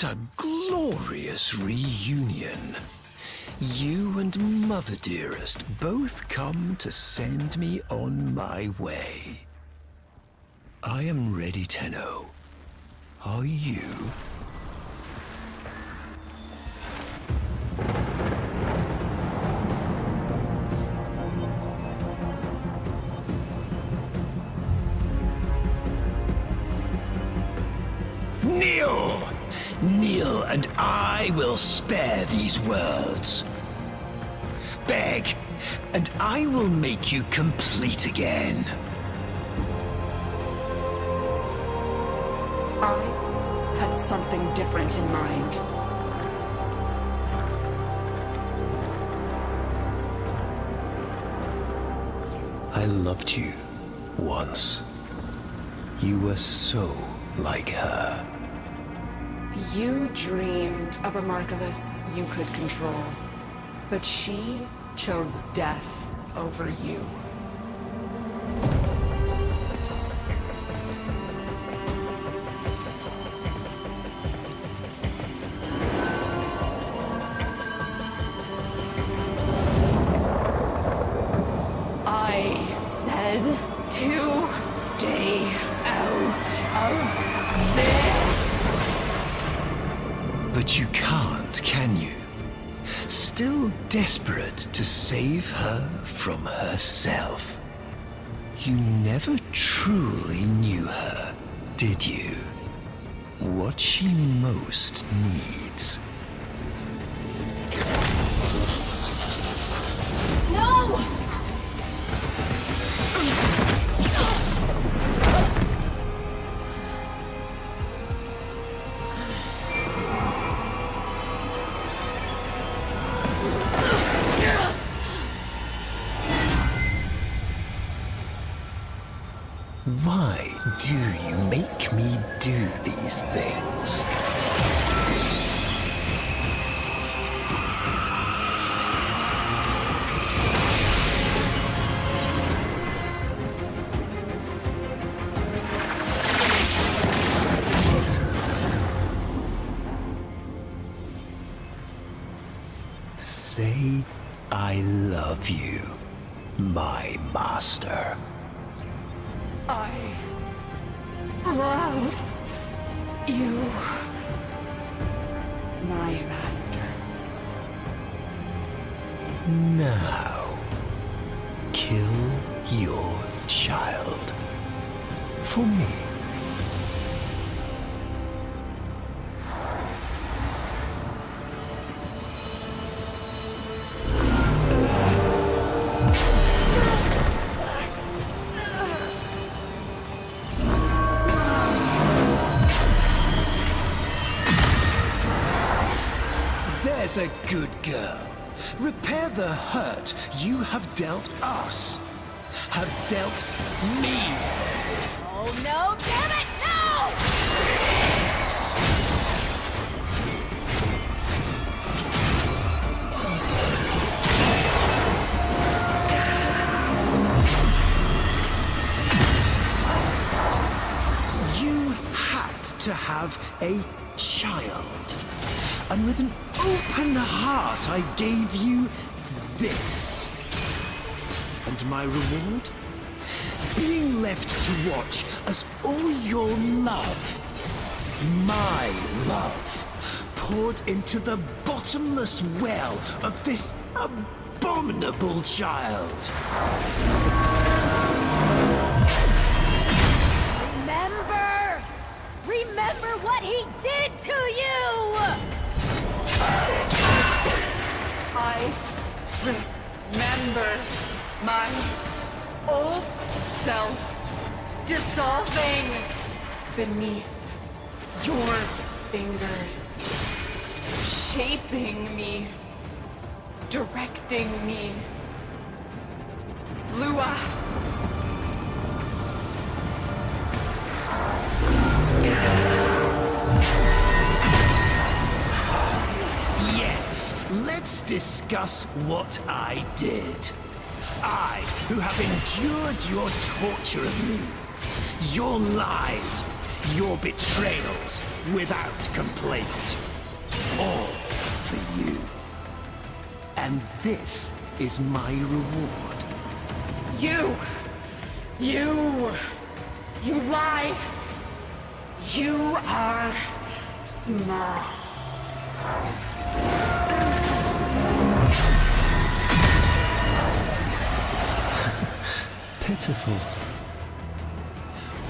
[SPEAKER 4] What a glorious reunion. You and Mother Dearest both come to send me on my way. I am ready, Tenno. Are you? Kneel! Kneel, and I will spare these worlds. Beg, and I will make you complete again.
[SPEAKER 16] I had something different in mind.
[SPEAKER 4] I loved you once. You were so like her.
[SPEAKER 16] You dreamed of a Margulis you could control, but she chose death over you. I said to stay out of this.
[SPEAKER 4] But you can't, can you? Still desperate to save her from herself. You never truly knew her, did you? What she most needs.
[SPEAKER 11] No!
[SPEAKER 4] Why do you make me do these things? Say, I love you, my master.
[SPEAKER 16] I love you, my master.
[SPEAKER 4] Now, kill your child for me. There's a good girl. Repair the hurt you have dealt us. Have dealt me.
[SPEAKER 11] Oh no, damn it, no!
[SPEAKER 4] You had to have a child. And with an open heart, I gave you this. And my reward? Being left to watch as all your love, my love, poured into the bottomless well of this abominable child.
[SPEAKER 11] Remember what he did to you!
[SPEAKER 16] I remember my old self dissolving beneath your fingers, shaping me, directing me. Lua.
[SPEAKER 4] Yes, let's discuss what I did. I, who have endured your torture of me, your lies, your betrayals without complaint. All for you. And this is my reward.
[SPEAKER 16] You lie. You are small.
[SPEAKER 4] Pitiful.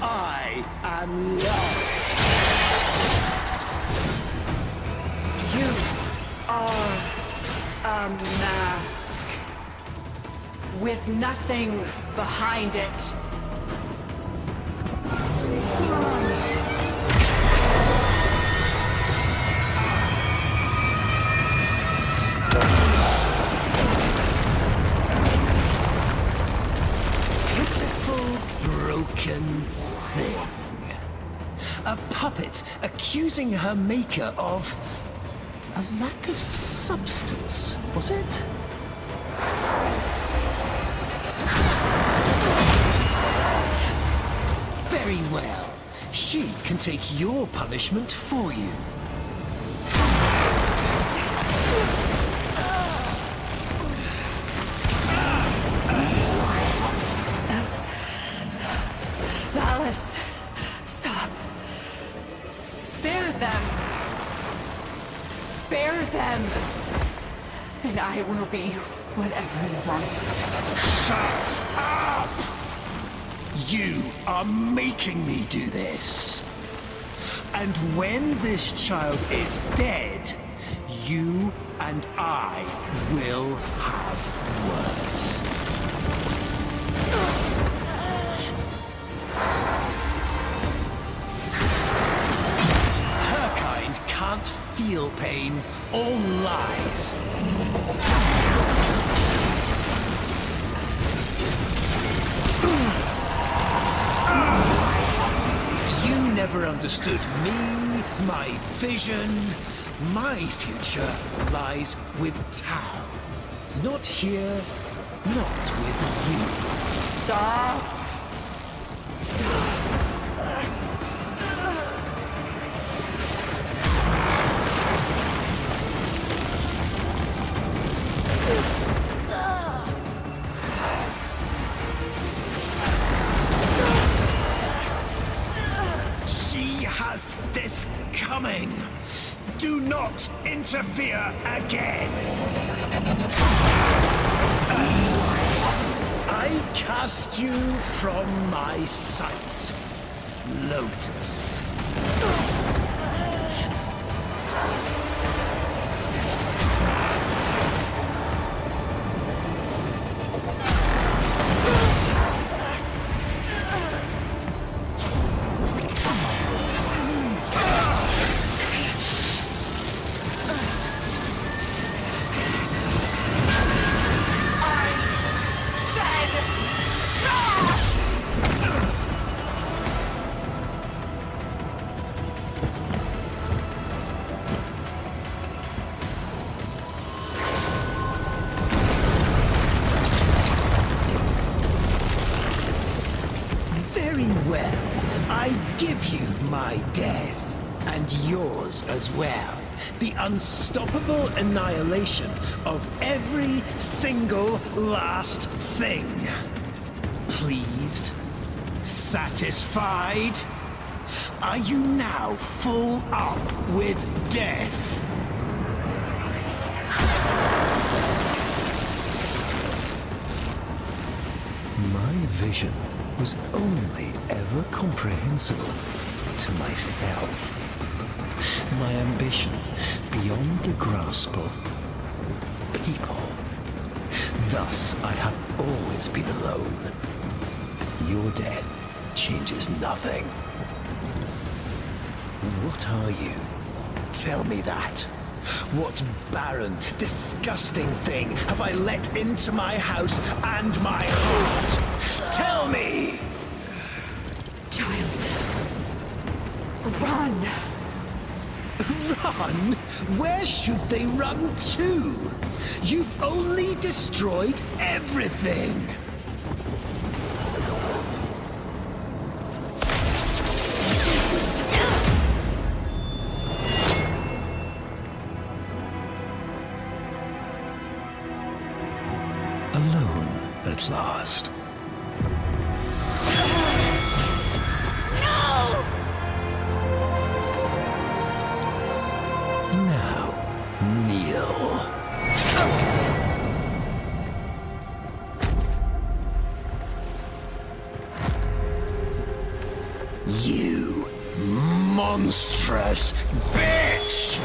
[SPEAKER 4] I am loved.
[SPEAKER 16] You are a mask with nothing behind it.
[SPEAKER 4] Broken thing. A puppet accusing her maker of a lack of substance, was it? Very well. She can take your punishment for you.
[SPEAKER 16] Alice, stop. Spare them. Spare them. And I will be whatever you want.
[SPEAKER 4] Shut up! You are making me do this. And when this child is dead, you and I will have words. Her kind can't feel pain. All lies. You never understood me, my vision. My future lies with Tao. Not here, not with you.
[SPEAKER 16] Stop. Stop.
[SPEAKER 4] She has this coming. Do not interfere again. I cast you from my sight, Lotus. Very well. I give you my death, and yours as well. The unstoppable annihilation of every single last thing. Pleased? Satisfied? Are you now full up with death? My vision was only ever comprehensible to myself. My ambition beyond the grasp of people. Thus, I have always been alone. Your death changes nothing. What are you? Tell me that. What barren, disgusting thing have I let into my house and my heart? Tell me!
[SPEAKER 16] Child. Run!
[SPEAKER 4] Run? Where should they run to? You've only destroyed everything! Alone at last.
[SPEAKER 8] No!
[SPEAKER 4] Now, kneel. You monstrous bitch!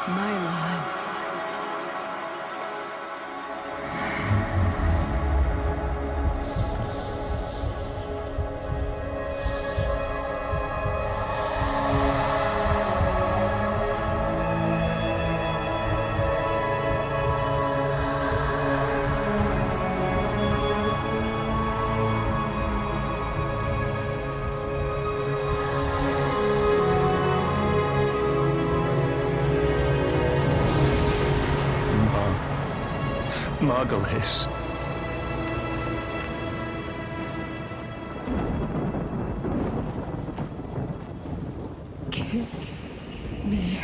[SPEAKER 16] My love.
[SPEAKER 4] Margulis.
[SPEAKER 16] Kiss me.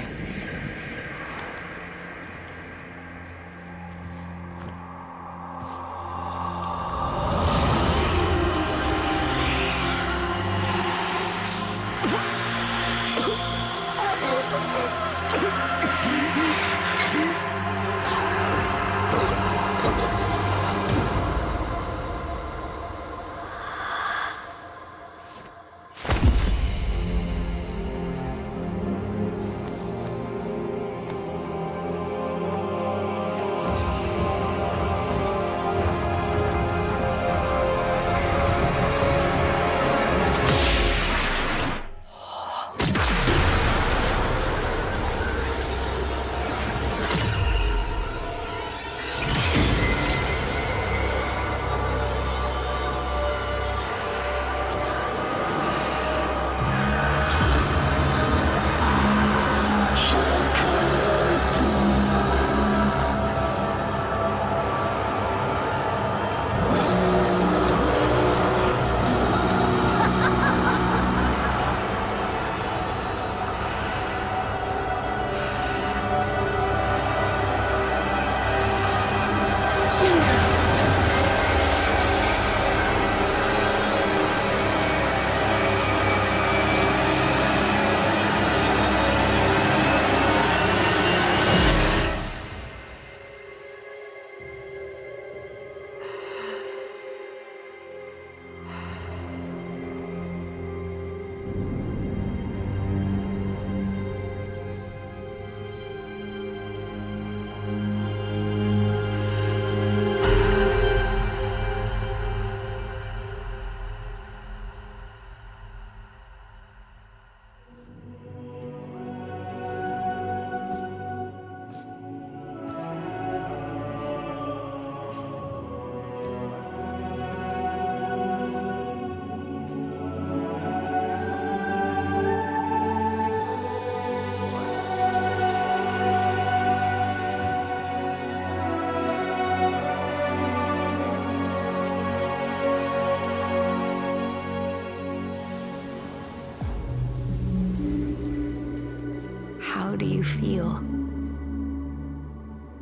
[SPEAKER 8] How do you feel?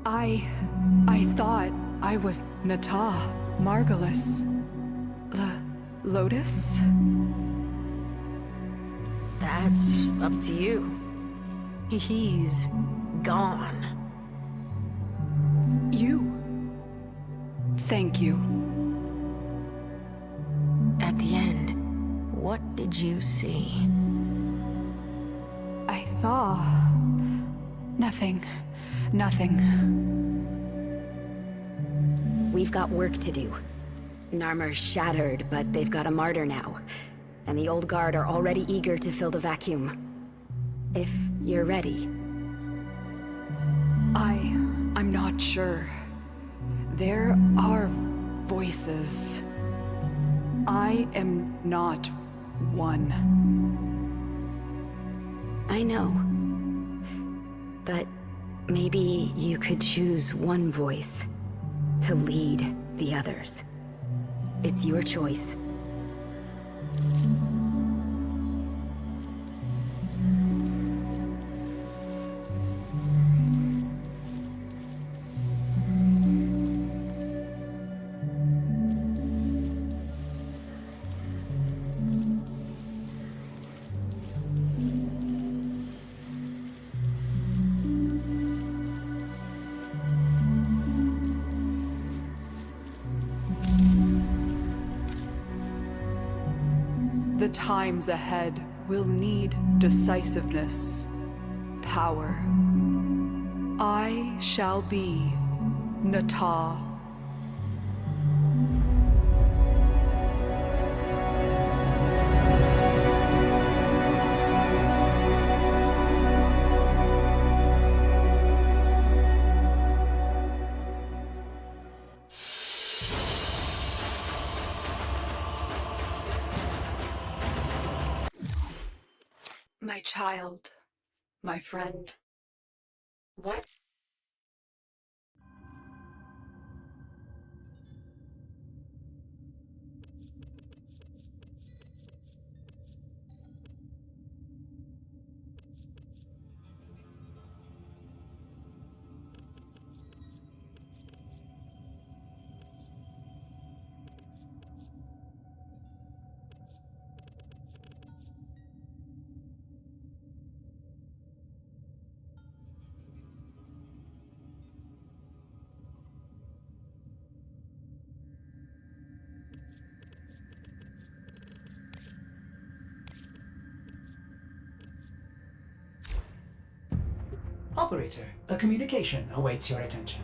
[SPEAKER 16] I thought I was Nata, Margulis. Lotus?
[SPEAKER 11] That's up to you. He's gone.
[SPEAKER 16] You. Thank you.
[SPEAKER 11] At the end, what did you see?
[SPEAKER 16] I saw... nothing. Nothing.
[SPEAKER 7] We've got work to do. Narmer's shattered, but they've got a martyr now. And the old guard are already eager to fill the vacuum. If you're ready.
[SPEAKER 16] I'm not sure. There are voices. I am not one.
[SPEAKER 7] I know. But maybe you could choose one voice to lead the others. It's your choice.
[SPEAKER 16] The times ahead will need decisiveness, power. I shall be Nata. My child, my friend. What?
[SPEAKER 2] Operator, a communication awaits your attention.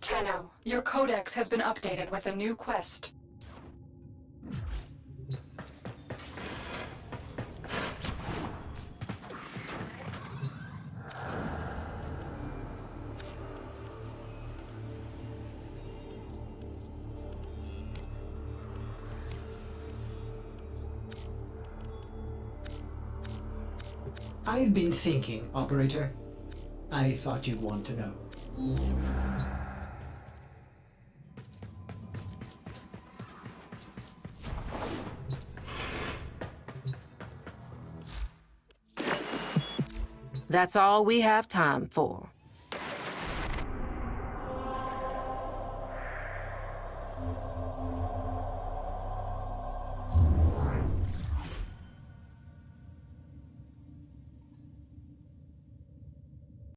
[SPEAKER 16] Tenno, your codex has been updated with a new quest.
[SPEAKER 2] I've been thinking, Operator. I thought you'd want to know.
[SPEAKER 13] That's all we have time for.